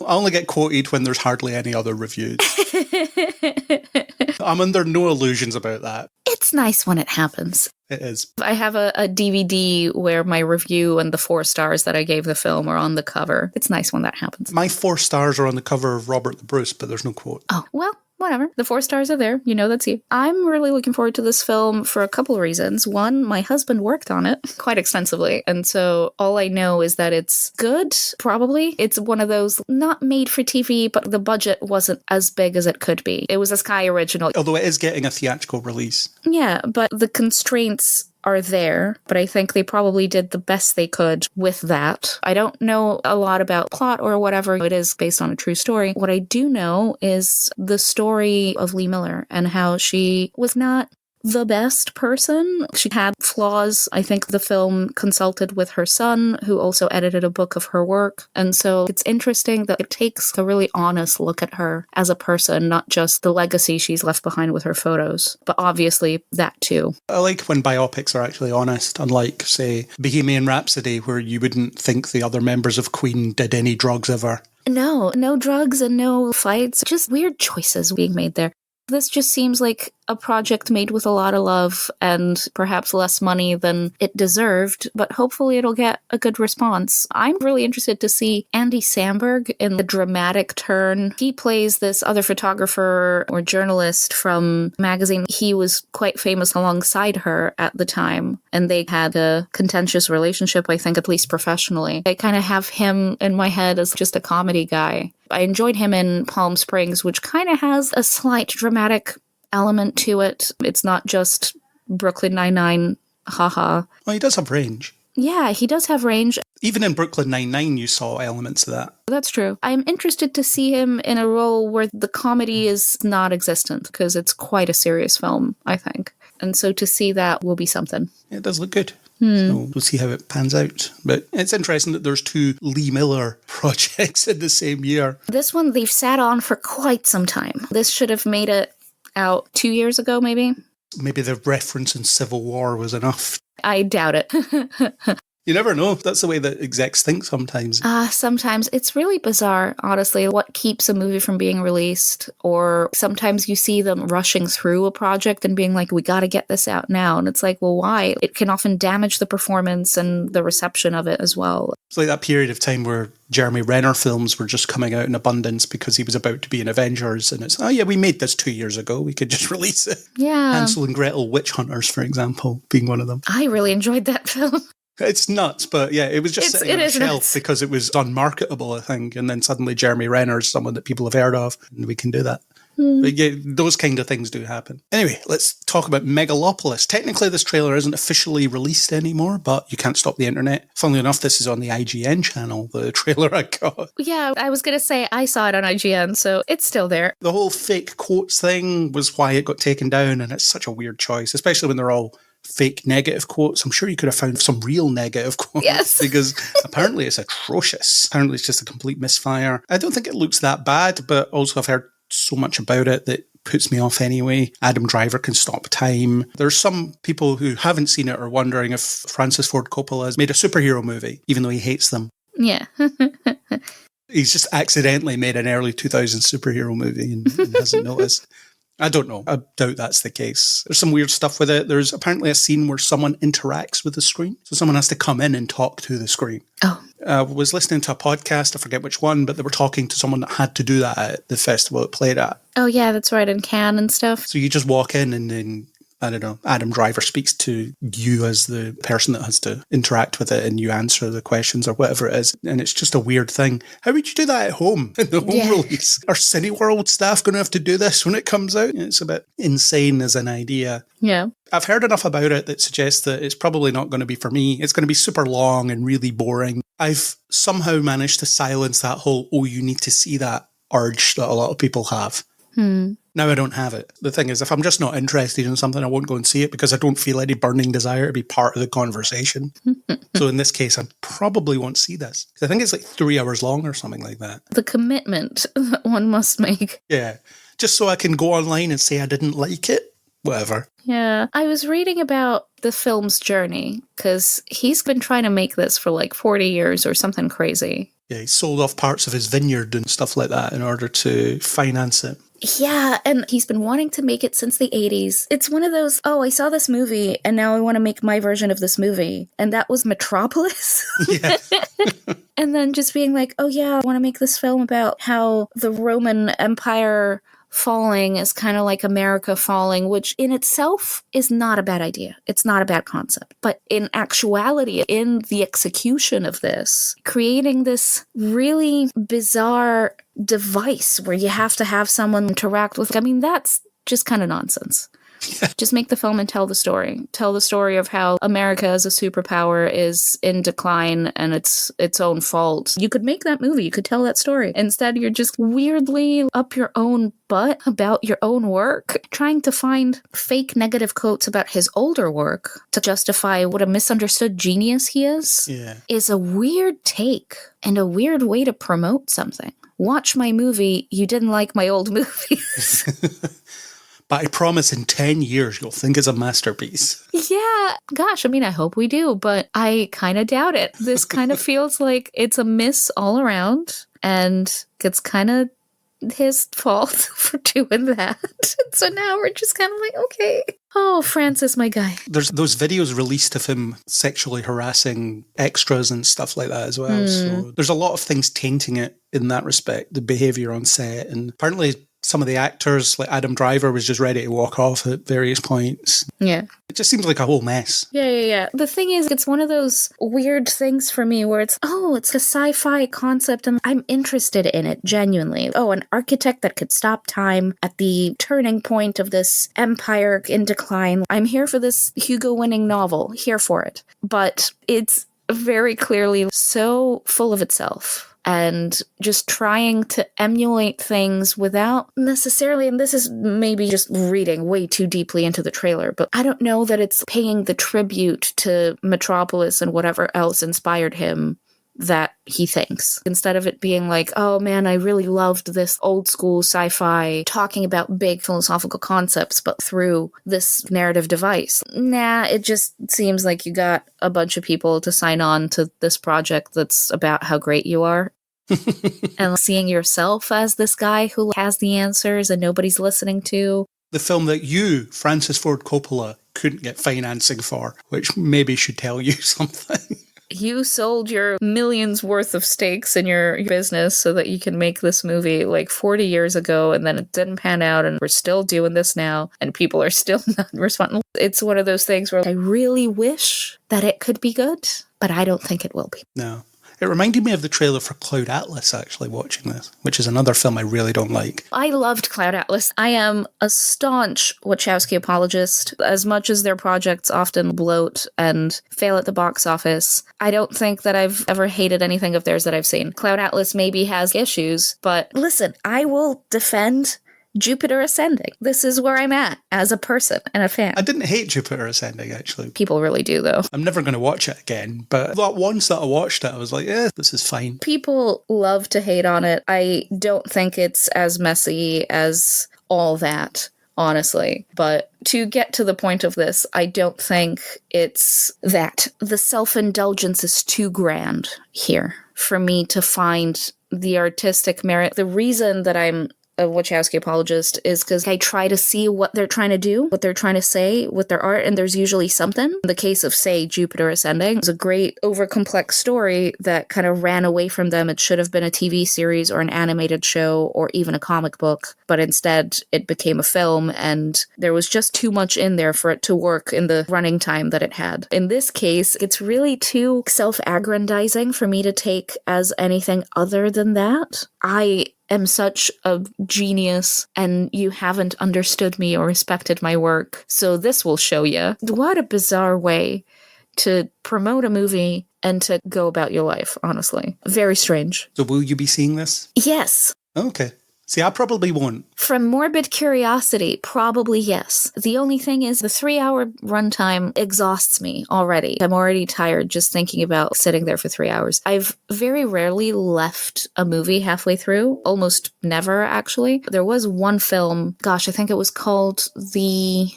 I only get quoted when there's hardly any other reviews. I'm under no illusions about that. It's nice when it happens. It is. I have a DVD where my review and the 4 stars that I gave the film are on the cover. It's nice when that happens. My 4 stars are on the cover of Robert the Bruce, but there's no quote. Oh, well, whatever. The 4 stars are there. You know that's you. I'm really looking forward to this film for a couple of reasons. One, my husband worked on it quite extensively, and so all I know is that it's good, probably. It's one of those not made for TV, but the budget wasn't as big as it could be. It was a Sky original. Although it is getting a theatrical release. Yeah, but the constraints are there, but I think they probably did the best they could with that. I don't know a lot about plot or whatever. It is based on a true story. What I do know is the story of Lee Miller and how she was not the best person. She had flaws. I think the film consulted with her son, who also edited a book of her work. And so it's interesting that it takes a really honest look at her as a person, not just the legacy she's left behind with her photos, but obviously that too. I like when biopics are actually honest, unlike, say, Bohemian Rhapsody, where you wouldn't think the other members of Queen did any drugs ever. No drugs and no fights, just weird choices being made there. This just seems like a project made with a lot of love and perhaps less money than it deserved, but hopefully it'll get a good response. I'm really interested to see Andy Samberg in the dramatic turn. He plays this other photographer or journalist from a magazine. He was quite famous alongside her at the time, and they had a contentious relationship, I think, at least professionally. I kind of have him in my head as just a comedy guy. I enjoyed him in Palm Springs, which kind of has a slight dramatic element to it. It's not just Brooklyn Nine-Nine, haha. Well, he does have range. Yeah, he does have range. Even in Brooklyn Nine-Nine, you saw elements of that. That's true. I'm interested to see him in a role where the comedy is not existent, because it's quite a serious film, I think. And so to see that will be something. It does look good. So we'll see how it pans out. But it's interesting that there's 2 Lee Miller projects in the same year. This one they've sat on for quite some time. This should have made it out 2 years ago, maybe. Maybe the reference in Civil War was enough. I doubt it. You never know. That's the way that execs think sometimes. Sometimes it's really bizarre, honestly, what keeps a movie from being released. Or sometimes you see them rushing through a project and being like, we got to get this out now. And it's like, well, why? It can often damage the performance and the reception of it as well. It's like that period of time where Jeremy Renner films were just coming out in abundance because he was about to be in Avengers. And it's, oh yeah, we made this 2 years ago. We could just release it. Yeah. Hansel and Gretel Witch Hunters, for example, being one of them. I really enjoyed that film. It's nuts, but yeah, it was just sitting on a shelf nuts. because it was unmarketable, I think. And then suddenly Jeremy Renner is someone that people have heard of, and we can do that. But yeah, those kind of things do happen. Anyway, let's talk about Megalopolis. Technically, this trailer isn't officially released anymore, but you can't stop the internet. Funnily enough, this is on the IGN channel, the trailer I got. Yeah, I was going to say I saw it on IGN, so it's still there. The whole fake quotes thing was why it got taken down, and it's such a weird choice, especially when they're all fake negative quotes. I'm sure you could have found some real negative quotes. Yes. Because apparently it's atrocious. Apparently it's just a complete misfire. I don't think it looks that bad, but also I've heard so much about it that puts me off anyway. Adam Driver can stop time. There's some people who haven't seen it are wondering if Francis Ford Coppola has made a superhero movie, even though he hates them. Yeah. He's just accidentally made an early 2000s superhero movie and hasn't noticed. I don't know. I doubt that's the case. There's some weird stuff with it. There's apparently a scene where someone interacts with the screen. So someone has to come in and talk to the screen. Oh. I was listening to a podcast, I forget which one, but they were talking to someone that had to do that at the festival it played at. Oh, yeah, that's right, in Cannes and stuff. So you just walk in and then, I don't know, Adam Driver speaks to you as the person that has to interact with it and you answer the questions or whatever it is. And it's just a weird thing. How would you do that at home in the home release? Are Cineworld staff going to have to do this when it comes out? It's a bit insane as an idea. Yeah. I've heard enough about it that suggests that it's probably not going to be for me. It's going to be super long and really boring. I've somehow managed to silence that whole, oh, you need to see that urge that a lot of people have. Now I don't have it. The thing is, if I'm just not interested in something, I won't go and see it because I don't feel any burning desire to be part of the conversation. So in this case, I probably won't see this. I think it's like 3 hours long or something like that. The commitment that one must make. Yeah. Just so I can go online and say I didn't like it. Whatever. Yeah. I was reading about the film's journey because he's been trying to make this for like 40 years or something crazy. Yeah, he sold off parts of his vineyard and stuff like that in order to finance it. Yeah, and he's been wanting to make it since the 80s. It's one of those, oh, I saw this movie, and now I want to make my version of this movie. And that was Metropolis. Yeah. And then just being like, oh yeah, I want to make this film about how the Roman Empire falling is kind of like America falling, which in itself is not a bad idea. It's not a bad concept. But in actuality, in the execution of this, creating this really bizarre device where you have to have someone interact with, I mean, that's just kind of nonsense. Just make the film and tell the story. Tell the story of how America as a superpower is in decline and it's its own fault. You could make that movie. You could tell that story. Instead, you're just weirdly up your own butt about your own work, trying to find fake negative quotes about his older work to justify what a misunderstood genius he is a weird take and a weird way to promote something. Watch my movie. You didn't like my old movies. But I promise in 10 years, you'll think it's a masterpiece. Yeah. Gosh, I mean, I hope we do, but I kind of doubt it. This kind of feels like it's a miss all around, and it's kind of his fault for doing that. So now we're just kind of like, okay. Oh, Francis, my guy. There's those videos released of him sexually harassing extras and stuff like that as well. So there's a lot of things tainting it in that respect, the behavior on set. And apparently some of the actors, like Adam Driver, was just ready to walk off at various points. Yeah. It just seems like a whole mess. Yeah. The thing is, it's one of those weird things for me where it's, oh, it's a sci-fi concept and I'm interested in it, genuinely. Oh, an architect that could stop time at the turning point of this empire in decline. I'm here for this Hugo-winning novel. Here for it. But it's very clearly so full of itself. And just trying to emulate things without necessarily, and this is maybe just reading way too deeply into the trailer, but I don't know that it's paying the tribute to Metropolis and whatever else inspired him that he thinks. Instead of it being like, oh man, I really loved this old school sci-fi talking about big philosophical concepts, but through this narrative device. Nah, it just seems like you got a bunch of people to sign on to this project that's about how great you are. And seeing yourself as this guy who has the answers and nobody's listening to. The film that you, Francis Ford Coppola, couldn't get financing for, which maybe should tell you something. You sold your millions worth of stakes in your business so that you can make this movie like 40 years ago, and then it didn't pan out, and we're still doing this now, and people are still not responding. It's one of those things where I really wish that it could be good, but I don't think it will be. No. It reminded me of the trailer for Cloud Atlas, actually, watching this, which is another film I really don't like. I loved Cloud Atlas. I am a staunch Wachowski apologist. As much as their projects often bloat and fail at the box office, I don't think that I've ever hated anything of theirs that I've seen. Cloud Atlas maybe has issues, but listen, I will defend Jupiter Ascending. This is where I'm at as a person and a fan. I didn't hate Jupiter Ascending, actually. People really do, though. I'm never going to watch it again, but once that I watched it, I was like, this is fine. People love to hate on it. I don't think it's as messy as all that, honestly. But to get to the point of this, I don't think it's that. The self-indulgence is too grand here for me to find the artistic merit. The reason that I'm a Wachowski apologist is because I try to see what they're trying to do, what they're trying to say with their art, and there's usually something. In the case of, say, Jupiter Ascending, it's a great overcomplex story that kind of ran away from them. It should have been a TV series or an animated show or even a comic book, but instead it became a film, and there was just too much in there for it to work in the running time that it had. In this case, it's really too self-aggrandizing for me to take as anything other than that. I am such a genius and you haven't understood me or respected my work, so this will show you. What a bizarre way to promote a movie and to go about your life, honestly. Very strange. So will you be seeing this? Yes. Okay. See, I probably won't. From morbid curiosity, probably yes. The only thing is the 3-hour runtime exhausts me already. I'm already tired just thinking about sitting there for 3 hours. I've very rarely left a movie halfway through. Almost never, actually. There was one film, I think it was called The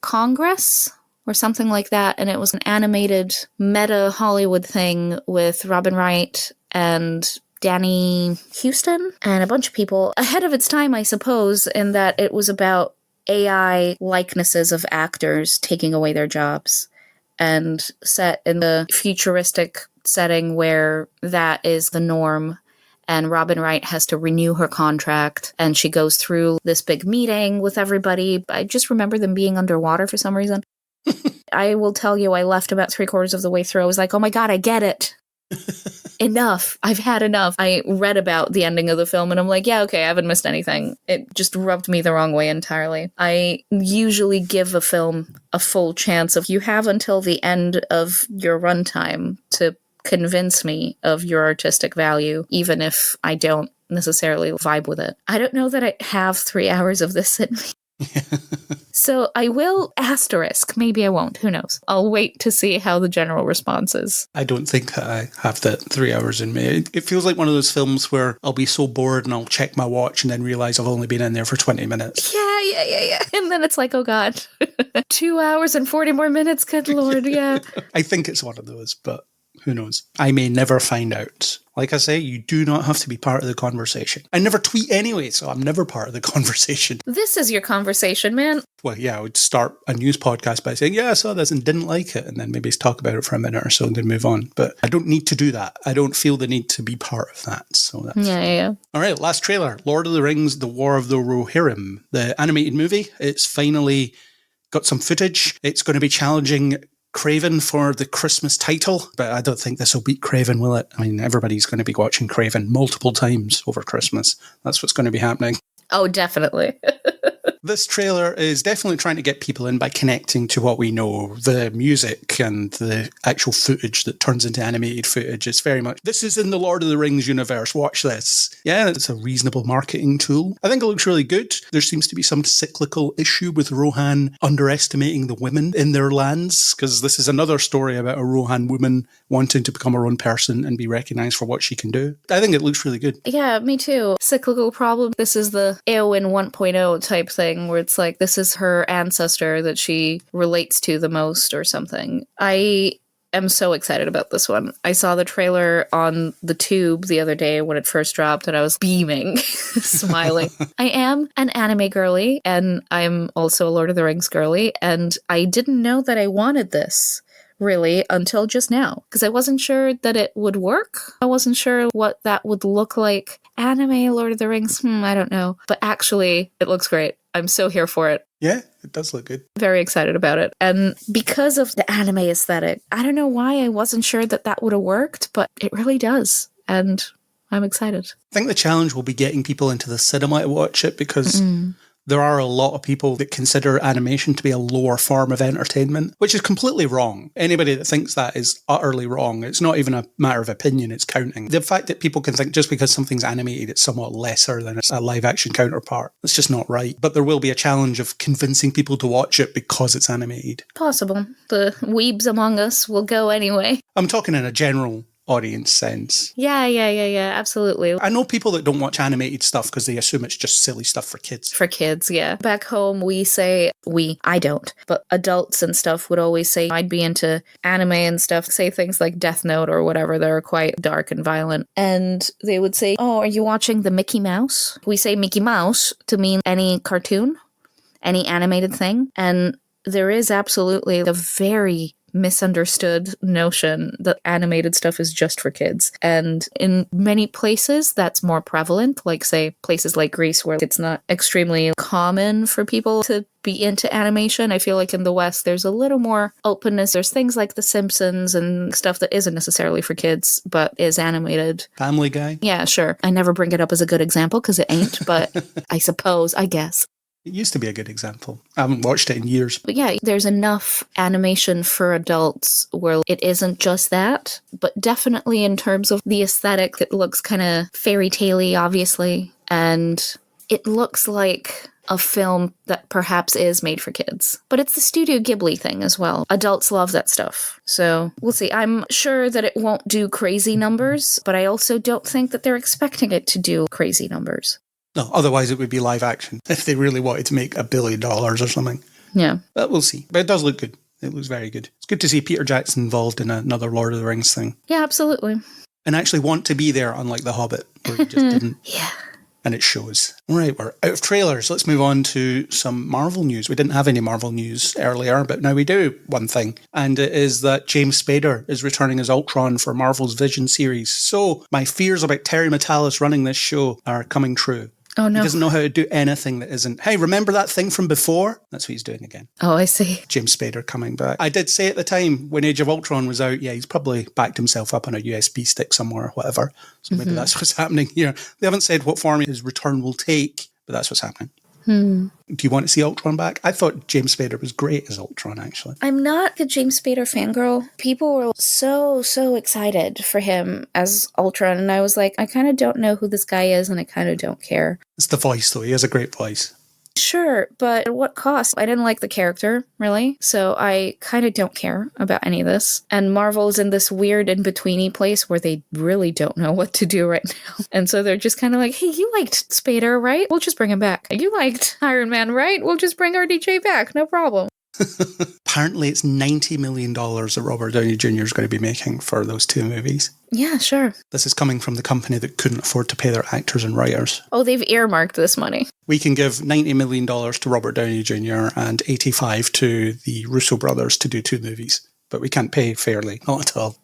Congress or something like that, and it was an animated meta Hollywood thing with Robin Wright and Danny Houston and a bunch of people ahead of its time, I suppose, in that it was about AI likenesses of actors taking away their jobs, and set in the futuristic setting where that is the norm. And Robin Wright has to renew her contract, and she goes through this big meeting with everybody. I just remember them being underwater for some reason. I will tell you, I left about 3/4 of the way through. I was like, oh my God, I get it. Enough. I've had enough. I read about the ending of the film and I'm like, yeah, okay, I haven't missed anything. It just rubbed me the wrong way entirely. I usually give a film a full chance of you have until the end of your runtime to convince me of your artistic value, even if I don't necessarily vibe with it. I don't know that I have 3 hours of this in me. So I will asterisk. Maybe I won't. Who knows? I'll wait to see how the general response is. I don't think that I have that 3 hours in me. It feels like one of those films where I'll be so bored and I'll check my watch and then realise I've only been in there for 20 minutes. Yeah. And then it's like, oh God, 2 hours and 40 more minutes. Good Lord, yeah. I think it's one of those, but who knows? I may never find out. Like I say, you do not have to be part of the conversation. I never tweet anyway, so I'm never part of the conversation. This is your conversation, man. Well, yeah, I would start a news podcast by saying, yeah, I saw this and didn't like it, and then maybe talk about it for a minute or so and then move on. But I don't need to do that. I don't feel the need to be part of that. So that's... Yeah. All right, last trailer. Lord of the Rings, The War of the Rohirrim. The animated movie. It's finally got some footage. It's going to be challenging Kraven for the Christmas title, but I don't think this will beat Kraven, will it? I mean, everybody's going to be watching Kraven multiple times over Christmas. That's what's going to be happening. Oh, definitely. This trailer is definitely trying to get people in by connecting to what we know, the music and the actual footage that turns into animated footage. It's very much, this is in the Lord of the Rings universe, watch this. Yeah, it's a reasonable marketing tool. I think it looks really good. There seems to be some cyclical issue with Rohan underestimating the women in their lands, because this is another story about a Rohan woman wanting to become her own person and be recognized for what she can do. I think it looks really good. Yeah, me too. Cyclical problem. This is the Eowyn 1.0 type thing where it's like this is her ancestor that she relates to the most or something. I am so excited about this one. I saw the trailer on the tube the other day when it first dropped and I was beaming, smiling. I am an anime girly and I'm also a Lord of the Rings girly, and I didn't know that I wanted this really until just now because I wasn't sure that it would work. I wasn't sure what that would look like. Anime Lord of the Rings, I don't know. But actually, it looks great. I'm so here for it. Yeah, it does look good. Very excited about it. And because of the anime aesthetic, I don't know why I wasn't sure that that would have worked, but it really does. And I'm excited. I think the challenge will be getting people into the cinema to watch it because there are a lot of people that consider animation to be a lower form of entertainment, which is completely wrong. Anybody that thinks that is utterly wrong. It's not even a matter of opinion, it's counting. The fact that people can think just because something's animated, it's somewhat lesser than a live action counterpart, it's just not right. But there will be a challenge of convincing people to watch it because it's animated. Possible. The weebs among us will go anyway. I'm talking in a general audience sense. Yeah, absolutely. I know people that don't watch animated stuff because they assume it's just silly stuff for kids. For kids, yeah. Back home, I don't, but adults and stuff would always say I'd be into anime and stuff, say things like Death Note or whatever that are quite dark and violent. And they would say, oh, are you watching the Mickey Mouse? We say Mickey Mouse to mean any cartoon, any animated thing. And there is absolutely a very misunderstood notion that animated stuff is just for kids. And in many places, that's more prevalent, like, say, places like Greece, where it's not extremely common for people to be into animation. I feel like in the West, there's a little more openness. There's things like The Simpsons and stuff that isn't necessarily for kids, but is animated. Family Guy? Yeah, sure. I never bring it up as a good example because it ain't, but I guess. It used to be a good example. I haven't watched it in years. But yeah, there's enough animation for adults where it isn't just that, but definitely in terms of the aesthetic, it looks kind of fairy tale-y, obviously, and it looks like a film that perhaps is made for kids. But it's the Studio Ghibli thing as well. Adults love that stuff. So we'll see. I'm sure that it won't do crazy numbers, but I also don't think that they're expecting it to do crazy numbers. No, otherwise it would be live action if they really wanted to make $1 billion or something. Yeah. But we'll see. But it does look good. It looks very good. It's good to see Peter Jackson involved in another Lord of the Rings thing. Yeah, absolutely. And actually want to be there, unlike The Hobbit, where he just didn't. Yeah. And it shows. All right, we're out of trailers. Let's move on to some Marvel news. We didn't have any Marvel news earlier, but now we do one thing. And it is that James Spader is returning as Ultron for Marvel's Vision series. So my fears about Terry Matalas running this show are coming true. Oh, no. He doesn't know how to do anything that isn't, hey, remember that thing from before? That's what he's doing again. Oh, I see. James Spader coming back. I did say at the time when Age of Ultron was out, yeah, he's probably backed himself up on a USB stick somewhere or whatever. So maybe that's what's happening here. They haven't said what form his return will take, but that's what's happening. Do you want to see Ultron back? I thought James Spader was great as Ultron, actually. I'm not a James Spader fangirl. People were so excited for him as Ultron, and I was like, I kind of don't know who this guy is, and I kind of don't care. It's the voice, though. He has a great voice. Sure, but at what cost? I didn't like the character, really, so I kind of don't care about any of this. And Marvel's in this weird in-betweeny place where they really don't know what to do right now. And so they're just kind of like, hey, you liked Spader, right? We'll just bring him back. You liked Iron Man, right? We'll just bring RDJ back, no problem. Apparently it's $90 million that Robert Downey Jr. is going to be making for those two movies. Yeah, sure. This is coming from the company that couldn't afford to pay their actors and writers. Oh, they've earmarked this money. We can give $90 million to Robert Downey Jr. and 85 to the Russo brothers to do two movies. But we can't pay fairly, not at all.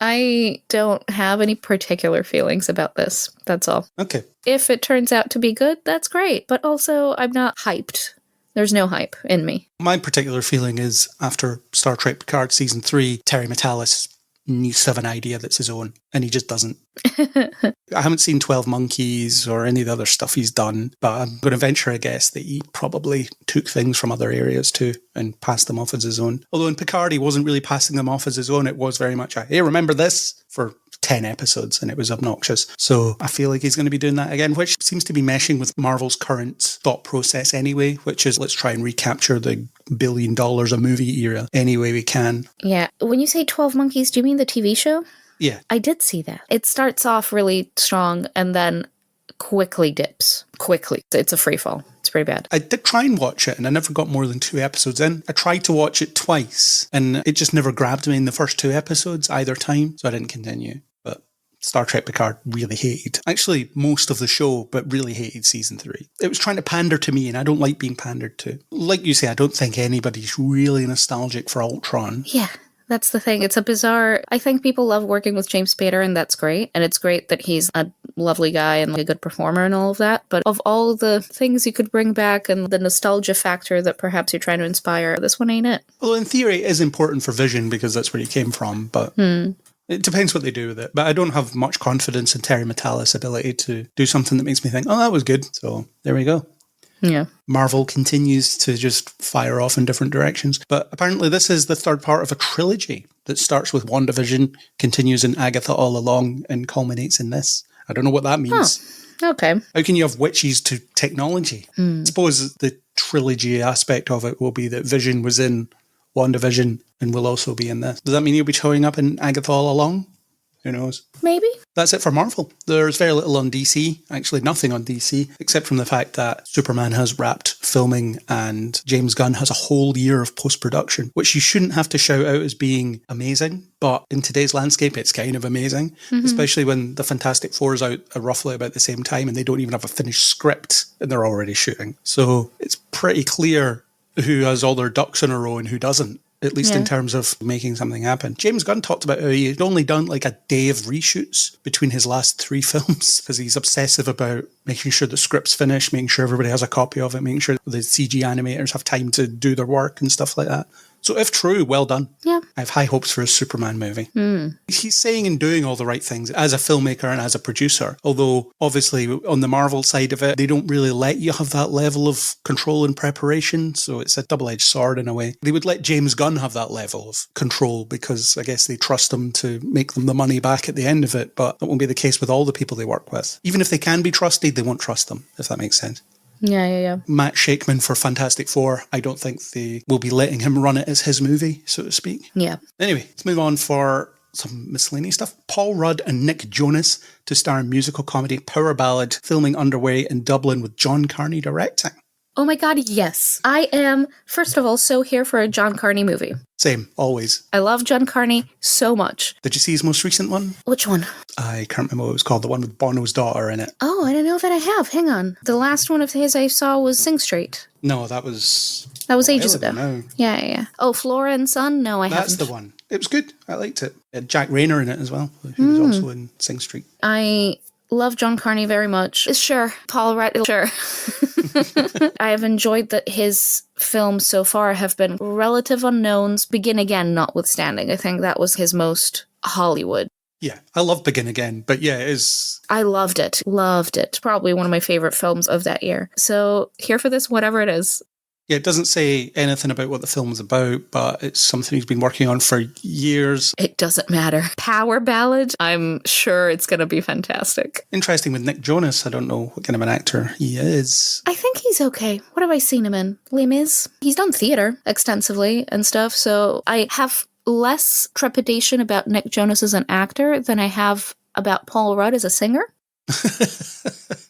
I don't have any particular feelings about this. That's all. Okay. If it turns out to be good, that's great. But also, I'm not hyped. There's no hype in me. My particular feeling is after Star Trek Picard Season 3, Terry Matalas needs to have an idea that's his own. and he just doesn't. I haven't seen 12 Monkeys or any of the other stuff he's done, but I'm going to venture a guess that he probably took things from other areas too and passed them off as his own. Although in Picard, he wasn't really passing them off as his own. It was very much a, hey, remember this? For 10 episodes, and it was obnoxious. So I feel like he's going to be doing that again, which seems to be meshing with Marvel's current thought process anyway, which is let's try and recapture the $1 billion a movie era any way we can. Yeah. When you say 12 Monkeys, do you mean the TV show? Yeah. I did see that. It starts off really strong and then quickly dips. Quickly. It's a free fall. It's pretty bad. I did try and watch it, and I never got more than 2 episodes in. I tried to watch it twice, and it just never grabbed me in the first 2 episodes either time, so I didn't continue. But Star Trek Picard really hated. Actually, most of the show, but really hated season 3. It was trying to pander to me, and I don't like being pandered to. Like you say, I don't think anybody's really nostalgic for Ultron. Yeah. That's the thing. It's a bizarre... I think people love working with James Spader, and that's great. And it's great that he's a lovely guy and a good performer and all of that. But of all the things you could bring back and the nostalgia factor that perhaps you're trying to inspire, this one ain't it. Well, in theory, it is important for Vision because that's where he came from, but... It depends what they do with it. But I don't have much confidence in Terry Matalas' ability to do something that makes me think, oh, that was good. So there we go. Yeah. Marvel continues to just fire off in different directions. But apparently this is the third part of a trilogy that starts with WandaVision, continues in Agatha all along, and culminates in this. I don't know what that means. Oh, okay. How can you have witches to technology? I suppose the trilogy aspect of it will be that Vision was in WandaVision and will also be in this. Does that mean he'll be showing up in Agatha all along? Who knows? Maybe. That's it for Marvel. There's very little on DC. Actually, nothing on DC, except from the fact that Superman has wrapped filming and James Gunn has a whole year of post-production, which you shouldn't have to shout out as being amazing. But in today's landscape, it's kind of amazing, especially when the Fantastic Four is out roughly about the same time and they don't even have a finished script and they're already shooting. So it's pretty clear who has all their ducks in a row and who doesn't. At least in terms of making something happen. James Gunn talked about how he had only done like a day of reshoots between his last 3 films because he's obsessive about making sure the script's finished, making sure everybody has a copy of it, making sure the CG animators have time to do their work and stuff like that. So if true, well done. Yeah. I have high hopes for a Superman movie. He's saying and doing all the right things as a filmmaker and as a producer. Although, obviously, on the Marvel side of it, they don't really let you have that level of control and preparation. So it's a double-edged sword in a way. They would let James Gunn have that level of control because I guess they trust him to make them the money back at the end of it. But that won't be the case with all the people they work with. Even if they can be trusted, they won't trust them, if that makes sense. Yeah. Matt Shakeman for Fantastic Four, I don't think they will be letting him run it as his movie, so to speak. Yeah. Anyway, let's move on for some miscellaneous stuff. Paul Rudd and Nick Jonas to star in musical comedy Power Ballad, filming underway in Dublin with John Carney directing. Oh my God, yes. I am, first of all, so here for a John Carney movie. Same, always. I love John Carney so much. Did you see his most recent one? Which one? I can't remember what it was called, the one with Bono's daughter in it. Oh, I don't know that I have. Hang on. The last one of his I saw was Sing Straight. No, that was... That was ages ago. No. Yeah. Oh, Flora and Son? No, I haven't. That's the one. It was good. I liked it. It had Jack Rayner in it as well, who was also in Sing Street. I love John Carney very much. Sure. Paul Rudd, sure. I have enjoyed that his films so far have been relative unknowns, Begin Again notwithstanding. I think that was his most Hollywood. Yeah, I love Begin Again, but yeah, it is... I loved it. Loved it. Probably one of my favorite films of that year. So here for this, whatever it is. Yeah, it doesn't say anything about what the film is about, but it's something he's been working on for years. It doesn't matter. Power Ballad, I'm sure it's going to be fantastic. Interesting with Nick Jonas, I don't know what kind of an actor he is. I think he's okay. What have I seen him in? Les Mis? He's done theater extensively and stuff, so I have less trepidation about Nick Jonas as an actor than I have about Paul Rudd as a singer.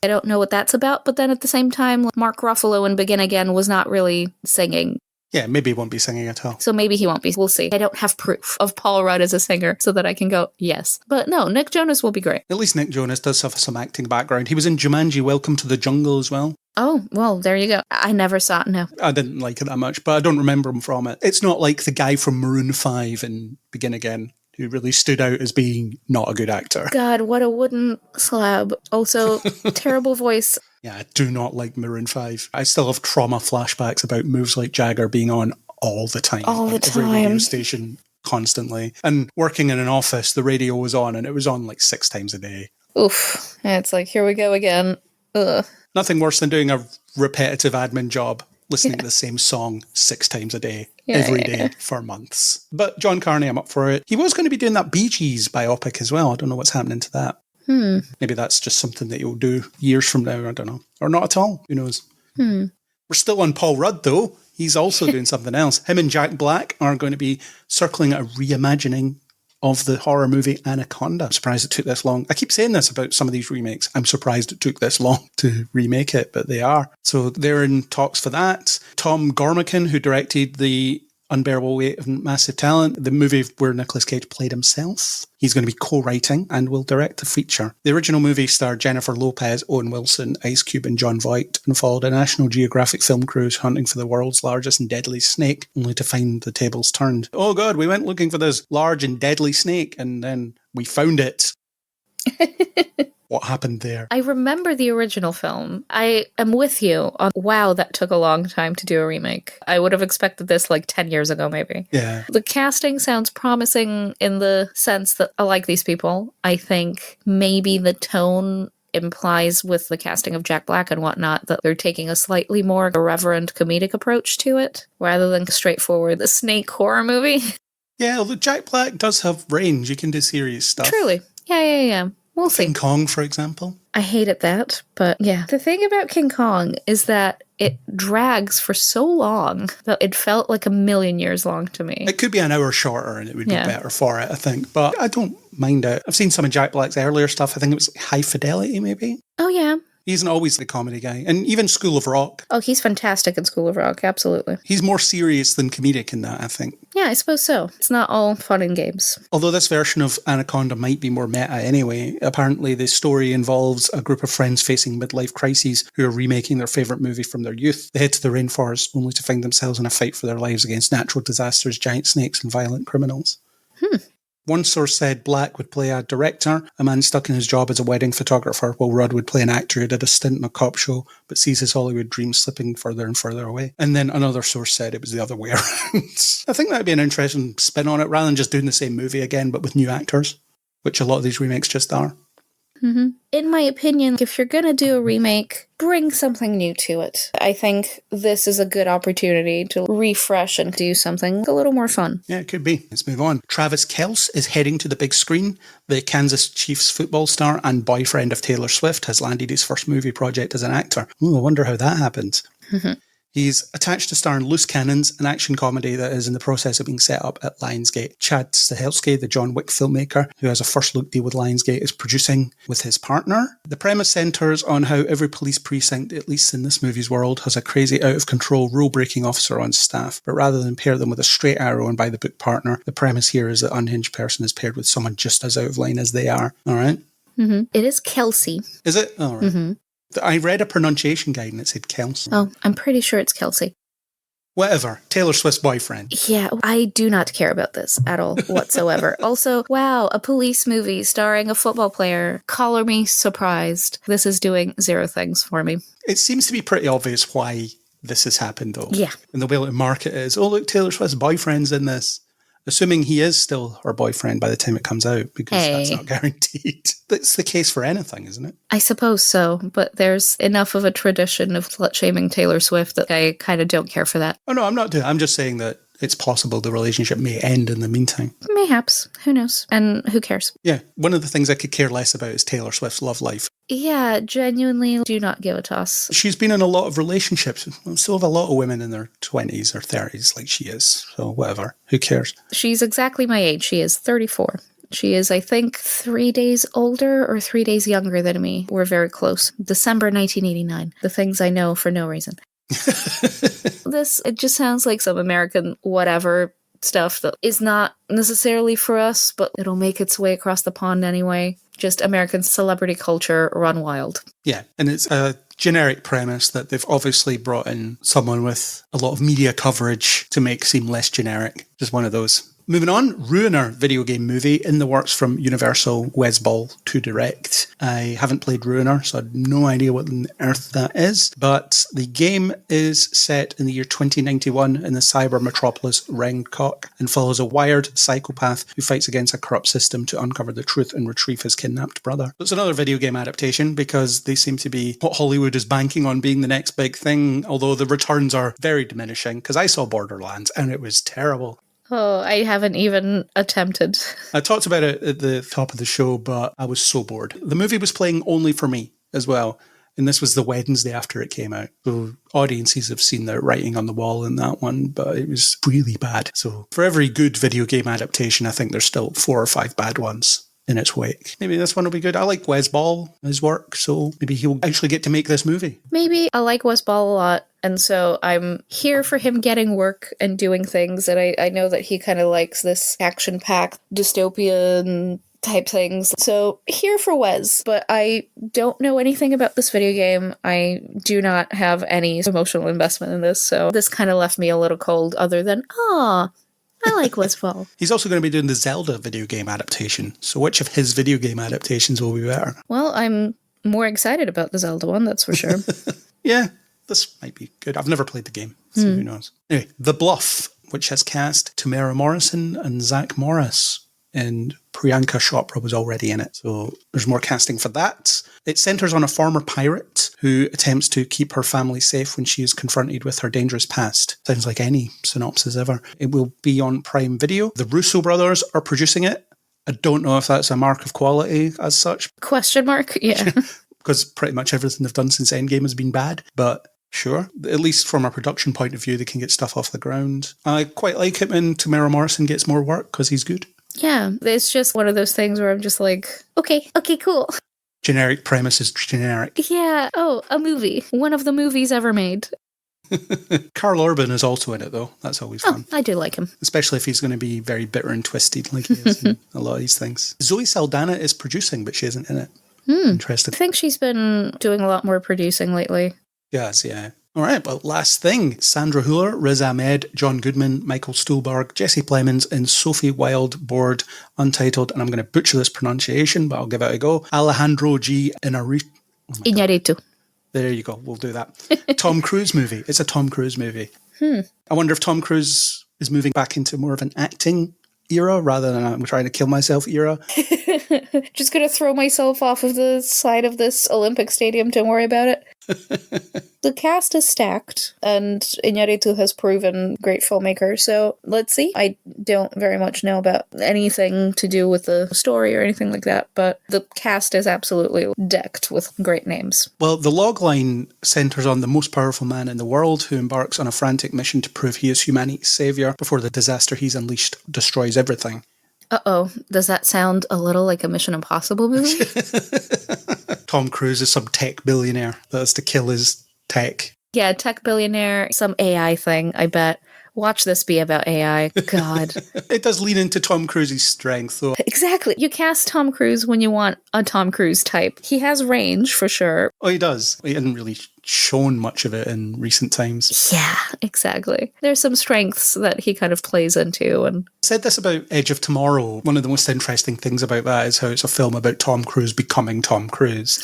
I don't know what that's about, but then at the same time, Mark Ruffalo in Begin Again was not really singing. Yeah, maybe he won't be singing at all. So maybe he won't be. We'll see. I don't have proof of Paul Rudd as a singer so that I can go, yes. But no, Nick Jonas will be great. At least Nick Jonas does have some acting background. He was in Jumanji, Welcome to the Jungle as well. Oh, well, there you go. I never saw it, no. I didn't like it that much, but I don't remember him from it. It's not like the guy from Maroon 5 in Begin Again, who really stood out as being not a good actor. God, what a wooden slab. Also, terrible voice. Yeah, I do not like Maroon 5. I still have trauma flashbacks about Moves Like Jagger being on all the time. All the Every radio time. station. constantly. And working in an office, the radio was on, and it was on like 6 times a day. Oof. And it's like, here we go again. Ugh. Nothing worse than doing a repetitive admin job, listening to the same song 6 times a day, every day for months. But John Carney, I'm up for it. He was going to be doing that Bee Gees biopic as well. I don't know what's happening to that. Maybe that's just something that he'll do years from now. I don't know. Or not at all. Who knows? We're still on Paul Rudd, though. He's also doing something else. Him and Jack Black are going to be circling a reimagining of the horror movie Anaconda. I'm surprised it took this long. I keep saying this about some of these remakes. I'm surprised it took this long to remake it, but they are. So they're in talks for that. Tom Gormican, who directed The Unbearable Weight of Massive Talent, the movie where Nicolas Cage played himself. He's going to be co-writing and will direct the feature. The original movie starred Jennifer Lopez, Owen Wilson, Ice Cube and John Voight, and followed a National Geographic film cruise hunting for the world's largest and deadliest snake, only to find the tables turned. Oh God, we went looking for this large and deadly snake, and then we found it. What happened there? I remember the original film. I am with you on, wow, that took a long time to do a remake. I would have expected this like 10 years ago, maybe. Yeah. The casting sounds promising in the sense that I like these people. I think maybe the tone implies with the casting of Jack Black and whatnot that they're taking a slightly more irreverent comedic approach to it rather than straightforward the snake horror movie. Yeah, although Jack Black does have range. You can do serious stuff. Truly. Yeah. We'll see. King Kong, for example. I hated that, but yeah. The thing about King Kong is that it drags for so long that it felt like a million years long to me. It could be an hour shorter and it would be better for it, I think. But I don't mind it. I've seen some of Jack Black's earlier stuff. I think it was High Fidelity, maybe. Oh, yeah. He isn't always the comedy guy. And even School of Rock. Oh, he's fantastic in School of Rock, absolutely. He's more serious than comedic in that, I think. Yeah, I suppose so. It's not all fun and games. Although this version of Anaconda might be more meta anyway. Apparently the story involves a group of friends facing midlife crises who are remaking their favourite movie from their youth. They head to the rainforest only to find themselves in a fight for their lives against natural disasters, giant snakes and violent criminals. One source said Black would play a director, a man stuck in his job as a wedding photographer, while Rudd would play an actor who did a stint in a cop show, but sees his Hollywood dreams slipping further and further away. And then another source said it was the other way around. I think that would be an interesting spin on it, rather than just doing the same movie again, but with new actors, which a lot of these remakes just are. In my opinion, if you're going to do a remake, bring something new to it. I think this is a good opportunity to refresh and do something a little more fun. Yeah, it could be. Let's move on. Travis Kelce is heading to the big screen. The Kansas Chiefs football star and boyfriend of Taylor Swift has landed his first movie project as an actor. Ooh, I wonder how that happened. He's attached to star in Loose Cannons, an action comedy that is in the process of being set up at Lionsgate. Chad Stahelski, the John Wick filmmaker, who has a first look deal with Lionsgate, is producing with his partner. The premise centres on how every police precinct, at least in this movie's world, has a crazy out-of-control rule-breaking officer on staff. But rather than pair them with a straight arrow and by-the-book partner, the premise here is that an unhinged person is paired with someone just as out of line as they are. All right? It is Kelsey. Is it? All right. I read a pronunciation guide and it said Kelce. Oh, I'm pretty sure it's Kelsey. Whatever. Taylor Swift's boyfriend. Yeah, I do not care about this at all whatsoever. Also, wow, a police movie starring a football player. Color me surprised. This is doing zero things for me. It seems to be pretty obvious why this has happened, though. Yeah. And the way to market it is, oh, look, Taylor Swift's boyfriend's in this. Assuming he is still her boyfriend by the time it comes out, because that's not guaranteed. That's the case for anything, isn't it? I suppose so, but there's enough of a tradition of slut-shaming Taylor Swift that I kind of don't care for that. Oh, no, I'm not doing it. I'm just saying that it's possible the relationship may end in the meantime. Mayhaps. Who knows? And who cares? Yeah. One of the things I could care less about is Taylor Swift's love life. Yeah, genuinely do not give a toss. She's been in a lot of relationships. We still have a lot of women in their 20s or 30s like she is. So whatever. Who cares? She's exactly my age. She is 34. She is, I think, 3 days older or 3 days younger than me. We're very close. December 1989. The things I know for no reason. It just sounds like some American whatever stuff that is not necessarily for us, but it'll make its way across the pond anyway. Just American celebrity culture run wild. Yeah, and it's a generic premise that they've obviously brought in someone with a lot of media coverage to make seem less generic. Just one of those. Moving on, Ruiner video game movie in the works from Universal Wes Ball to direct. I haven't played Ruiner, so I have no idea what on earth that is, but the game is set in the year 2091 in the cyber metropolis Rengkok and follows a wired psychopath who fights against a corrupt system to uncover the truth and retrieve his kidnapped brother. So it's another video game adaptation because they seem to be what Hollywood is banking on being the next big thing, although the returns are very diminishing because I saw Borderlands and it was terrible. Oh, I haven't even attempted. I talked about it at the top of the show, but I was so bored. The movie was playing only for me as well. And this was the Wednesday after it came out. So audiences have seen the writing on the wall in that one, but it was really bad. So for every good video game adaptation, I think there's still 4 or 5 bad ones in its wake. Maybe this one will be good. I like Wes Ball, his work, so maybe he'll actually get to make this movie. Maybe. I like Wes Ball a lot, and so I'm here for him getting work and doing things, and I know that he kind of likes this action-packed dystopian type things. So here for Wes, but I don't know anything about this video game. I do not have any emotional investment in this, so this kind of left me a little cold other than, I like Wes Ball. He's also going to be doing the Zelda video game adaptation. So which of his video game adaptations will be better? Well, I'm more excited about the Zelda one, that's for sure. Yeah, this might be good. I've never played the game, so who knows. Anyway, The Bluff, which has cast Tamara Morrison and Zach Morris. And Priyanka Chopra was already in it. So there's more casting for that. It centres on a former pirate who attempts to keep her family safe when she is confronted with her dangerous past. Sounds like any synopsis ever. It will be on Prime Video. The Russo brothers are producing it. I don't know if that's a mark of quality as such. Question mark? Yeah. Because pretty much everything they've done since Endgame has been bad. But sure, at least from a production point of view, they can get stuff off the ground. I quite like it when Tamara Morrison gets more work because he's good. Yeah, it's just one of those things where I'm just like, okay, cool. Generic premise is generic. Yeah, a movie. One of the movies ever made. Karl Urban is also in it, though. That's always fun. I do like him. Especially if he's going to be very bitter and twisted like he is in a lot of these things. Zoe Saldana is producing, but she isn't in it. Interesting. I think she's been doing a lot more producing lately. Yes, yeah. All right, well, last thing. Sandra Hüller, Riz Ahmed, John Goodman, Michael Stuhlbarg, Jesse Plemons, and Sophie Wilde board Untitled, and I'm going to butcher this pronunciation, but I'll give it a go. Alejandro G. Iñárritu. There you go, we'll do that. Tom Cruise movie. It's a Tom Cruise movie. I wonder if Tom Cruise is moving back into more of an acting era rather than I'm trying to kill myself era. Just going to throw myself off of the side of this Olympic stadium, don't worry about it. The cast is stacked, and Iñárritu has proven great filmmaker, so let's see. I don't very much know about anything to do with the story or anything like that, but the cast is absolutely decked with great names. Well, the logline centres on the most powerful man in the world who embarks on a frantic mission to prove he is humanity's saviour before the disaster he's unleashed destroys everything. Uh-oh, does that sound a little like a Mission Impossible movie? Tom Cruise is some tech billionaire that has to kill his tech. Yeah, tech billionaire, some AI thing, I bet. Watch this be about AI. God. It does lean into Tom Cruise's strength, though. Exactly. You cast Tom Cruise when you want a Tom Cruise type. He has range, for sure. Oh, he does. He hasn't really shown much of it in recent times. Yeah, exactly. There's some strengths that he kind of plays into. And I said this about Edge of Tomorrow. One of the most interesting things about that is how it's a film about Tom Cruise becoming Tom Cruise.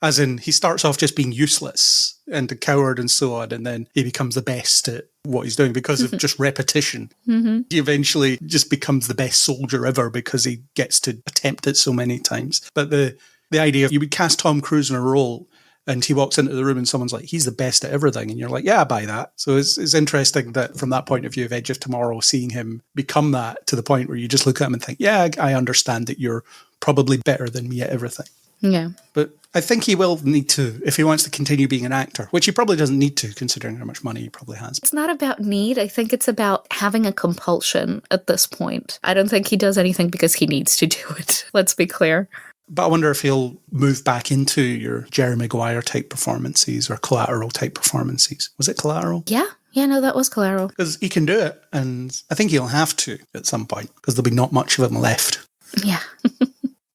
As in, he starts off just being useless and a coward and so on, and then he becomes the best at what he's doing because of just repetition. He eventually just becomes the best soldier ever because he gets to attempt it so many times. But the idea of you would cast Tom Cruise in a role and he walks into the room and someone's like, he's the best at everything. And you're like, yeah, I buy that. So it's interesting that from that point of view of Edge of Tomorrow, seeing him become that to the point where you just look at him and think, yeah, I understand that you're probably better than me at everything. yeah. But I think he will need to, if he wants to continue being an actor, which he probably doesn't need to, considering how much money he probably has. It's not about need. I think it's about having a compulsion at this point. I don't think he does anything because he needs to do it. Let's be clear. But I wonder if he'll move back into your Jerry Maguire type performances or Collateral type performances. Was it Collateral? Yeah. Yeah, no, that was Collateral. Because he can do it, and I think he'll have to at some point, because there'll be not much of him left. Yeah.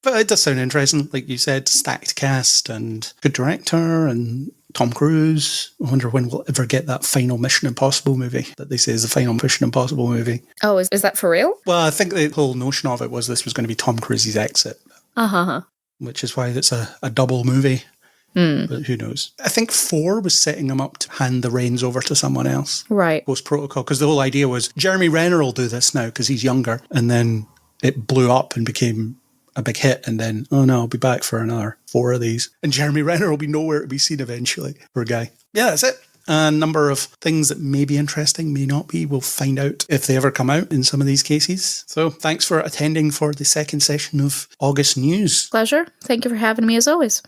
But it does sound interesting, like you said, stacked cast and good director, and Tom Cruise. I wonder when we'll ever get that final Mission Impossible movie that they say is the final Mission Impossible movie. Oh, is that for real? Well, I think the whole notion of it was this was going to be Tom Cruise's exit. Uh-huh. Which is why it's a double movie. But who knows? I think 4 was setting him up to hand the reins over to someone else. Right. Post protocol. Because the whole idea was Jeremy Renner will do this now because he's younger. And then it blew up and became a big hit. And then, oh no, I'll be back for another 4 of these. And Jeremy Renner will be nowhere to be seen eventually. Poor guy. Yeah, that's it. A number of things that may be interesting, may not be. We'll find out if they ever come out in some of these cases. So thanks for attending for the second session of August News. Pleasure. Thank you for having me as always.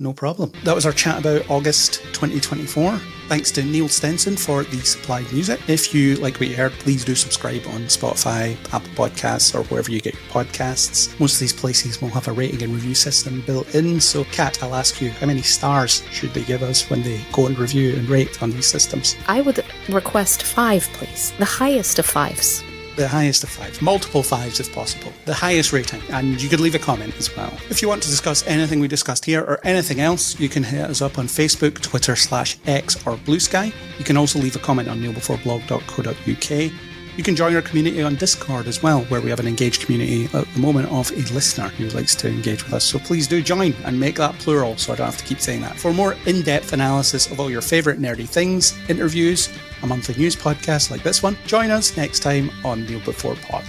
No problem. That was our chat about August 2024. Thanks to Neil Stenson for the supplied music. If you like what you heard, please do subscribe on Spotify, Apple Podcasts, or wherever you get your podcasts. Most of these places will have a rating and review system built in. So, Kat, I'll ask you, how many stars should they give us when they go and review and rate on these systems? I would request 5, please. The highest of 5s. The highest of 5. Multiple 5s if possible. The highest rating. And you could leave a comment as well. If you want to discuss anything we discussed here or anything else, you can hit us up on Facebook, Twitter /X or Blue Sky. You can also leave a comment on kneelbeforeblog.co.uk. You can join our community on Discord as well, where we have an engaged community at the moment of a listener who likes to engage with us. So please do join and make that plural so I don't have to keep saying that. For more in-depth analysis of all your favourite nerdy things, interviews, a monthly news podcast like this one, join us next time on Kneel Before Pod.